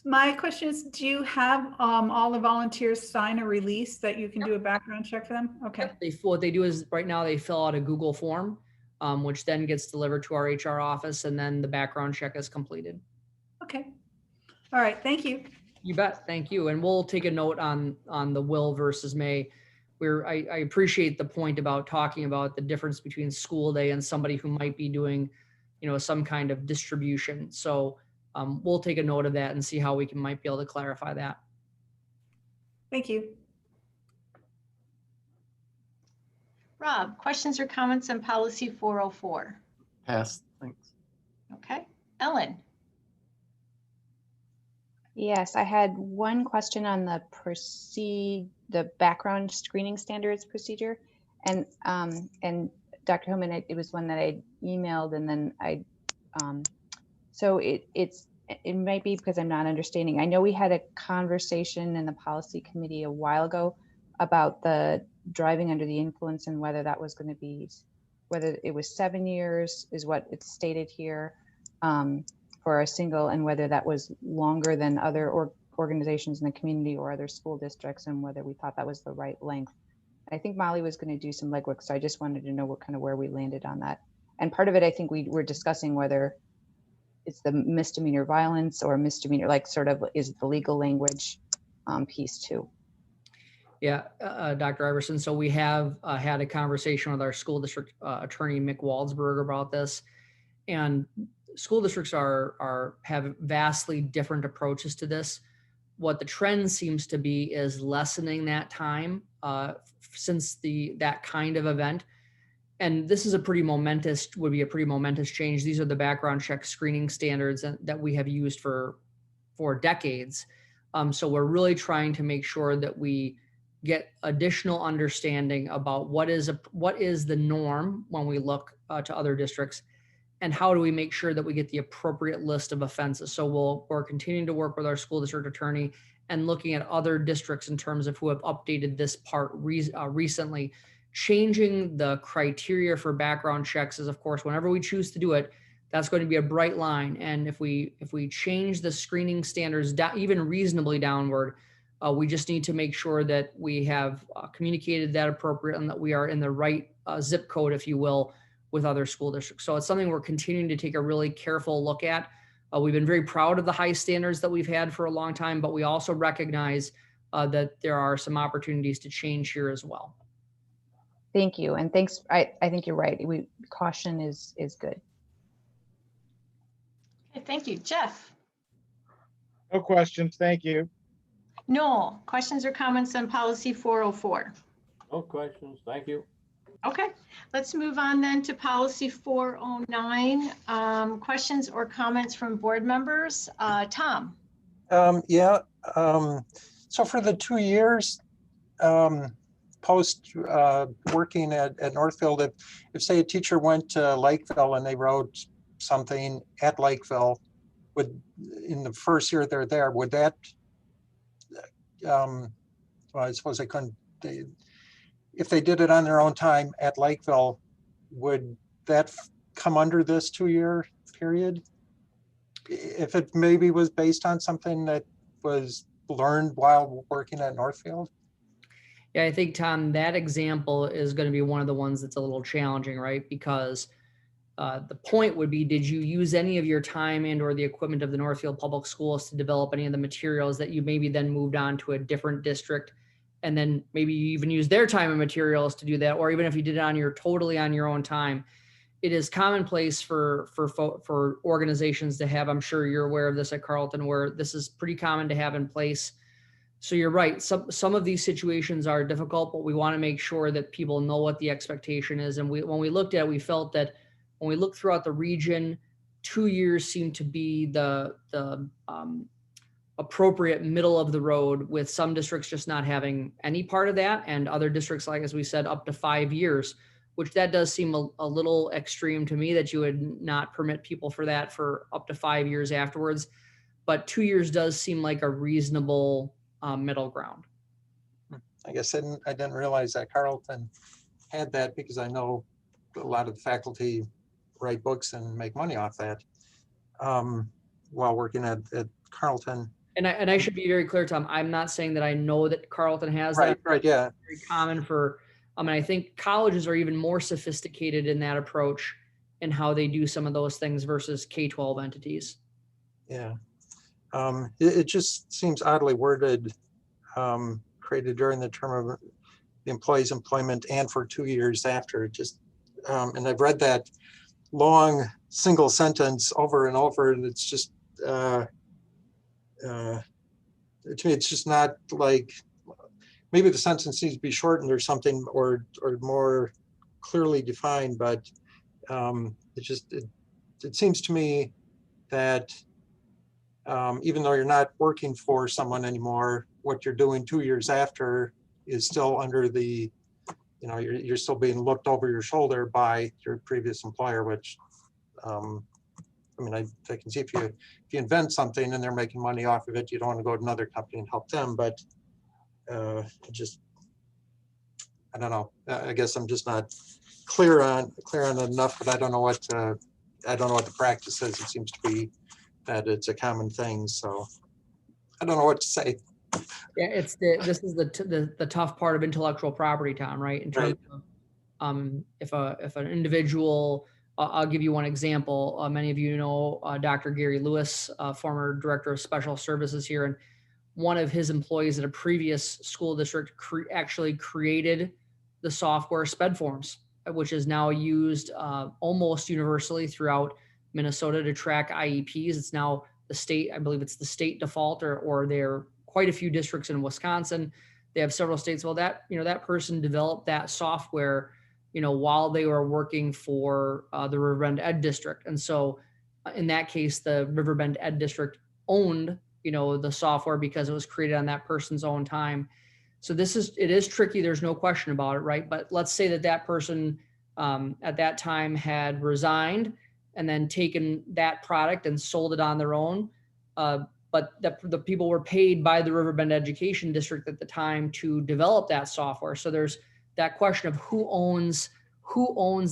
My question is, do you have all the volunteers sign a release that you can do a background check for them? Okay. What they do is right now they fill out a Google form, which then gets delivered to our HR office, and then the background check is completed. Okay. All right. Thank you. You bet. Thank you. And we'll take a note on the will versus may. I appreciate the point about talking about the difference between school day and somebody who might be doing, you know, some kind of distribution. So we'll take a note of that and see how we might be able to clarify that. Thank you. Rob, questions or comments on policy 404? Pass, thanks. Okay. Ellen. Yes, I had one question on the background screening standards procedure, and Dr. Hillman, it was one that I emailed, and then so it might be because I'm not understanding. I know we had a conversation in the policy committee a while ago about the driving under the influence and whether that was going to be, whether it was 7 years is what it's stated here for a single, and whether that was longer than other organizations in the community or other school districts, and whether we thought that was the right length. I think Molly was going to do some legwork, so I just wanted to know what kind of where we landed on that. And part of it, I think we were discussing whether it's the misdemeanor violence or misdemeanor, like sort of is the legal language piece too. Yeah, Dr. Iverson. So we have had a conversation with our school district attorney, Mick Waldsberg, about this. And school districts have vastly different approaches to this. What the trend seems to be is lessening that time since that kind of event. And this is would be a pretty momentous change. These are the background check screening standards that we have used for decades. So we're really trying to make sure that we get additional understanding about what is the norm when we look to other districts, and how do we make sure that we get the appropriate list of offenses. So we're continuing to work with our school district attorney and looking at other districts in terms of who have updated this part recently. Changing the criteria for background checks is, of course, whenever we choose to do it, that's going to be a bright line. And if we change the screening standards even reasonably downward, we just need to make sure that we have communicated that appropriate and that we are in the right zip code, if you will, with other school districts. So it's something we're continuing to take a really careful look at. We've been very proud of the high standards that we've had for a long time, but we also recognize that there are some opportunities to change here as well. Thank you, and thanks. I think you're right. Caution is good. Okay, thank you, Jeff. No questions, thank you. Noel, questions or comments on policy 404? No questions, thank you. Okay, let's move on then to policy 409. Questions or comments from board members? Tom. So for the 2 years post working at Northfield, if say a teacher went to Lakeville and they wrote something at Lakeville, in the first year they're there, would that, well, I suppose they couldn't, if they did it on their own time at Lakeville, would that come under this 2-year period? If it maybe was based on something that was learned while working at Northfield? Yeah, I think, Tom, that example is going to be one of the ones that's a little challenging, right? Because the point would be, did you use any of your time and or the equipment of the Northfield Public Schools to develop any of the materials that you maybe then moved on to a different district? And then maybe you even use their time and materials to do that, or even if you did it totally on your own time. It is commonplace for organizations to have, I'm sure you're aware of this at Carleton, where this is pretty common to have in place. So you're right. Some of these situations are difficult, but we want to make sure that people know what the expectation is. And when we looked at it, we felt that when we looked throughout the region, 2 years seemed to be the appropriate middle of the road, with some districts just not having any part of that, and other districts, like as we said, up to 5 years, which that does seem a little extreme to me, that you would not permit people for that for up to 5 years afterwards. But 2 years does seem like a reasonable middle ground. I guess I didn't realize that Carleton had that, because I know a lot of the faculty write books and make money off that while working at Carleton. And I should be very clear, Tom, I'm not saying that I know that Carleton has that. Right, yeah. It's very common for, and I think colleges are even more sophisticated in that approach and how they do some of those things versus K-12 entities. Yeah. It just seems oddly worded, created during the term of the employee's employment and for 2 years after. Just and I've read that long single sentence over and over, and it's just to me, it's just not like, maybe the sentence needs to be shortened or something, or more clearly defined. But it seems to me that even though you're not working for someone anymore, what you're doing 2 years after is still under the you know, you're still being looked over your shoulder by your previous employer, which, I mean, I can see if you invent something and they're making money off of it, you don't want to go to another company and help them, but just, I don't know. I guess I'm just not clear on it enough, but I don't know what the practice is. It seems to be that it's a common thing, so I don't know what to say. Yeah, this is the tough part of intellectual property, Tom, right? In terms of if an individual, I'll give you one example. Many of you know Dr. Gary Lewis, former director of special services here, and one of his employees at a previous school district actually created the software SpedForms, which is now used almost universally throughout Minnesota to track IEPs. It's now the state, I believe it's the state default, or there are quite a few districts in Wisconsin. They have several states. Well, that person developed that software, while they were working for the Riverbend Ed District. And so in that case, the Riverbend Ed District owned, the software because it was created on that person's own time. So it is tricky. There's no question about it, right? But let's say that person at that time had resigned and then taken that product and sold it on their own. But the people were paid by the Riverbend Education District at the time to develop that software. So there's that question of who owns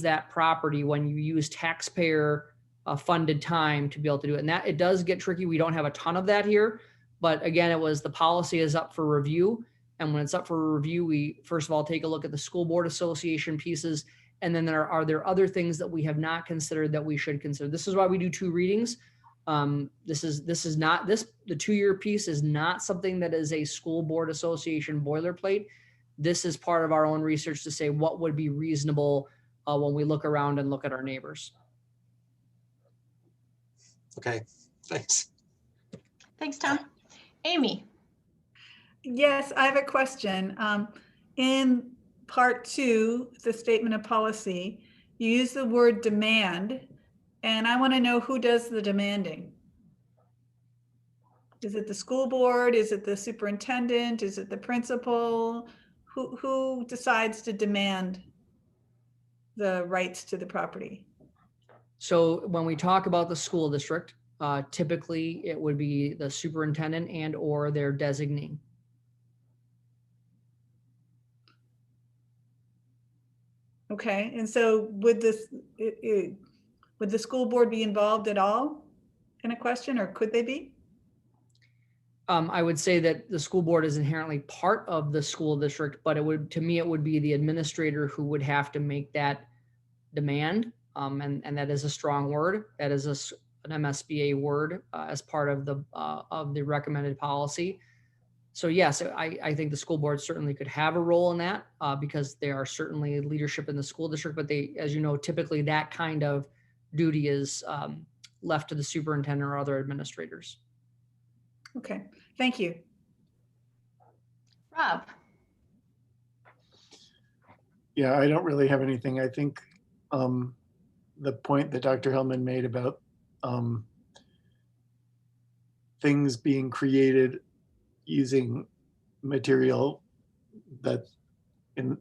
that property when you use taxpayer funded time to be able to do it. And that it does get tricky. We don't have a ton of that here, but again, the policy is up for review. And when it's up for review, we first of all take a look at the school board association pieces. And then are there other things that we have not considered that we should consider? This is why we do 2 readings. The 2-year piece is not something that is a school board association boilerplate. This is part of our own research to say what would be reasonable when we look around and look at our neighbors. Okay, thanks. Thanks, Tom. Amy. Yes, I have a question. In part 2, the statement of policy, you use the word demand, and I want to know who does the demanding. Is it the school board? Is it the superintendent? Is it the principal? Who decides to demand the rights to the property? So when we talk about the school district, typically it would be the superintendent and or their designee. Okay, and so would the school board be involved at all in a question, or could they be? I would say that the school board is inherently part of the school district, but to me, it would be the administrator who would have to make that demand. And that is a strong word. That is an MSBA word as part of the recommended policy. So yes, I think the school board certainly could have a role in that because they are certainly leadership in the school district, but they, as you know, typically that kind of duty is left to the superintendent or other administrators. Okay, thank you. Rob. Yeah, I don't really have anything. I think the point that Dr. Hillman made about things being created using material that in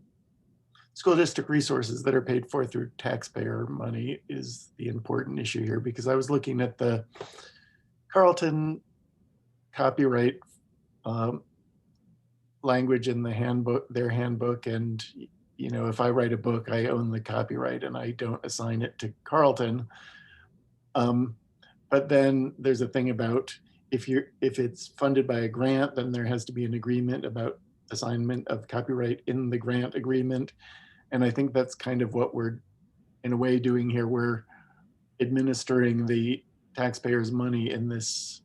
school district resources that are paid for through taxpayer money is the important issue here, because I was looking at the Carleton copyright language in the handbook, their handbook, and if I write a book, I own the copyright and I don't assign it to Carleton. But then there's a thing about if it's funded by a grant, then there has to be an agreement about assignment of copyright in the grant agreement. And I think that's kind of what we're in a way doing here. We're administering the taxpayers' money in this.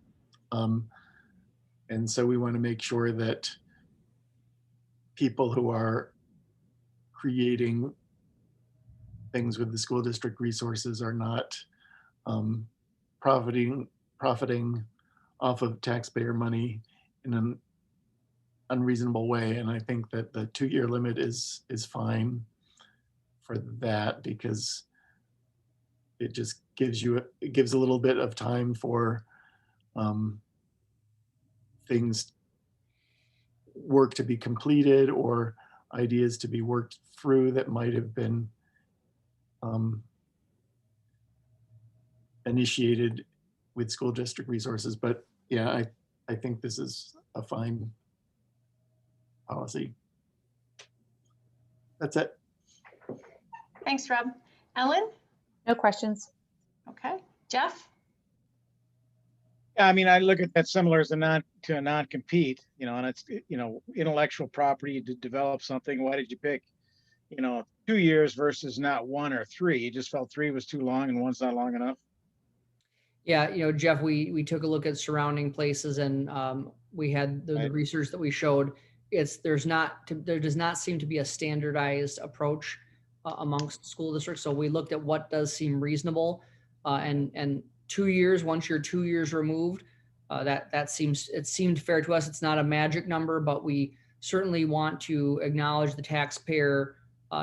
And so we want to make sure that people who are creating things with the school district resources are not profiting off of taxpayer money in an unreasonable way. And I think that the 2-year limit is fine for that, because it just gives a little bit of time for work to be completed, or ideas to be worked through that might have been initiated with school district resources. But yeah, I think this is a fine policy. That's it. Thanks, Rob. Ellen? No questions. Okay. Jeff? Yeah, I mean, I look at that similar as a non-compete, you know, and it's, you know, intellectual property to develop something. Why did you pick, you know, 2 years versus not 1 or 3? You just felt 3 was too long and 1's not long enough. Yeah, you know, Jeff, we took a look at surrounding places, and we had the research that we showed. There does not seem to be a standardized approach amongst school districts. So we looked at what does seem reasonable, and 2 years, once you're 2 years removed, it seemed fair to us. It's not a magic number, but we certainly want to acknowledge the taxpayer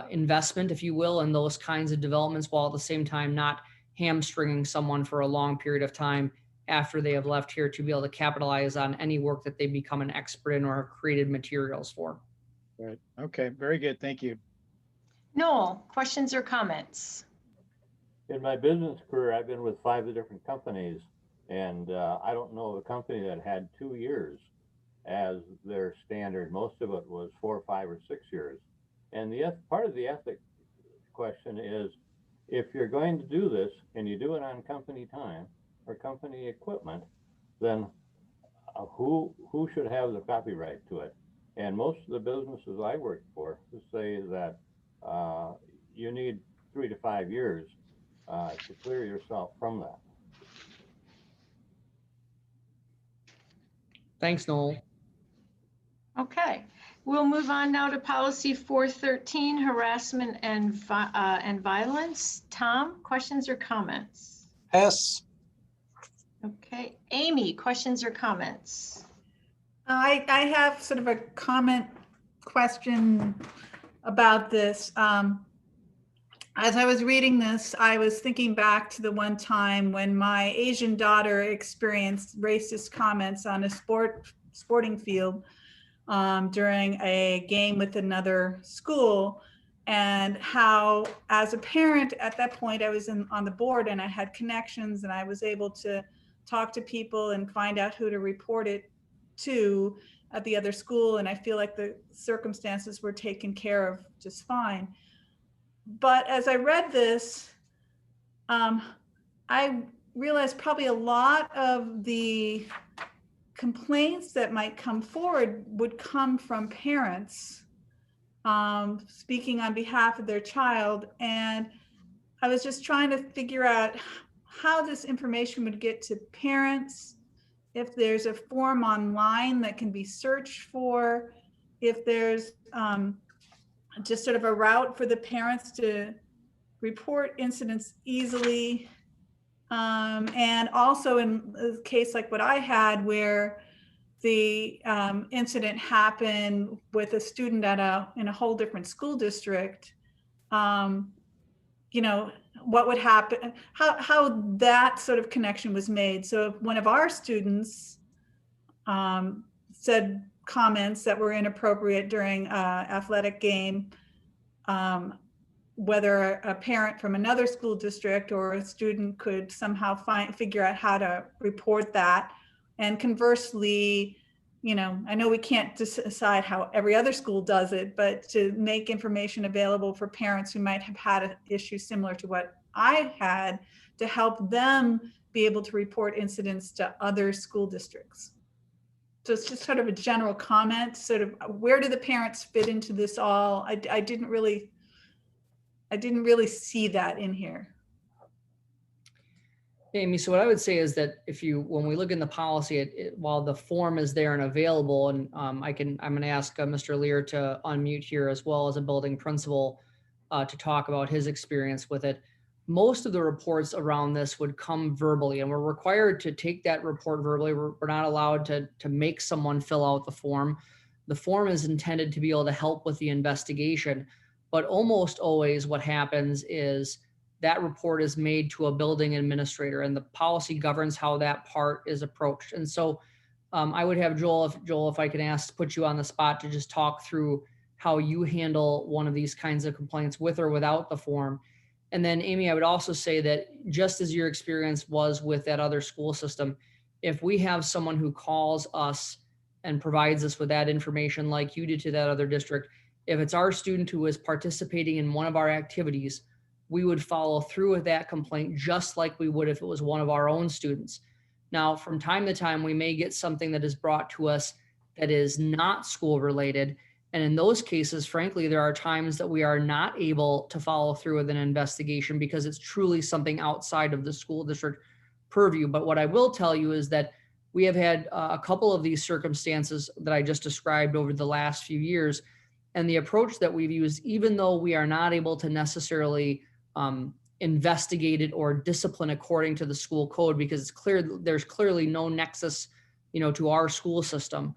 investment, if you will, in those kinds of developments, while at the same time not hamstringing someone for a long period of time after they have left here to be able to capitalize on any work that they become an expert in or have created materials for. Right. Okay. Very good. Thank you. Noel, questions or comments? In my business career, I've been with 5 different companies, and I don't know of a company that had 2 years as their standard. Most of it was 4, 5, or 6 years. And part of the ethic question is, if you're going to do this and you do it on company time or company equipment, then who should have the copyright to it? And most of the businesses I work for say that you need 3 to 5 years to clear yourself from that. Thanks, Noel. Okay, we'll move on now to policy 413, harassment and violence. Tom, questions or comments? Pass. Okay, Amy, questions or comments? I have sort of a comment question about this. As I was reading this, I was thinking back to the one time when my Asian daughter experienced racist comments on a sporting field during a game with another school, and how, as a parent at that point, I was on the board and I had connections and I was able to talk to people and find out who to report it to at the other school. And I feel like the circumstances were taken care of just fine. But as I read this, I realized probably a lot of the complaints that might come forward would come from parents speaking on behalf of their child. And I was just trying to figure out how this information would get to parents, if there's a form online that can be searched for, if there's just sort of a route for the parents to report incidents easily. And also in a case like what I had, where the incident happened with a student in a whole different school district, you know, what would happen, how that sort of connection was made. So if one of our students said comments that were inappropriate during an athletic game, whether a parent from another school district or a student could somehow figure out how to report that. And conversely, you know, I know we can't decide how every other school does it, but to make information available for parents who might have had an issue similar to what I had, to help them be able to report incidents to other school districts. So it's just sort of a general comment, sort of where do the parents fit into this all? I didn't really see that in here. Amy, so what I would say is that when we look in the policy, while the form is there and available, and I'm going to ask Mr. Lear to unmute here, as well as a building principal, to talk about his experience with it. Most of the reports around this would come verbally, and we're required to take that report verbally. We're not allowed to make someone fill out the form. The form is intended to be able to help with the investigation, but almost always what happens is that report is made to a building administrator, and the policy governs how that part is approached. And so I would have Joel, if I can put you on the spot to just talk through how you handle one of these kinds of complaints with or without the form. And then Amy, I would also say that just as your experience was with that other school system, if we have someone who calls us and provides us with that information like you did to that other district, if it's our student who is participating in one of our activities, we would follow through with that complaint just like we would if it was one of our own students. Now, from time to time, we may get something that is brought to us that is not school related. And in those cases, frankly, there are times that we are not able to follow through with an investigation because it's truly something outside of the school district purview. But what I will tell you is that we have had a couple of these circumstances that I just described over the last few years. And the approach that we've used, even though we are not able to necessarily investigate it or discipline according to the school code, because it's clear there's clearly no nexus, to our school system.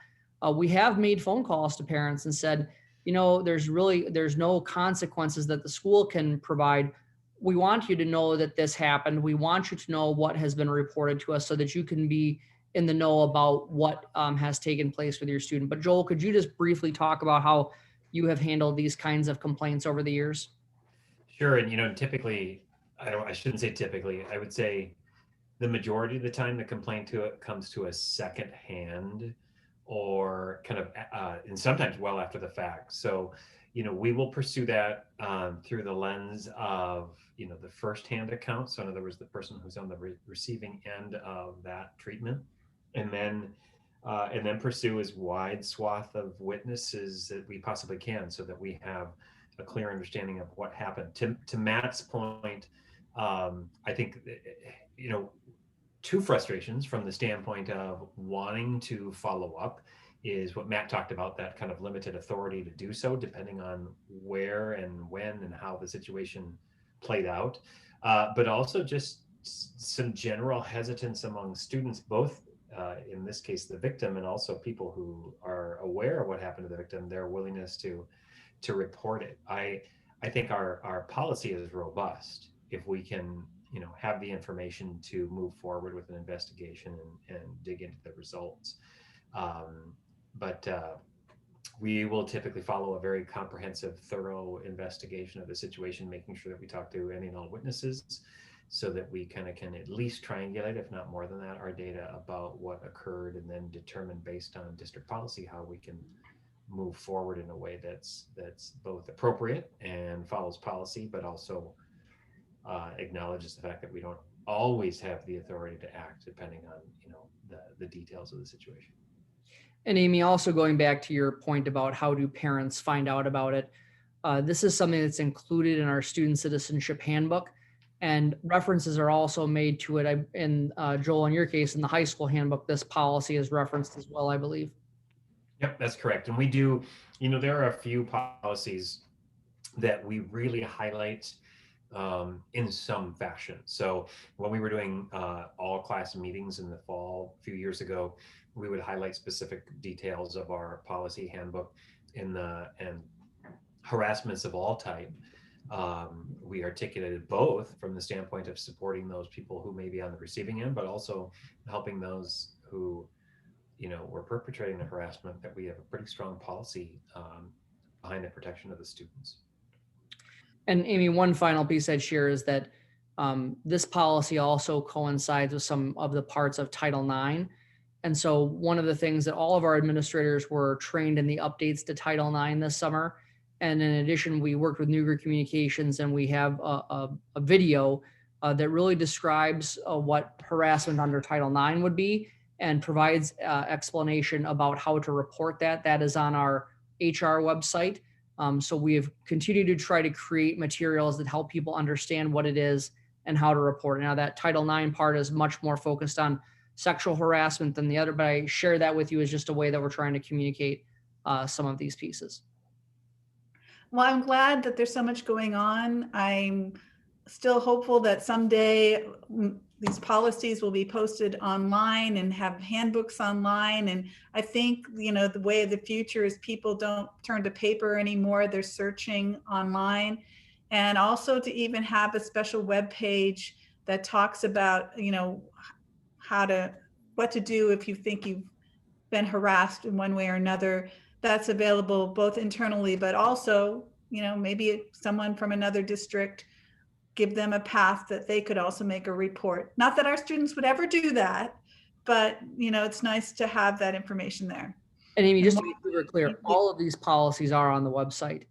We have made phone calls to parents and said, there's no consequences that the school can provide. We want you to know that this happened. We want you to know what has been reported to us so that you can be in the know about what has taken place with your student. But Joel, could you just briefly talk about how you have handled these kinds of complaints over the years? Sure. And typically, I shouldn't say typically, I would say the majority of the time the complaint comes to us secondhand or kind of, and sometimes well after the fact. So, we will pursue that through the lens of, the firsthand account. So in other words, the person who's on the receiving end of that treatment, and then pursue as wide swath of witnesses that we possibly can so that we have a clear understanding of what happened. To Matt's point, I think, two frustrations from the standpoint of wanting to follow up is what Matt talked about, that kind of limited authority to do so, depending on where and when and how the situation played out. But also just some general hesitance among students, both in this case, the victim, and also people who are aware of what happened to the victim, their willingness to report it. I think our policy is robust if we can, have the information to move forward with an investigation and dig into the results. But we will typically follow a very comprehensive, thorough investigation of the situation, making sure that we talk to any and all witnesses so that we kind of can at least triangulate, if not more than that, our data about what occurred, and then determine based on district policy how we can move forward in a way that's both appropriate and follows policy, but also acknowledges the fact that we don't always have the authority to act depending on the details of the situation. And Amy, also going back to your point about how do parents find out about it, this is something that's included in our student citizenship handbook, and references are also made to it. In Joel, in your case, in the high school handbook, this policy is referenced as well, I believe. Yep, that's correct. And we do, there are a few policies that we really highlight in some fashion. So when we were doing all class meetings in the fall a few years ago, we would highlight specific details of our policy handbook and harassments of all type. We articulated both from the standpoint of supporting those people who may be on the receiving end, but also helping those who were perpetrating the harassment, that we have a pretty strong policy behind the protection of the students. And Amy, one final piece I'd share is that this policy also coincides with some of the parts of Title IX. And so one of the things that all of our administrators were trained in the updates to Title IX this summer. And in addition, we worked with New Group Communications, and we have a video that really describes what harassment under Title IX would be and provides explanation about how to report that. That is on our HR website. So we have continued to try to create materials that help people understand what it is and how to report it. Now, that Title IX part is much more focused on sexual harassment than the other, but I share that with you as just a way that we're trying to communicate some of these pieces. Well, I'm glad that there's so much going on. I'm still hopeful that someday these policies will be posted online and have handbooks online. And I think, the way of the future is people don't turn to paper anymore. They're searching online. And also to even have a special web page that talks about, what to do if you think you've been harassed in one way or another. that's available both internally, but also, maybe someone from another district, give them a path that they could also make a report. Not that our students would ever do that, but it's nice to have that information there. And Amy, just to be super clear, all of these policies are on the website.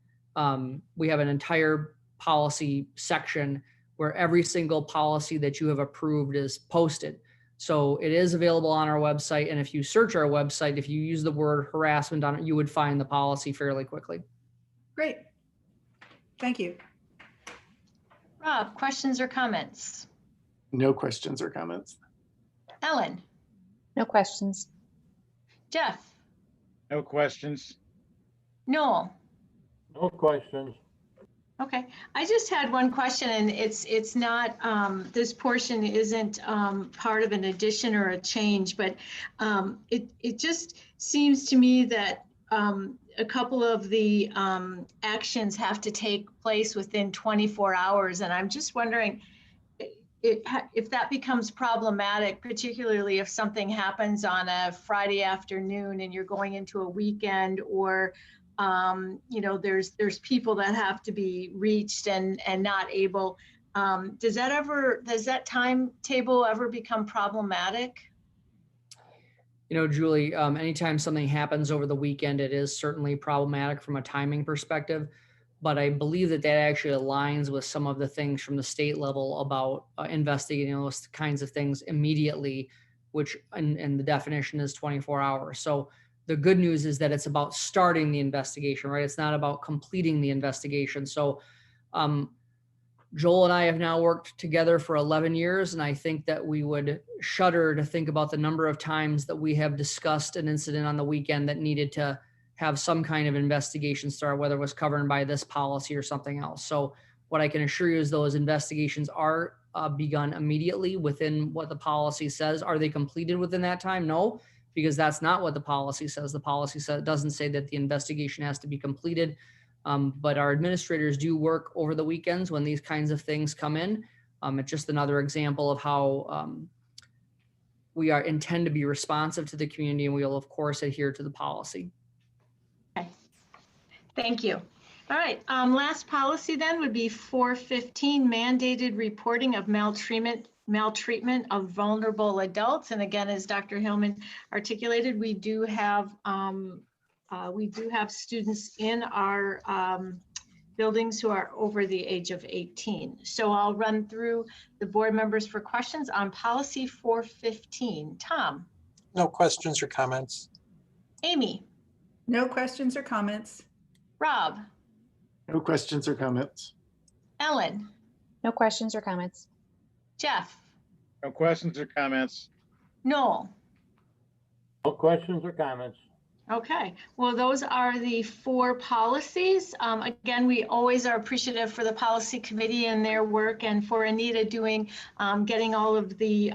We have an entire policy section where every single policy that you have approved is posted. So it is available on our website. And if you search our website, if you use the word harassment on it, you would find the policy fairly quickly. Great. Thank you. Rob, questions or comments? No questions or comments. Ellen? No questions. Jeff? No questions. Noel? No questions. Okay, I just had one question, and it's not, this portion isn't part of an addition or a change, but it just seems to me that a couple of the actions have to take place within 24 hours, and I'm just wondering if that becomes problematic, particularly if something happens on a Friday afternoon and you're going into a weekend, or there's people that have to be reached and not able. Does that timetable ever become problematic? Julie, anytime something happens over the weekend, it is certainly problematic from a timing perspective. But I believe that actually aligns with some of the things from the state level about investigating those kinds of things immediately, which and the definition is 24 hours. So the good news is that it's about starting the investigation, right? It's not about completing the investigation. So Joel and I have now worked together for 11 years, and I think that we would shudder to think about the number of times that we have discussed an incident on the weekend that needed to have some kind of investigation start, whether it was covered by this policy or something else. So what I can assure you is those investigations are begun immediately within what the policy says. Are they completed within that time? No, because that's not what the policy says. The policy doesn't say that the investigation has to be completed. But our administrators do work over the weekends when these kinds of things come in. It's just another example of how we intend to be responsive to the community, and we will of course adhere to the policy. Okay, thank you. All right, last policy then would be 415, mandated reporting of maltreatment of vulnerable adults. And again, as Dr. Hillman articulated, we do have students in our buildings who are over the age of 18. So I'll run through the board members for questions on policy 415. Tom? No questions or comments. Amy? No questions or comments. Rob? No questions or comments. Ellen? No questions or comments. Jeff? No questions or comments. Noel? No questions or comments. Okay, well, those are the 4 policies. Again, we always are appreciative for the policy committee and their work, and for Anita getting all of the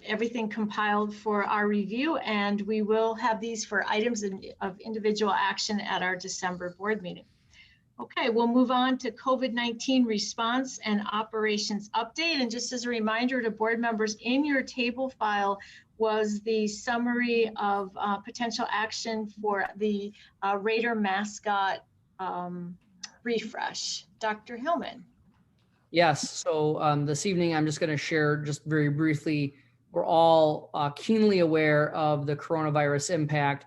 everything compiled for our review. And we will have these for items of individual action at our December board meeting. Okay, we'll move on to COVID-19 response and operations update. And just as a reminder to board members, in your table file was the summary of potential action for the Raider mascot refresh. Dr. Hillman. Yes, so this evening I'm just going to share just very briefly, we're all keenly aware of the coronavirus impact,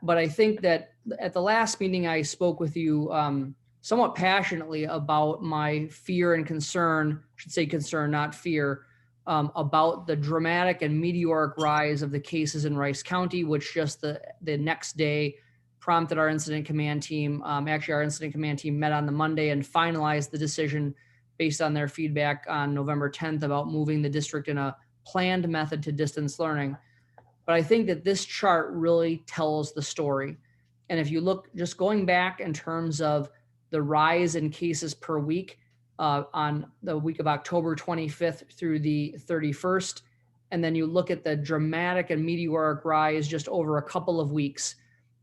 but I think that at the last meeting I spoke with you somewhat passionately about my fear and concern, I should say concern, not fear, about the dramatic and meteoric rise of the cases in Rice County, which just the next day prompted our incident command team. Actually, our incident command team met on the Monday and finalized the decision based on their feedback on November 10th about moving the district in a planned method to distance learning. But I think that this chart really tells the story. And if you look, just going back in terms of the rise in cases per week, on the week of October 25th through the 31st. And then you look at the dramatic and meteoric rise just over a couple of weeks.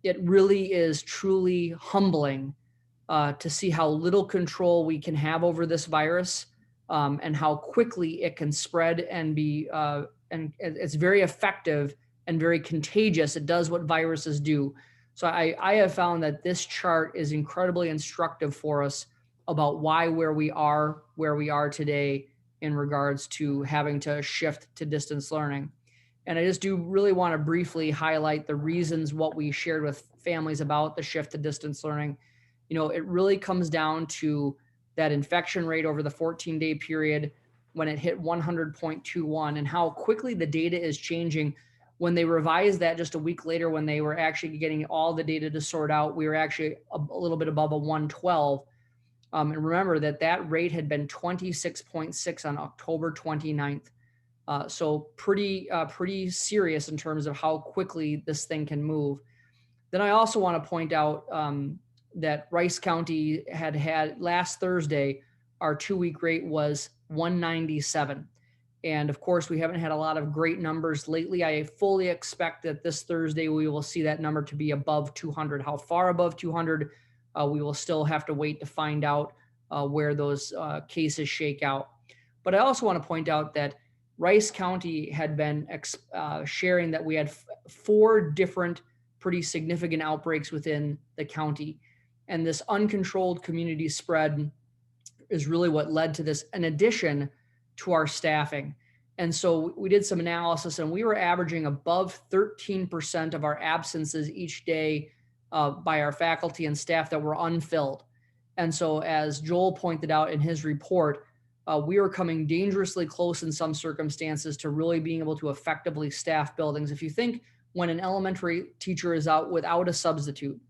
It really is truly humbling to see how little control we can have over this virus, and how quickly it can spread and be, and it's very effective and very contagious. It does what viruses do. So I have found that this chart is incredibly instructive for us about why where we are today in regards to having to shift to distance learning. And I just do really want to briefly highlight the reasons what we shared with families about the shift to distance learning. You know, it really comes down to that infection rate over the 14-day period when it hit 100.21 and how quickly the data is changing. When they revised that just a week later, when they were actually getting all the data to sort out, we were actually a little bit above a 112. And remember that rate had been 26.6 on October 29th. So pretty serious in terms of how quickly this thing can move. Then I also want to point out that Rice County had last Thursday, our 2-week rate was 197. And of course, we haven't had a lot of great numbers lately. I fully expect that this Thursday, we will see that number to be above 200. How far above 200, we will still have to wait to find out where those cases shake out. But I also want to point out that Rice County had been sharing that we had 4 different pretty significant outbreaks within the county. And this uncontrolled community spread is really what led to this, in addition to our staffing. And so we did some analysis and we were averaging above 13% of our absences each day by our faculty and staff that were unfilled. And so as Joel pointed out in his report, we were coming dangerously close in some circumstances to really being able to effectively staff buildings. If you think when an elementary teacher is out without a substitute,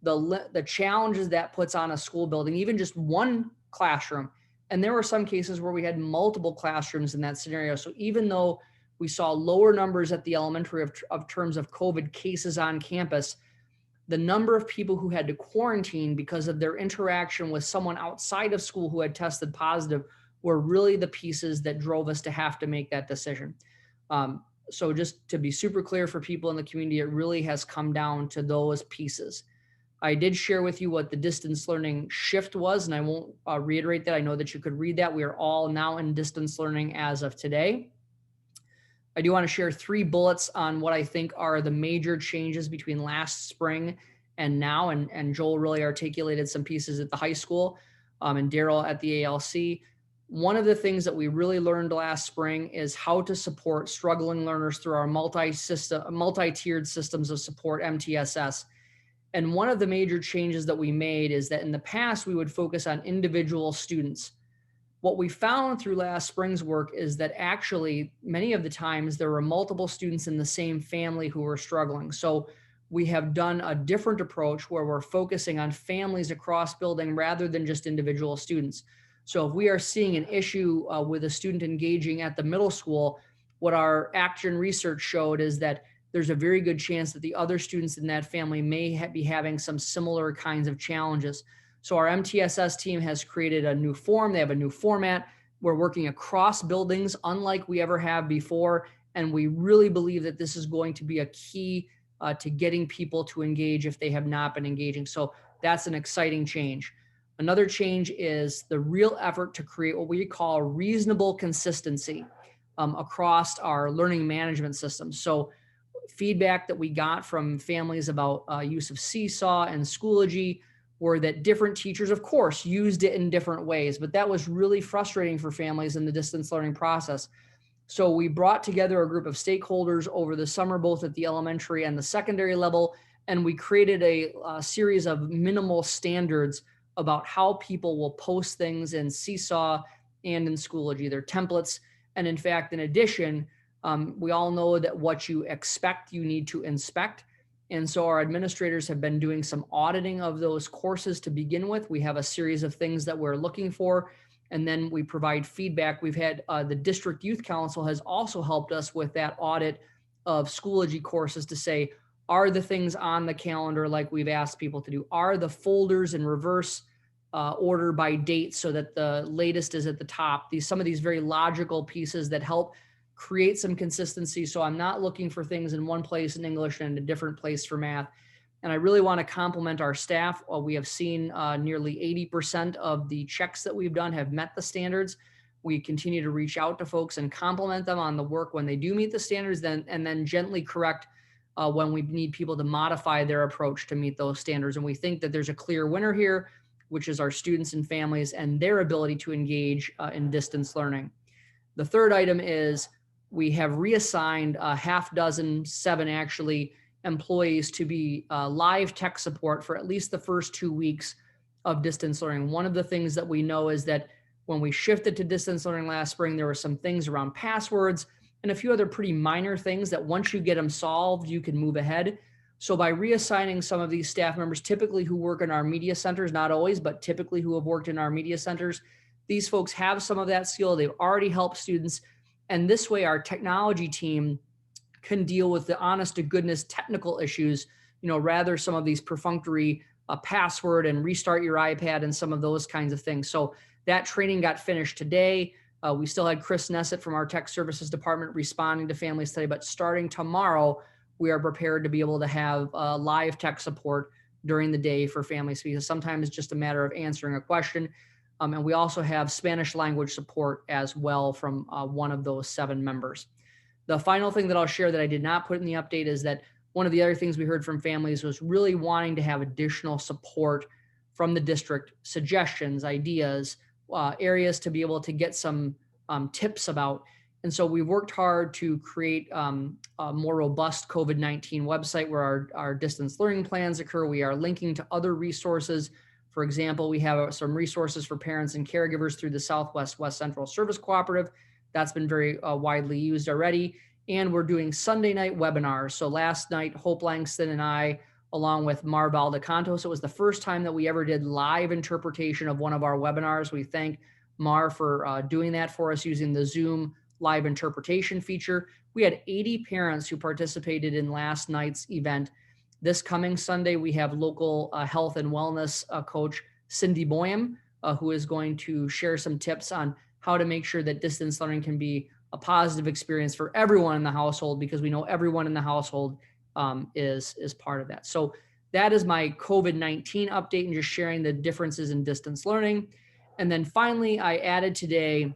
the challenges that puts on a school building, even just one classroom. And there were some cases where we had multiple classrooms in that scenario. So even though we saw lower numbers at the elementary of terms of COVID cases on campus, the number of people who had to quarantine because of their interaction with someone outside of school who had tested positive were really the pieces that drove us to have to make that decision. So just to be super clear for people in the community, it really has come down to those pieces. I did share with you what the distance learning shift was, and I won't reiterate that. I know that you could read that. We are all now in distance learning as of today. I do want to share 3 bullets on what I think are the major changes between last spring and now, and Joel really articulated some pieces at the high school and Daryl at the ALC. One of the things that we really learned last spring is how to support struggling learners through our multi-tiered systems of support, MTSS. And one of the major changes that we made is that in the past, we would focus on individual students. What we found through last spring's work is that actually many of the times there were multiple students in the same family who were struggling. So we have done a different approach where we're focusing on families across building rather than just individual students. So if we are seeing an issue with a student engaging at the middle school, what our action research showed is that there's a very good chance that the other students in that family may be having some similar kinds of challenges. So our MTSS team has created a new form. They have a new format. We're working across buildings, unlike we ever have before. And we really believe that this is going to be a key to getting people to engage if they have not been engaging. So that's an exciting change. Another change is the real effort to create what we call reasonable consistency across our learning management system. So feedback that we got from families about use of Seesaw and Schoology were that different teachers, of course, used it in different ways, but that was really frustrating for families in the distance learning process. So we brought together a group of stakeholders over the summer, both at the elementary and the secondary level, and we created a series of minimal standards about how people will post things in Seesaw and in Schoology, their templates. And in fact, in addition, we all know that what you expect, you need to inspect. And so our administrators have been doing some auditing of those courses to begin with. We have a series of things that we're looking for, and then we provide feedback. We've had the District Youth Council has also helped us with that audit of Schoology courses to say, are the things on the calendar like we've asked people to do? Are the folders in reverse order by date so that the latest is at the top? Some of these very logical pieces that help create some consistency. So I'm not looking for things in one place in English and a different place for math. And I really want to compliment our staff. We have seen nearly 80% of the checks that we've done have met the standards. We continue to reach out to folks and compliment them on the work when they do meet the standards, and then gently correct when we need people to modify their approach to meet those standards. And we think that there's a clear winner here, which is our students and families and their ability to engage in distance learning. The third item is we have reassigned a half dozen, 7 actually, employees to be live tech support for at least the first 2 weeks of distance learning. One of the things that we know is that when we shifted to distance learning last spring, there were some things around passwords and a few other pretty minor things that once you get them solved, you can move ahead. So by reassigning some of these staff members, typically who work in our media centers, not always, but typically who have worked in our media centers, these folks have some of that skill. They've already helped students. And this way our technology team can deal with the honest to goodness technical issues, rather some of these perfunctory password and restart your iPad and some of those kinds of things. So that training got finished today. We still had Chris Nessett from our tech services department responding to families today, but starting tomorrow, we are prepared to be able to have live tech support during the day for families, because sometimes it's just a matter of answering a question. And we also have Spanish language support as well from one of those 7 members. The final thing that I'll share that I did not put in the update is that one of the other things we heard from families was really wanting to have additional support from the district, suggestions, ideas, areas to be able to get some tips about. And so we worked hard to create a more robust COVID-19 website where our distance learning plans occur. We are linking to other resources. For example, we have some resources for parents and caregivers through the Southwest West Central Service Cooperative. That's been very widely used already. And we're doing Sunday night webinars. So last night, Hope Langston and I, along with Mar Valdecantos, it was the first time that we ever did live interpretation of one of our webinars. We thank Mar for doing that for us using the Zoom live interpretation feature. We had 80 parents who participated in last night's event. This coming Sunday, we have local health and wellness coach Cindy Boyum, who is going to share some tips on how to make sure that distance learning can be a positive experience for everyone in the household, because we know everyone in the household is part of that. So that is my COVID-19 update and just sharing the differences in distance learning. And then finally, I added today,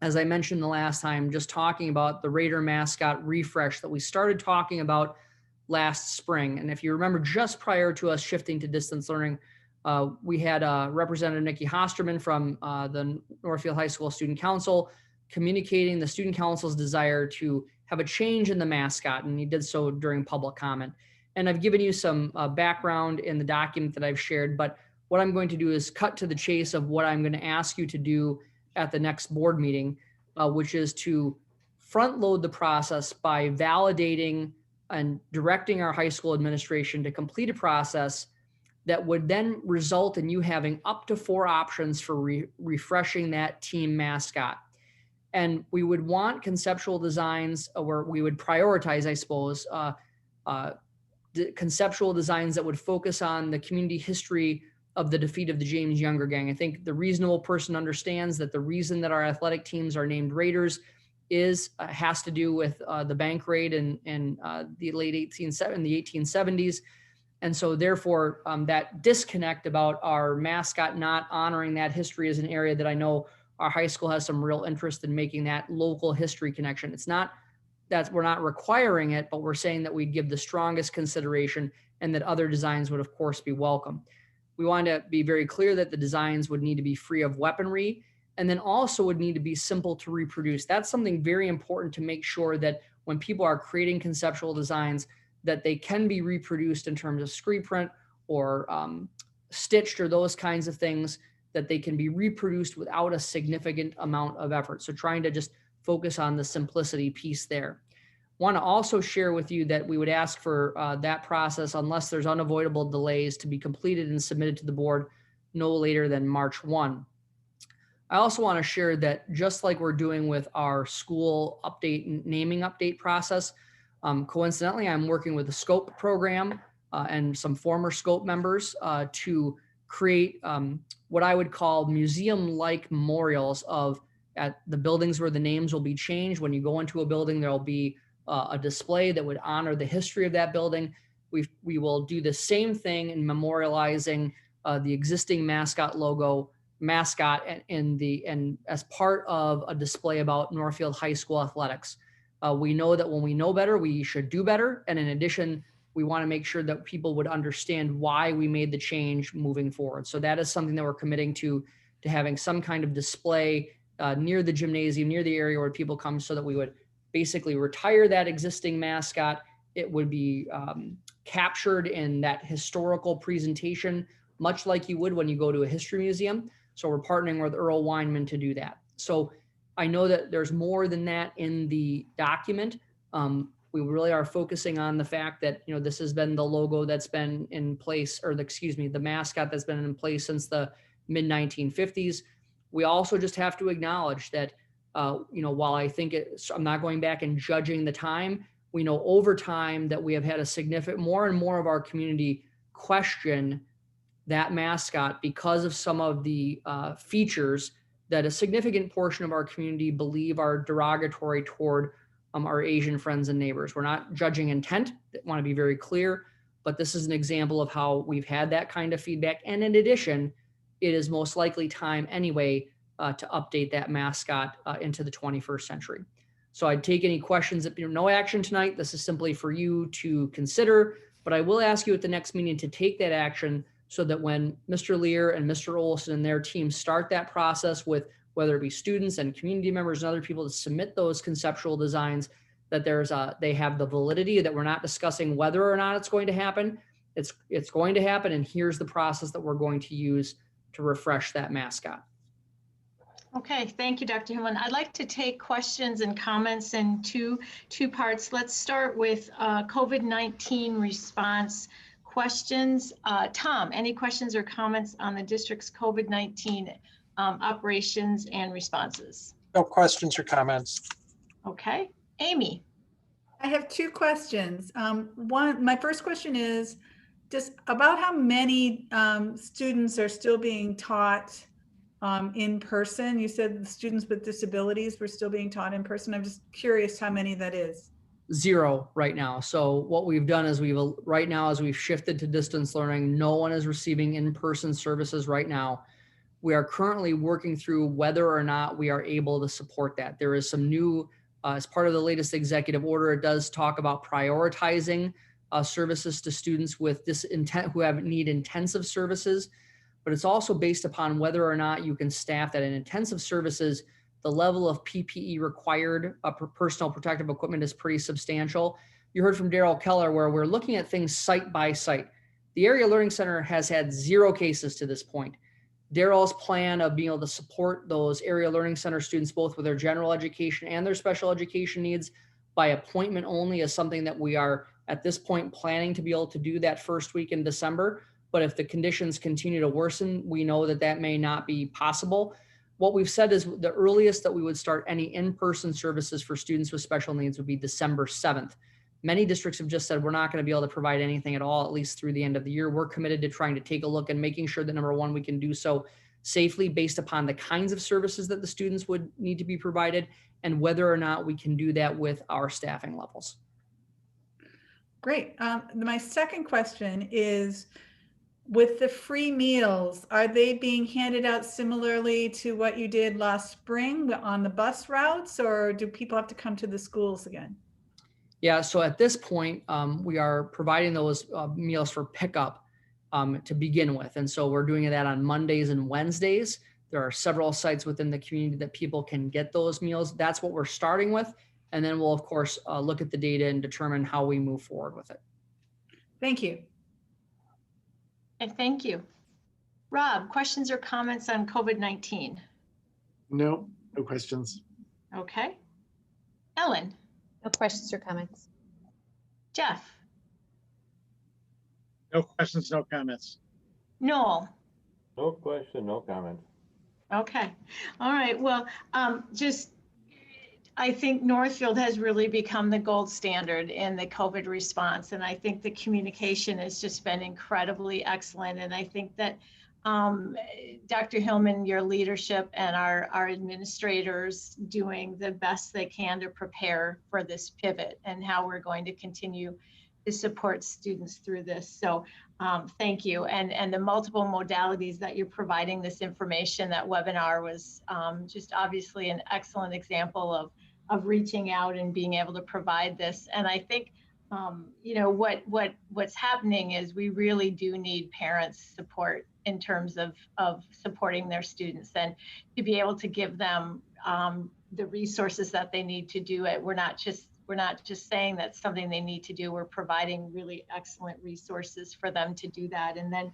as I mentioned the last time, just talking about the Raider mascot refresh that we started talking about last spring. And if you remember, just prior to us shifting to distance learning, we had Representative Nikki Hosterman from the Northfield High School Student Council communicating the student council's desire to have a change in the mascot, and he did so during public comment. And I've given you some background in the document that I've shared, but what I'm going to do is cut to the chase of what I'm going to ask you to do at the next board meeting, which is to front load the process by validating and directing our high school administration to complete a process that would then result in you having up to 4 options for refreshing that team mascot. And we would want conceptual designs, or we would prioritize, I suppose, conceptual designs that would focus on the community history of the defeat of the James Younger Gang. I think the reasonable person understands that the reason that our athletic teams are named Raiders has to do with the bank raid in the late 1870s. And so therefore, that disconnect about our mascot not honoring that history is an area that I know our high school has some real interest in making that local history connection. It's not that we're not requiring it, but we're saying that we'd give the strongest consideration and that other designs would, of course, be welcome. We want to be very clear that the designs would need to be free of weaponry, and then also would need to be simple to reproduce. That's something very important to make sure that when people are creating conceptual designs, that they can be reproduced in terms of screen print or stitched or those kinds of things, that they can be reproduced without a significant amount of effort. So trying to just focus on the simplicity piece there. Want to also share with you that we would ask for that process, unless there's unavoidable delays, to be completed and submitted to the board no later than March 1. I also want to share that just like we're doing with our school update and naming update process, coincidentally, I'm working with the SCOPE program and some former SCOPE members to create what I would call museum-like memorials at the buildings where the names will be changed. When you go into a building, there'll be a display that would honor the history of that building. We will do the same thing in memorializing the existing mascot and as part of a display about Northfield High School athletics. We know that when we know better, we should do better. And in addition, we want to make sure that people would understand why we made the change moving forward. So that is something that we're committing to having some kind of display near the gymnasium, near the area where people come, so that we would basically retire that existing mascot. It would be captured in that historical presentation, much like you would when you go to a history museum. So we're partnering with Earl Weinman to do that. So I know that there's more than that in the document. We really are focusing on the fact that, you know, this has been the logo that's been in place, or the mascot that's been in place since the mid 1950s. We also just have to acknowledge that, you know, while I think I'm not going back and judging the time, we know over time that we have had a significant, more and more of our community question that mascot because of some of the features that a significant portion of our community believe are derogatory toward our Asian friends and neighbors. We're not judging intent, want to be very clear, but this is an example of how we've had that kind of feedback. And in addition, it is most likely time anyway to update that mascot into the 21st century. So I'd take any questions. If no action tonight, this is simply for you to consider, but I will ask you at the next meeting to take that action so that when Mr. Lear and Mr. Olson and their team start that process with whether it be students and community members and other people to submit those conceptual designs, that they have the validity, that we're not discussing whether or not it's going to happen. It's going to happen, and here's the process that we're going to use to refresh that mascot. Okay, thank you, Dr. Hillman. I'd like to take questions and comments in two parts. Let's start with COVID-19 response questions. Tom, any questions or comments on the district's COVID-19 operations and responses? No questions or comments. Okay, Amy. I have two questions. My first question is just about how many students are still being taught in person. You said the students with disabilities were still being taught in person. I'm just curious how many that is. 0 right now. So what we've done is we've shifted to distance learning. No one is receiving in-person services right now. We are currently working through whether or not we are able to support that. There is some new, as part of the latest executive order, it does talk about prioritizing services to students with this intent who need intensive services, but it's also based upon whether or not you can staff that. In intensive services, the level of PPE required, personal protective equipment, is pretty substantial. You heard from Daryl Keller where we're looking at things site by site. The Area Learning Center has had 0 cases to this point. Daryl's plan of being able to support those Area Learning Center students, both with their general education and their special education needs by appointment only, is something that we are at this point planning to be able to do that first week in December. But if the conditions continue to worsen, we know that that may not be possible. What we've said is the earliest that we would start any in-person services for students with special needs would be December 7th. Many districts have just said we're not going to be able to provide anything at all, at least through the end of the year. We're committed to trying to take a look and making sure that, number one, we can do so safely based upon the kinds of services that the students would need to be provided and whether or not we can do that with our staffing levels. Great. My second question is, with the free meals, are they being handed out similarly to what you did last spring on the bus routes, or do people have to come to the schools again? Yeah, so at this point, we are providing those meals for pickup to begin with. And so we're doing that on Mondays and Wednesdays. There are several sites within the community that people can get those meals. That's what we're starting with. And then we'll, of course, look at the data and determine how we move forward with it. Thank you. And thank you. Rob, questions or comments on COVID-19? No questions. Okay. Ellen? No questions or comments. Jeff? No questions, no comments. Noel? No question, no comment. Okay. All right. Well, I think Northfield has really become the gold standard in the COVID response. And I think the communication has just been incredibly excellent. And I think that Dr. Hillman, your leadership and our administrators doing the best they can to prepare for this pivot and how we're going to continue to support students through this. So thank you. And the multiple modalities that you're providing this information, that webinar was just obviously an excellent example of of reaching out and being able to provide this. And I think, you know, what's happening is we really do need parents' support in terms of supporting their students, and to be able to give them the resources that they need to do it. We're not just saying that's something they need to do. We're providing really excellent resources for them to do that. And then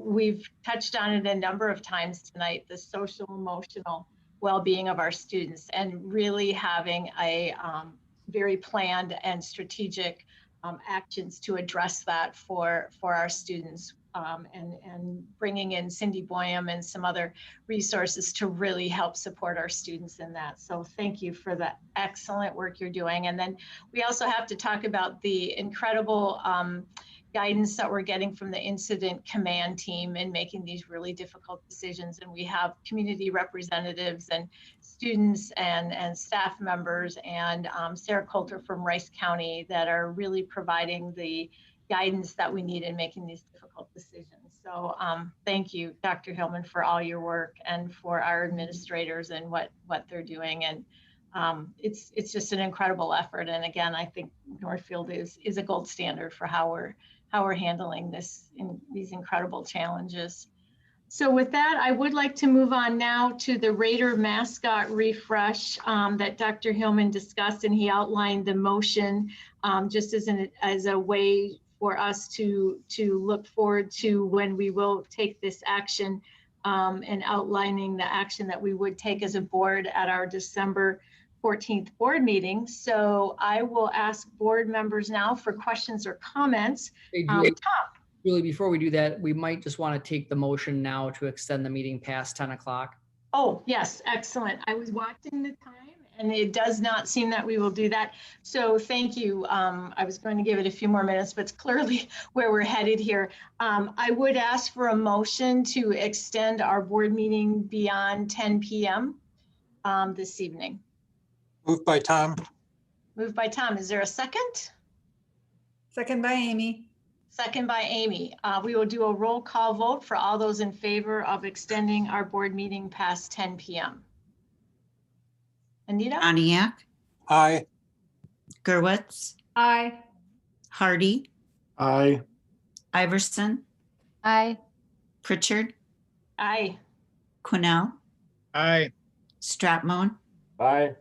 we've touched on it a number of times tonight, the social emotional well-being of our students, and really having a very planned and strategic actions to address that for our students, and bringing in Cindy Boyum and some other resources to really help support our students in that. So thank you for the excellent work you're doing. And then we also have to talk about the incredible guidance that we're getting from the incident command team in making these really difficult decisions. And we have community representatives and students and staff members, and Sarah Coulter from Rice County, that are really providing the guidance that we need in making these difficult decisions. So thank you, Dr. Hillman, for all your work, and for our administrators and what they're doing. And it's just an incredible effort. And again, I think Northfield is a gold standard for how we're handling these incredible challenges. So with that, I would like to move on now to the Raider mascot refresh that Dr. Hillman discussed, and he outlined the motion just as a way for us to look forward to when we will take this action, and outlining the action that we would take as a board at our December 14th board meeting. So I will ask board members now for questions or comments. Hey, Julie, before we do that, we might just want to take the motion now to extend the meeting past 10 o'clock. Oh, yes, excellent. I was watching the time, and it does not seem that we will do that. So thank you. I was going to give it a few more minutes, but it's clearly where we're headed here. I would ask for a motion to extend our board meeting beyond 10 p.m. This evening. Moved by Tom. Moved by Tom. Is there a second? Second by Amy. Second by Amy. We will do a roll call vote for all those in favor of extending our board meeting past 10 p.m. Anita? Aniak. Aye. Gerwitz. Aye. Hardy. Aye. Iverson. Aye. Pritchard. Aye. Quinnell. Aye. Stratmon. Aye.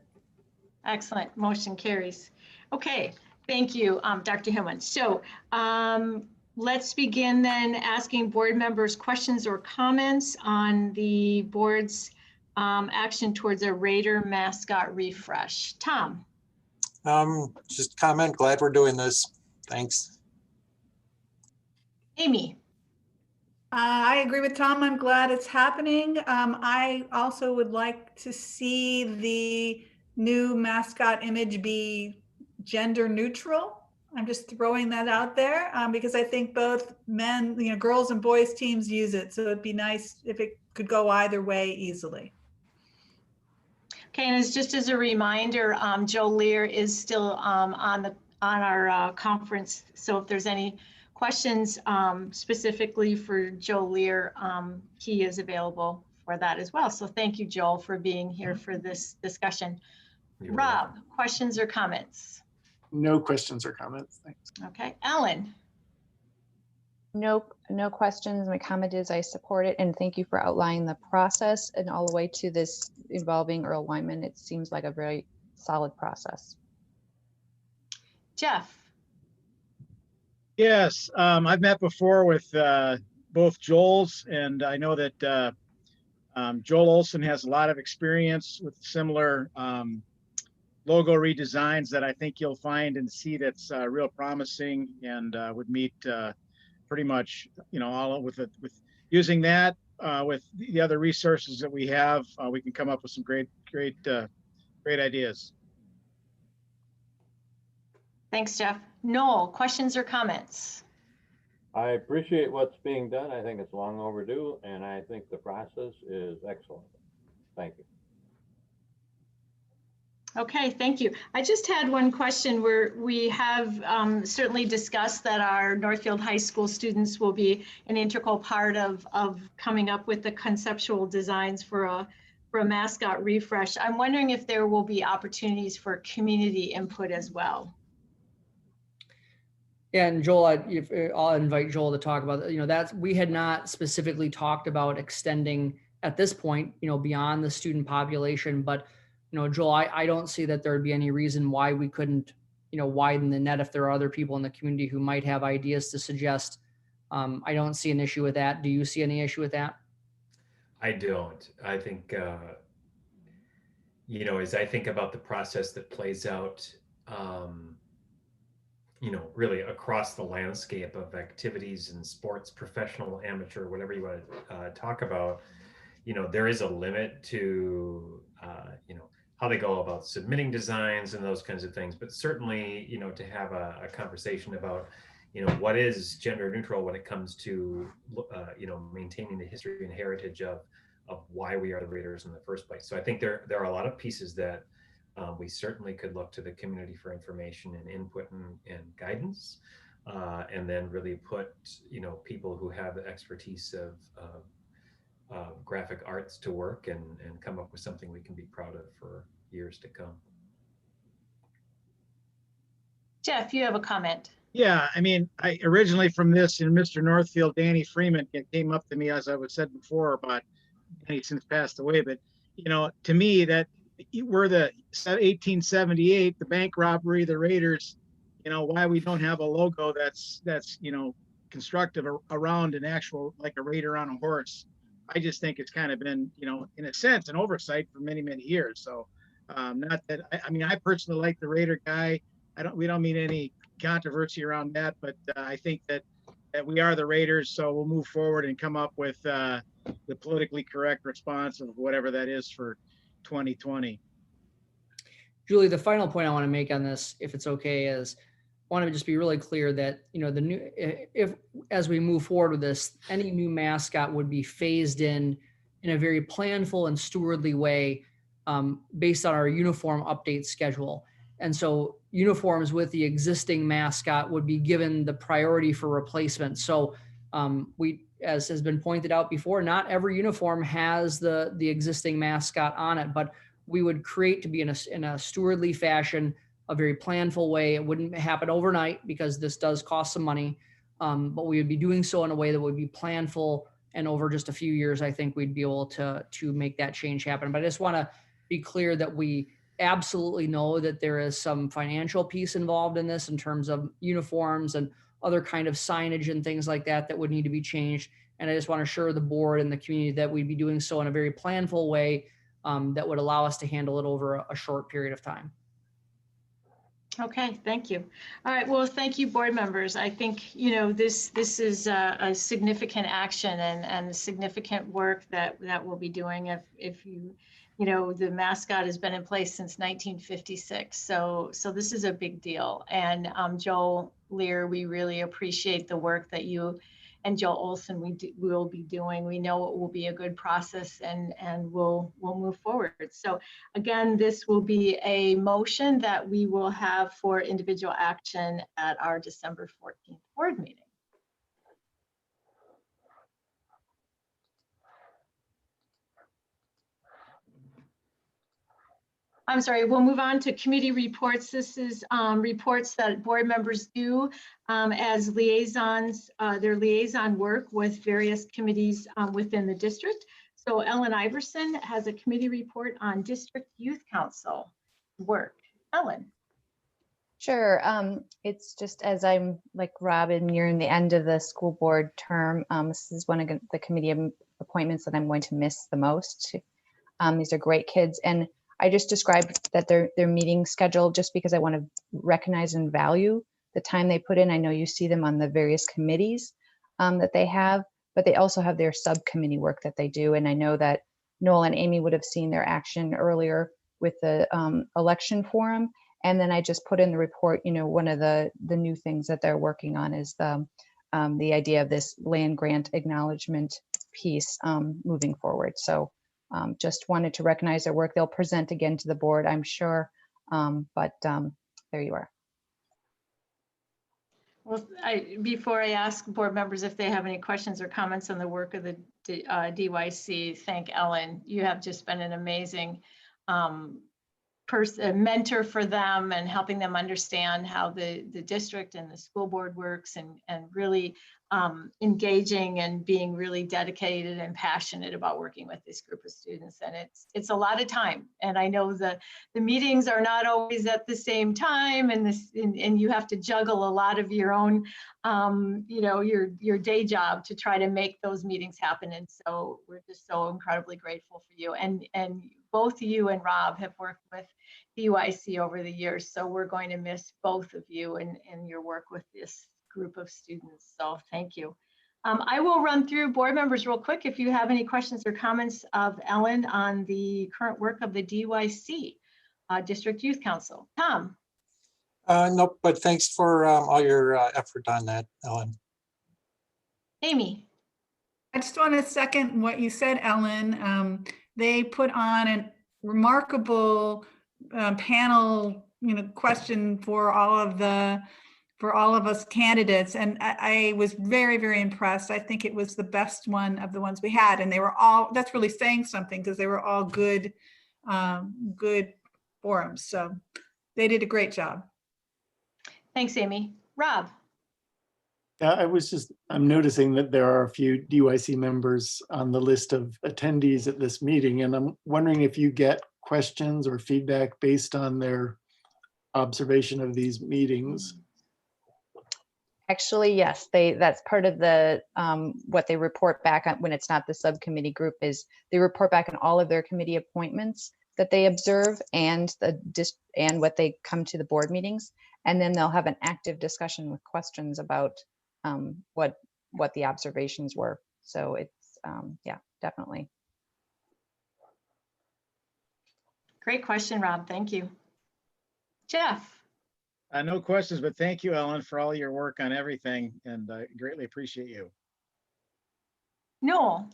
Excellent. Motion carries. Okay. Thank you, Dr. Hillman. So let's begin then asking board members questions or comments on the board's action towards a Raider mascot refresh. Tom? Just comment, glad we're doing this. Thanks. Amy? I agree with Tom. I'm glad it's happening. I also would like to see the new mascot image be gender neutral. I'm just throwing that out there because I think both men, girls and boys teams use it. So it'd be nice if it could go either way easily. Okay, and it's just as a reminder, Joe Lear is still on our conference. So if there's any questions specifically for Joe Lear, he is available for that as well. So thank you, Joel, for being here for this discussion. Rob, questions or comments? No questions or comments. Thanks. Okay, Ellen. Nope, no questions. My comment is I support it, and thank you for outlining the process and all the way to this involving Earl Wyman. It seems like a very solid process. Jeff. Yes, I've met before with both Joel's, and I know that Joel Olson has a lot of experience with similar logo redesigns that I think you'll find and see that's real promising, and would meet pretty much, all with using that with the other resources that we have, we can come up with some great ideas. Thanks, Jeff. Noel, questions or comments? I appreciate what's being done. I think it's long overdue, and I think the process is excellent. Thank you. Okay, thank you. I just had one question where we have certainly discussed that our Northfield High School students will be an integral part of coming up with the conceptual designs for for a mascot refresh. I'm wondering if there will be opportunities for community input as well. Yeah, and Joel, I'll invite Joel to talk about, that's, we had not specifically talked about extending at this point, beyond the student population, but, Joel, I don't see that there'd be any reason why we couldn't, widen the net if there are other people in the community who might have ideas to suggest. I don't see an issue with that. Do you see any issue with that? I don't. I think, as I think about the process that plays out, really across the landscape of activities and sports, professional, amateur, whatever you want to talk about, there is a limit to, how they go about submitting designs and those kinds of things. But certainly, to have a conversation about, what is gender neutral when it comes to, maintaining the history and heritage of why we are the Raiders in the first place. So I think there are a lot of pieces that we certainly could look to the community for information and input and guidance, and then really put, people who have the expertise of graphic arts to work and come up with something we can be proud of for years to come. Jeff, you have a comment. Yeah, I mean, I originally from this, and Mr. Northfield, Danny Freeman came up to me, as I was said before, about Danny since passed away, but to me that we're the 1878, the bank robbery, the Raiders, why we don't have a logo that's constructive around an actual, like a Raider on a horse. I just think it's kind of been, in a sense, an oversight for many, many years. So not that, I mean, I personally like the Raider guy. We don't mean any controversy around that, but I think that we are the Raiders. So we'll move forward and come up with the politically correct response of whatever that is for 2020. Julie, the final point I want to make on this, if it's okay, is I want to just be really clear that, if as we move forward with this, any new mascot would be phased in a very planful and stewardly way, based on our uniform update schedule. And so uniforms with the existing mascot would be given the priority for replacement. So as has been pointed out before, not every uniform has the existing mascot on it, but we would create to be in a stewardly fashion, a very planful way. It wouldn't happen overnight because this does cost some money, but we would be doing so in a way that would be planful, and over just a few years, I think we'd be able to make that change happen. But I just want to be clear that we absolutely know that there is some financial piece involved in this in terms of uniforms and other kind of signage and things like that would need to be changed. And I just want to assure the board and the community that we'd be doing so in a very planful way, that would allow us to handle it over a short period of time. Okay, thank you. All right, well, thank you, board members. I think, this is a significant action and significant work that we'll be doing if the mascot has been in place since 1956. So this is a big deal. And Joel Lear, we really appreciate the work that you and Joe Olson will be doing. We know it will be a good process, and we'll move forward. So again, this will be a motion that we will have for individual action at our December 14th board meeting. I'm sorry, we'll move on to committee reports. This is reports that board members do as liaisons, their liaison work with various committees within the district. So Ellen Iverson has a committee report on District Youth Council work. Ellen. Sure. It's just as I'm like Robin, nearing the end of the school board term. This is one of the committee appointments that I'm going to miss the most. These are great kids, and I just described that their meeting schedule just because I want to recognize and value the time they put in. I know you see them on the various committees that they have, but they also have their subcommittee work that they do. And I know that Noel and Amy would have seen their action earlier with the election forum. And then I just put in the report, one of the new things that they're working on is the idea of this land grant acknowledgement piece moving forward. So just wanted to recognize their work. They'll present again to the board, I'm sure, but there you are. Well, before I ask board members if they have any questions or comments on the work of the DYC, thank Ellen. You have just been an amazing a mentor for them and helping them understand how the district and the school board works, and really engaging and being really dedicated and passionate about working with this group of students. And it's a lot of time. And I know the meetings are not always at the same time, and you have to juggle a lot of your own, you know, your day job to try to make those meetings happen. And so we're just so incredibly grateful for you. And both you and Rob have worked with DYC over the years, so we're going to miss both of you and your work with this group of students. So thank you. I will run through board members real quick if you have any questions or comments of Ellen on the current work of the DYC, District Youth Council. Tom? Nope, but thanks for all your effort on that, Ellen. Amy? I just want to second what you said, Ellen. They put on a remarkable panel, question for all of us candidates, and I was very, very impressed. I think it was the best one of the ones we had, and they were all, that's really saying something, because they were all good forums. So they did a great job. Thanks, Amy. Rob? Yeah, I'm noticing that there are a few DYC members on the list of attendees at this meeting, and I'm wondering if you get questions or feedback based on their observation of these meetings. Actually, yes, that's part of the what they report back on when it's not the subcommittee group, is they report back on all of their committee appointments that they observe and what they come to the board meetings, and then they'll have an active discussion with questions about what the observations were. So it's yeah, definitely. Great question, Rob. Thank you. Jeff? No questions, but thank you, Ellen, for all your work on everything, and I greatly appreciate you. Noel?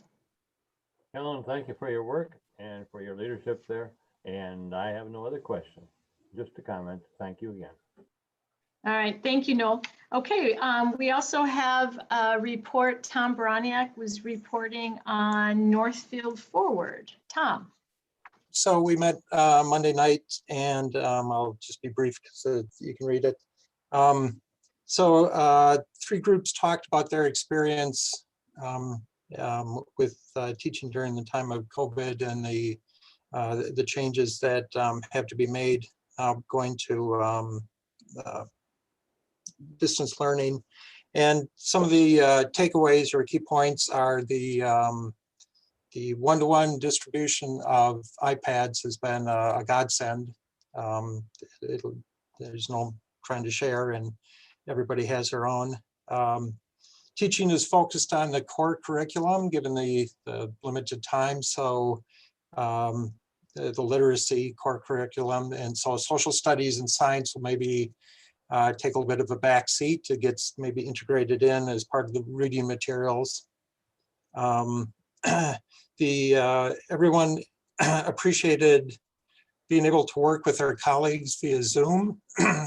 Ellen, thank you for your work and for your leadership there. And I have no other questions, just a comment. Thank you again. All right, thank you, Noel. Okay, we also have a report. Tom Baraniak was reporting on Northfield Forward. Tom? So we met Monday night, and I'll just be brief so you can read it. So 3 groups talked about their experience with teaching during the time of COVID and the changes that have to be made going to distance learning. And some of the takeaways or key points are the one-to-one distribution of iPads has been a godsend. There's no trying to share, and everybody has their own. Teaching is focused on the core curriculum, given the limited time. So the literacy core curriculum, and so social studies and science will maybe take a little bit of a back seat. It gets maybe integrated in as part of the reading materials. Everyone appreciated being able to work with their colleagues via Zoom.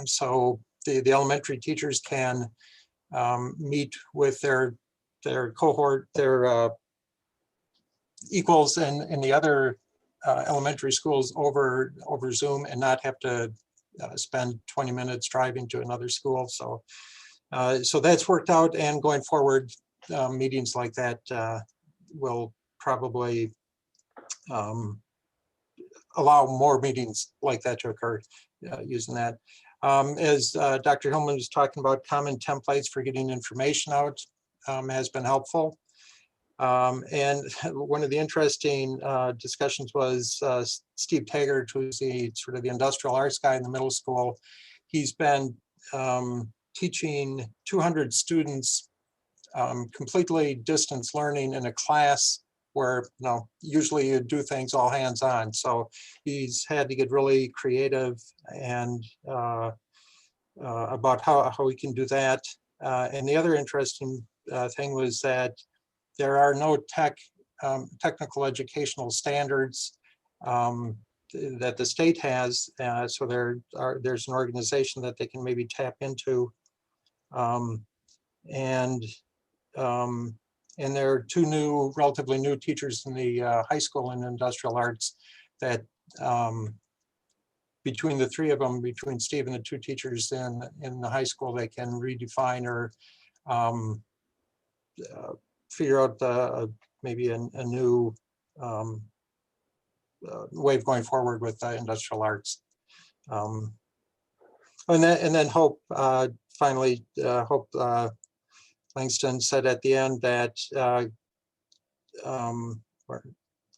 So the elementary teachers can meet with their cohort, their equals in the other elementary schools over Zoom, and not have to spend 20 minutes driving to another school. So so that's worked out, and going forward, meetings like that will probably allow more meetings like that to occur using that. As Dr. Hillman was talking about, common templates for getting information out has been helpful. And one of the interesting discussions was Steve Taggart, who's the sort of the industrial arts guy in the middle school. He's been teaching 200 students completely distance learning in a class where usually you do things all hands on. So he's had to get really creative and about how we can do that. And the other interesting thing was that there are no technical educational standards that the state has. So there's an organization that they can maybe tap into And there are two relatively new teachers in the high school in industrial arts that between the three of them, between Steve and the two teachers in the high school, they can redefine or figure out maybe a new way of going forward with industrial arts. And then Hope, finally, Hope Langston said at the end that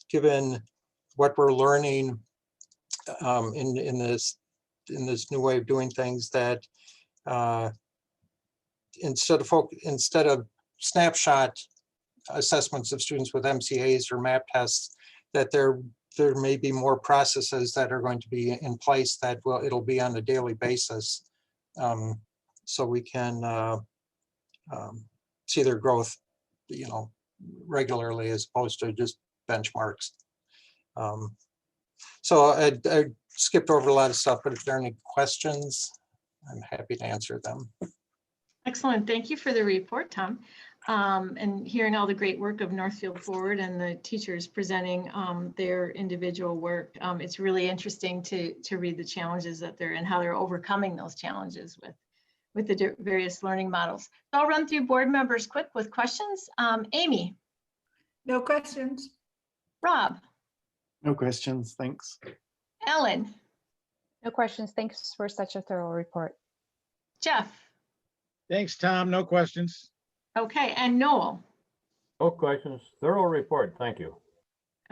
given what we're learning in this new way of doing things, that instead of snapshot assessments of students with MCAs or MAP tests, that there may be more processes that are going to be in place that it'll be on a daily basis, so we can see their growth, regularly, as opposed to just benchmarks. So I skipped over a lot of stuff, but if there are any questions, I'm happy to answer them. Excellent. Thank you for the report, Tom. And hearing all the great work of Northfield Forward and the teachers presenting their individual work. It's really interesting to read the challenges that they're and how they're overcoming those challenges with the various learning models. So I'll run through board members quick with questions. Amy. No questions. Rob. No questions, thanks. Ellen. No questions. Thanks for such a thorough report. Jeff. Thanks, Tom. No questions. Okay, and Noel. No questions. Thorough report. Thank you.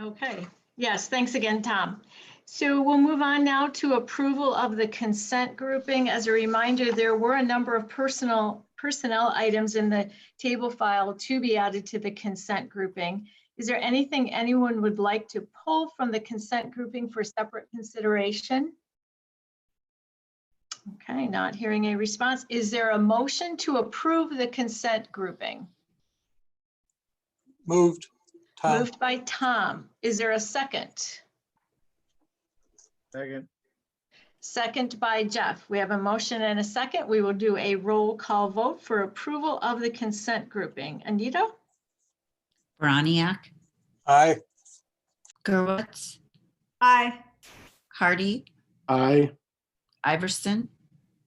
Okay. Yes, thanks again, Tom. So we'll move on now to approval of the consent grouping. As a reminder, there were a number of personnel items in the table file to be added to the consent grouping. Is there anything anyone would like to pull from the consent grouping for separate consideration? Okay, not hearing a response. Is there a motion to approve the consent grouping? Moved. Tom. Moved by Tom. Is there a second? Second. Second by Jeff. We have a motion and a second. We will do a roll call vote for approval of the consent grouping. Anita? Broniak, Aye. Gerwitz, Aye. Hardy, Aye. Iverson,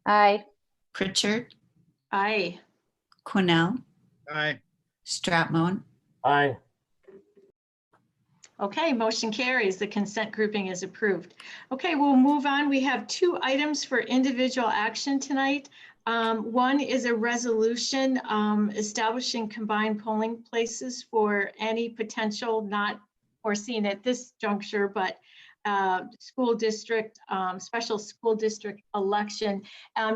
Aye. Pritchard, Aye. Quinnell, Aye. Stratmon, Aye. Okay, motion carries. The consent grouping is approved. Okay, we'll move on. We have two items for individual action tonight. One is a resolution establishing combined polling places for any potential not foreseen at this juncture, but school district, special school district election.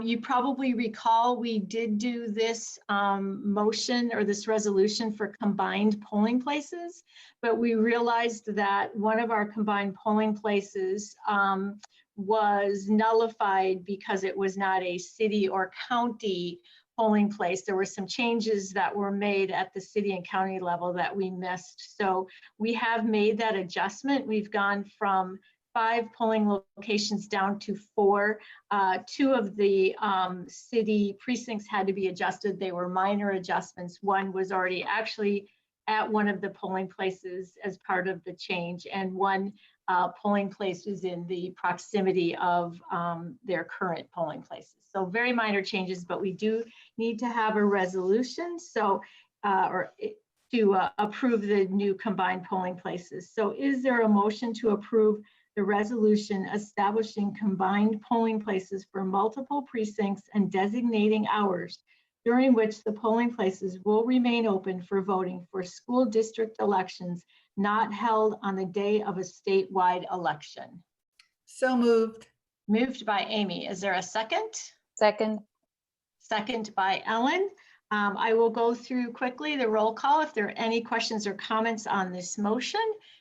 You probably recall we did do this motion or this resolution for combined polling places, but we realized that one of our combined polling places was nullified because it was not a city or county polling place. There were some changes that were made at the city and county level that we missed. So we have made that adjustment. We've gone from 5 polling locations down to 4. 2 of the city precincts had to be adjusted. They were minor adjustments. One was already actually at one of the polling places as part of the change, and one polling place was in the proximity of their current polling places. So very minor changes, but we do need to have a resolution to approve the new combined polling places. So is there a motion to approve the resolution establishing combined polling places for multiple precincts and designating hours during which the polling places will remain open for voting for school district elections not held on the day of a statewide election? So moved. Moved by Amy. Is there a second? Second. Second by Ellen. I will go through quickly the roll call if there are any questions or comments on this motion.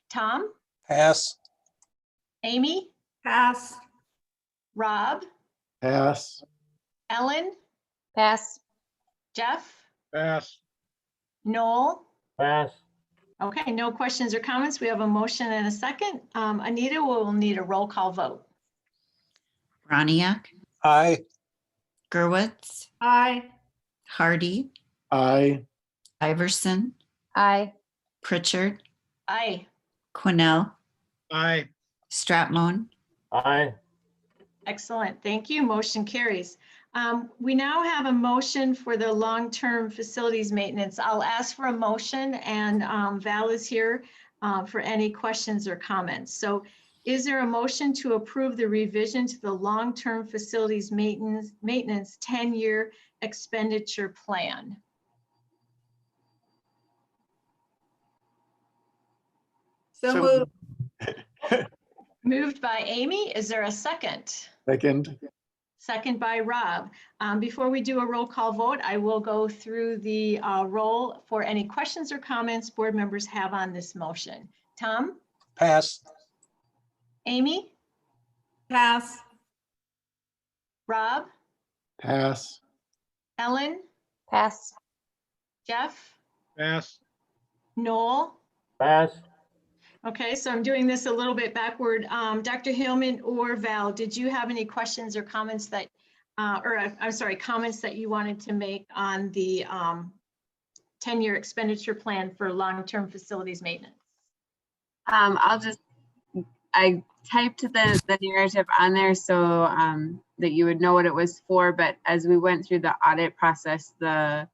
Tom? Pass. Amy? Pass. Rob? Pass. Ellen? Pass. Jeff? Pass. Noel? Pass. Okay, no questions or comments. We have a motion and a second. Anita will need a roll call vote. Broniak, Aye. Gerwitz, Aye. Hardy, Aye. Iverson, Aye. Pritchard, Aye. Quinnell, Aye. Stratmon, Aye. Excellent. Thank you. Motion carries. We now have a motion for the long-term facilities maintenance. I'll ask for a motion, and Val is here for any questions or comments. So is there a motion to approve the revision to the long-term facilities maintenance 10-year expenditure plan? So moved. Moved by Amy. Is there a second? Second. Second by Rob. Before we do a roll call vote, I will go through the roll for any questions or comments board members have on this motion. Tom? Pass. Amy? Pass. Rob? Pass. Ellen? Pass. Jeff? Pass. Noel? Pass. Okay, so I'm doing this a little bit backward. Dr. Hillman or Val, did you have any questions or comments that, comments that you wanted to make on the 10-year expenditure plan for long-term facilities maintenance? I typed the narrative on there so that you would know what it was for, but as we went through the audit process, the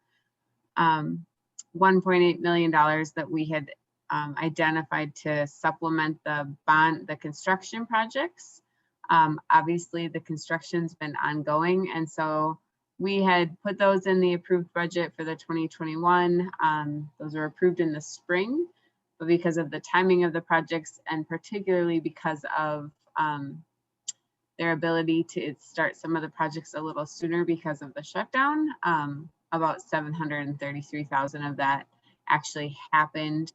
$1.8 million that we had identified to supplement the construction projects. Obviously the construction's been ongoing, and so we had put those in the approved budget for the 2021. Those were approved in the spring, but because of the timing of the projects, and particularly because of their ability to start some of the projects a little sooner because of the shutdown, about 733,000 of that actually happened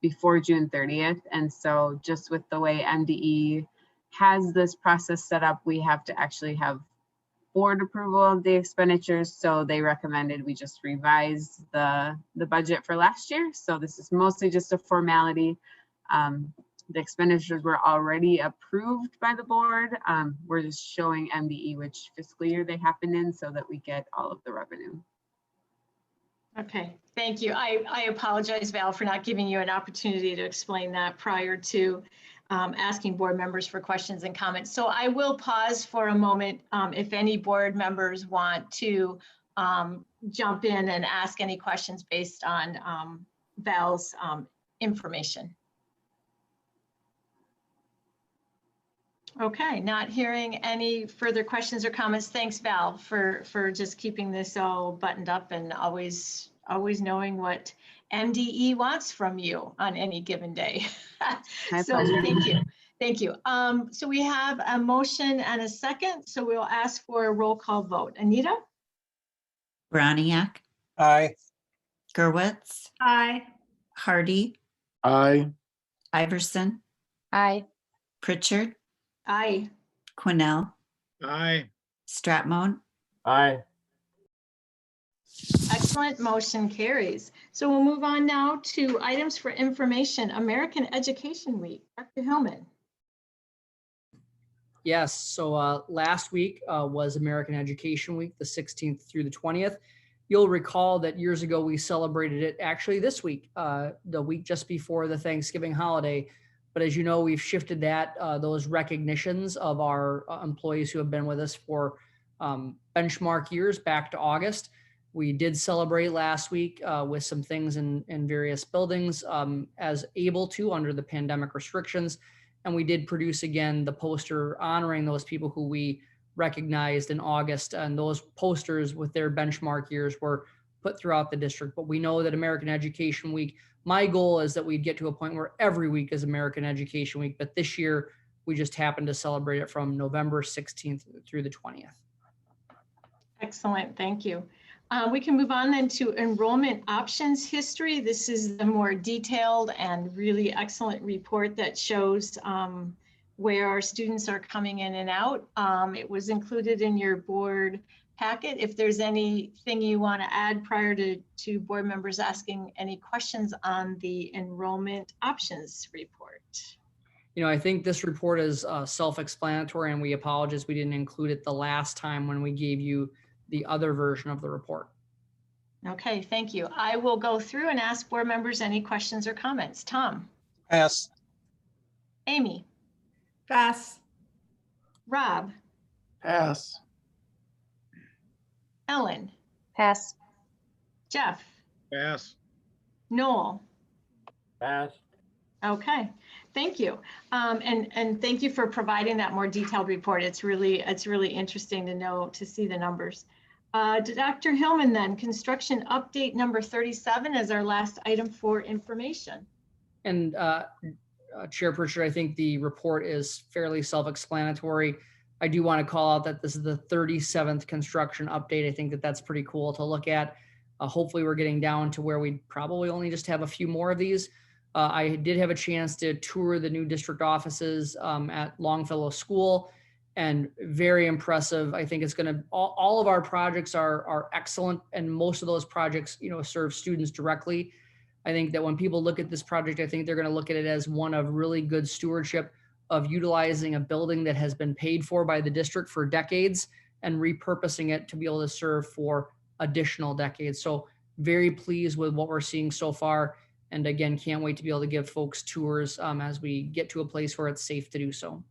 before June 30th. And so just with the way MDE has this process set up, we have to actually have board approval of the expenditures. So they recommended we just revise the budget for last year. So this is mostly just a formality. The expenditures were already approved by the board. We're just showing MDE which fiscal year they happened in so that we get all of the revenue. Okay, thank you. I apologize, Val, for not giving you an opportunity to explain that prior to asking board members for questions and comments. So I will pause for a moment if any board members want to jump in and ask any questions based on Val's information. Okay, not hearing any further questions or comments. Thanks, Val, for just keeping this all buttoned up and always knowing what MDE wants from you on any given day. So thank you. So we have a motion and a second, so we'll ask for a roll call vote. Anita? Broniak, Aye. Gerwitz, Aye. Hardy, Aye. Iverson, Aye. Pritchard, Aye. Quinnell, Aye. Stratmon, Aye. Excellent, motion carries. So we'll move on now to items for information, American Education Week. Dr. Hillman. Yes, so last week was American Education Week, the 16th through the 20th. You'll recall that years ago we celebrated it actually this week, the week just before the Thanksgiving holiday. But as you know, we've shifted that, those recognitions of our employees who have been with us for benchmark years back to August. We did celebrate last week with some things in various buildings as able to under the pandemic restrictions. And we did produce again the poster honoring those people who we recognized in August. And those posters with their benchmark years were put throughout the district. But we know that American Education Week, my goal is that we'd get to a point where every week is American Education Week. But this year, we just happened to celebrate it from November 16th through the 20th. Excellent, thank you. We can move on then to enrollment options history. This is the more detailed and really excellent report that shows where our students are coming in and out. It was included in your board packet. If there's anything you want to add prior to board members asking any questions on the enrollment options report. You know, I think this report is self-explanatory, and we apologize we didn't include it the last time when we gave you the other version of the report. Okay, thank you. I will go through and ask board members any questions or comments. Tom, Pass. Amy, Pass. Rob, Pass. Ellen, Pass. Jeff, Pass. Noel. Pass. Okay, thank you. And thank you for providing that more detailed report. It's really interesting to know, to see the numbers. Dr. Hillman then, construction update number 37 is our last item for information. And Chair Pritchard, I think the report is fairly self-explanatory. I do want to call out that this is the 37th construction update. I think that that's pretty cool to look at. Hopefully we're getting down to where we probably only just have a few more of these. I did have a chance to tour the new district offices at Longfellow School, and very impressive. I think it's going to, all of our projects are excellent, and most of those projects, serve students directly. I think that when people look at this project, I think they're going to look at it as one of really good stewardship of utilizing a building that has been paid for by the district for decades and repurposing it to be able to serve for additional decades. So very pleased with what we're seeing so far. And again, can't wait to be able to give folks tours as we get to a place where it's safe to do so.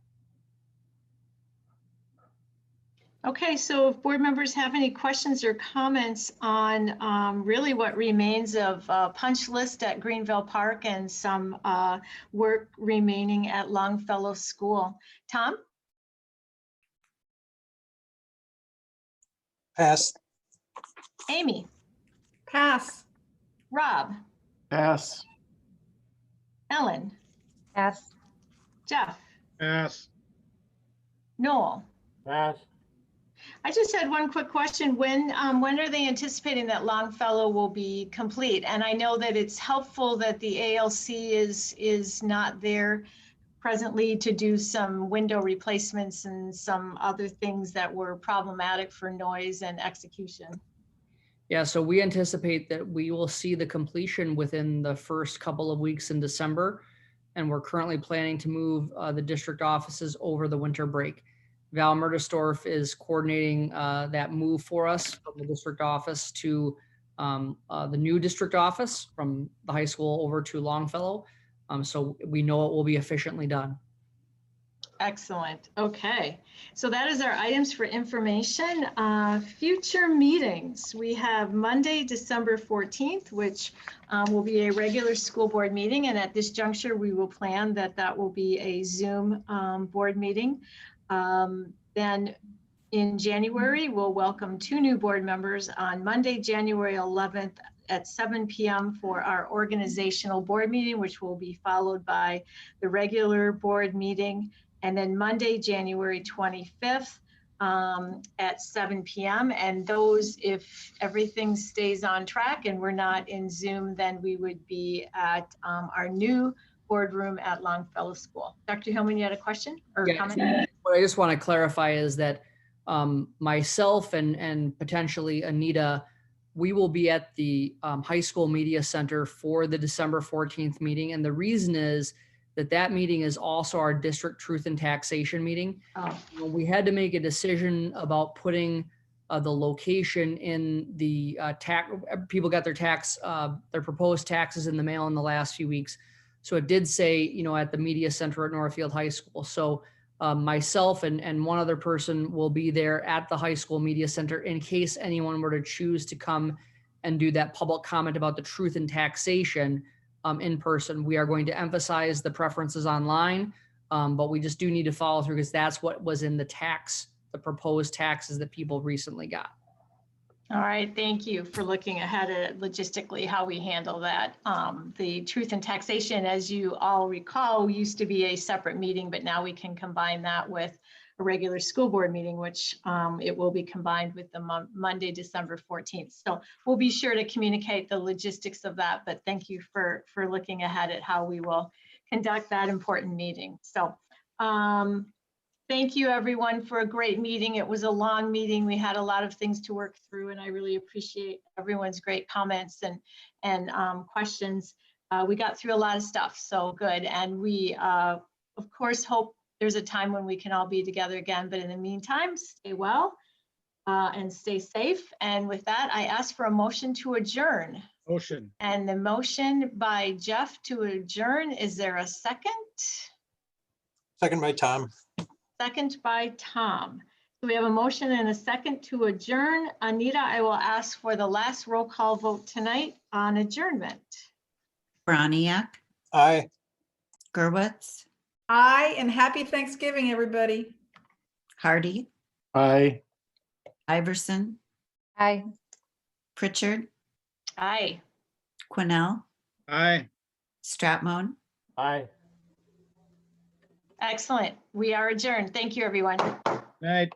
Okay, so if board members have any questions or comments on really what remains of punch list at Greenville Park and some work remaining at Longfellow School. Tom? Pass. Amy? Pass. Rob? Pass. Ellen? Pass. Jeff? Pass. Noel? Pass. I just had one quick question. When are they anticipating that Longfellow will be complete? And I know that it's helpful that the ALC is not there presently to do some window replacements and some other things that were problematic for noise and execution. Yeah, so we anticipate that we will see the completion within the first couple of weeks in December. And we're currently planning to move the district offices over the winter break. Val Murdersdorf is coordinating that move for us from the district office to the new district office from the high school over to Longfellow. So we know it will be efficiently done. Excellent. Okay. So that is our items for information. Future meetings. We have Monday, December 14th, which will be a regular school board meeting. And at this juncture, we will plan that will be a Zoom board meeting. Then in January, we'll welcome 2 new board members on Monday, January 11th at 7 p.m. for our organizational board meeting, which will be followed by the regular board meeting. And then Monday, January 25th at 7 p.m. And those, if everything stays on track and we're not in Zoom, then we would be at our new boardroom at Longfellow School. Dr. Hillman, you had a question or comment? What I just want to clarify is that myself and potentially Anita, we will be at the high school media center for the December 14th meeting. And the reason is that meeting is also our district truth and taxation meeting. Oh. We had to make a decision about putting the location in the tax. People got their proposed taxes in the mail in the last few weeks. So it did say, at the media center at Northfield High School. So myself and one other person will be there at the high school media center in case anyone were to choose to come and do that public comment about the truth and taxation in person. We are going to emphasize the preferences online, but we just do need to follow through because that's what was in the proposed taxes that people recently got. All right, thank you for looking ahead at logistically how we handle that. The truth and taxation, as you all recall, used to be a separate meeting, but now we can combine that with a regular school board meeting, which it will be combined with the Monday, December 14th. So we'll be sure to communicate the logistics of that, but thank you for looking ahead at how we will conduct that important meeting. So thank you everyone for a great meeting. It was a long meeting. We had a lot of things to work through and I really appreciate everyone's great comments and questions. We got through a lot of stuff, so good. And we of course hope there's a time when we can all be together again, but in the meantime, stay well, and stay safe. And with that, I ask for a motion to adjourn. Motion. And the motion by Jeff to adjourn, is there a second? Second by Tom. Second by Tom. So we have a motion and a second to adjourn. Anita, I will ask for the last roll call vote tonight on adjournment. Broniak, Aye. Gerwitz, Aye, and happy Thanksgiving, everybody. Hardy, Aye. Iverson, Aye. Pritchard, Aye. Quinnell, Aye. Stratmon. Aye. Excellent. We are adjourned. Thank you, everyone. Night.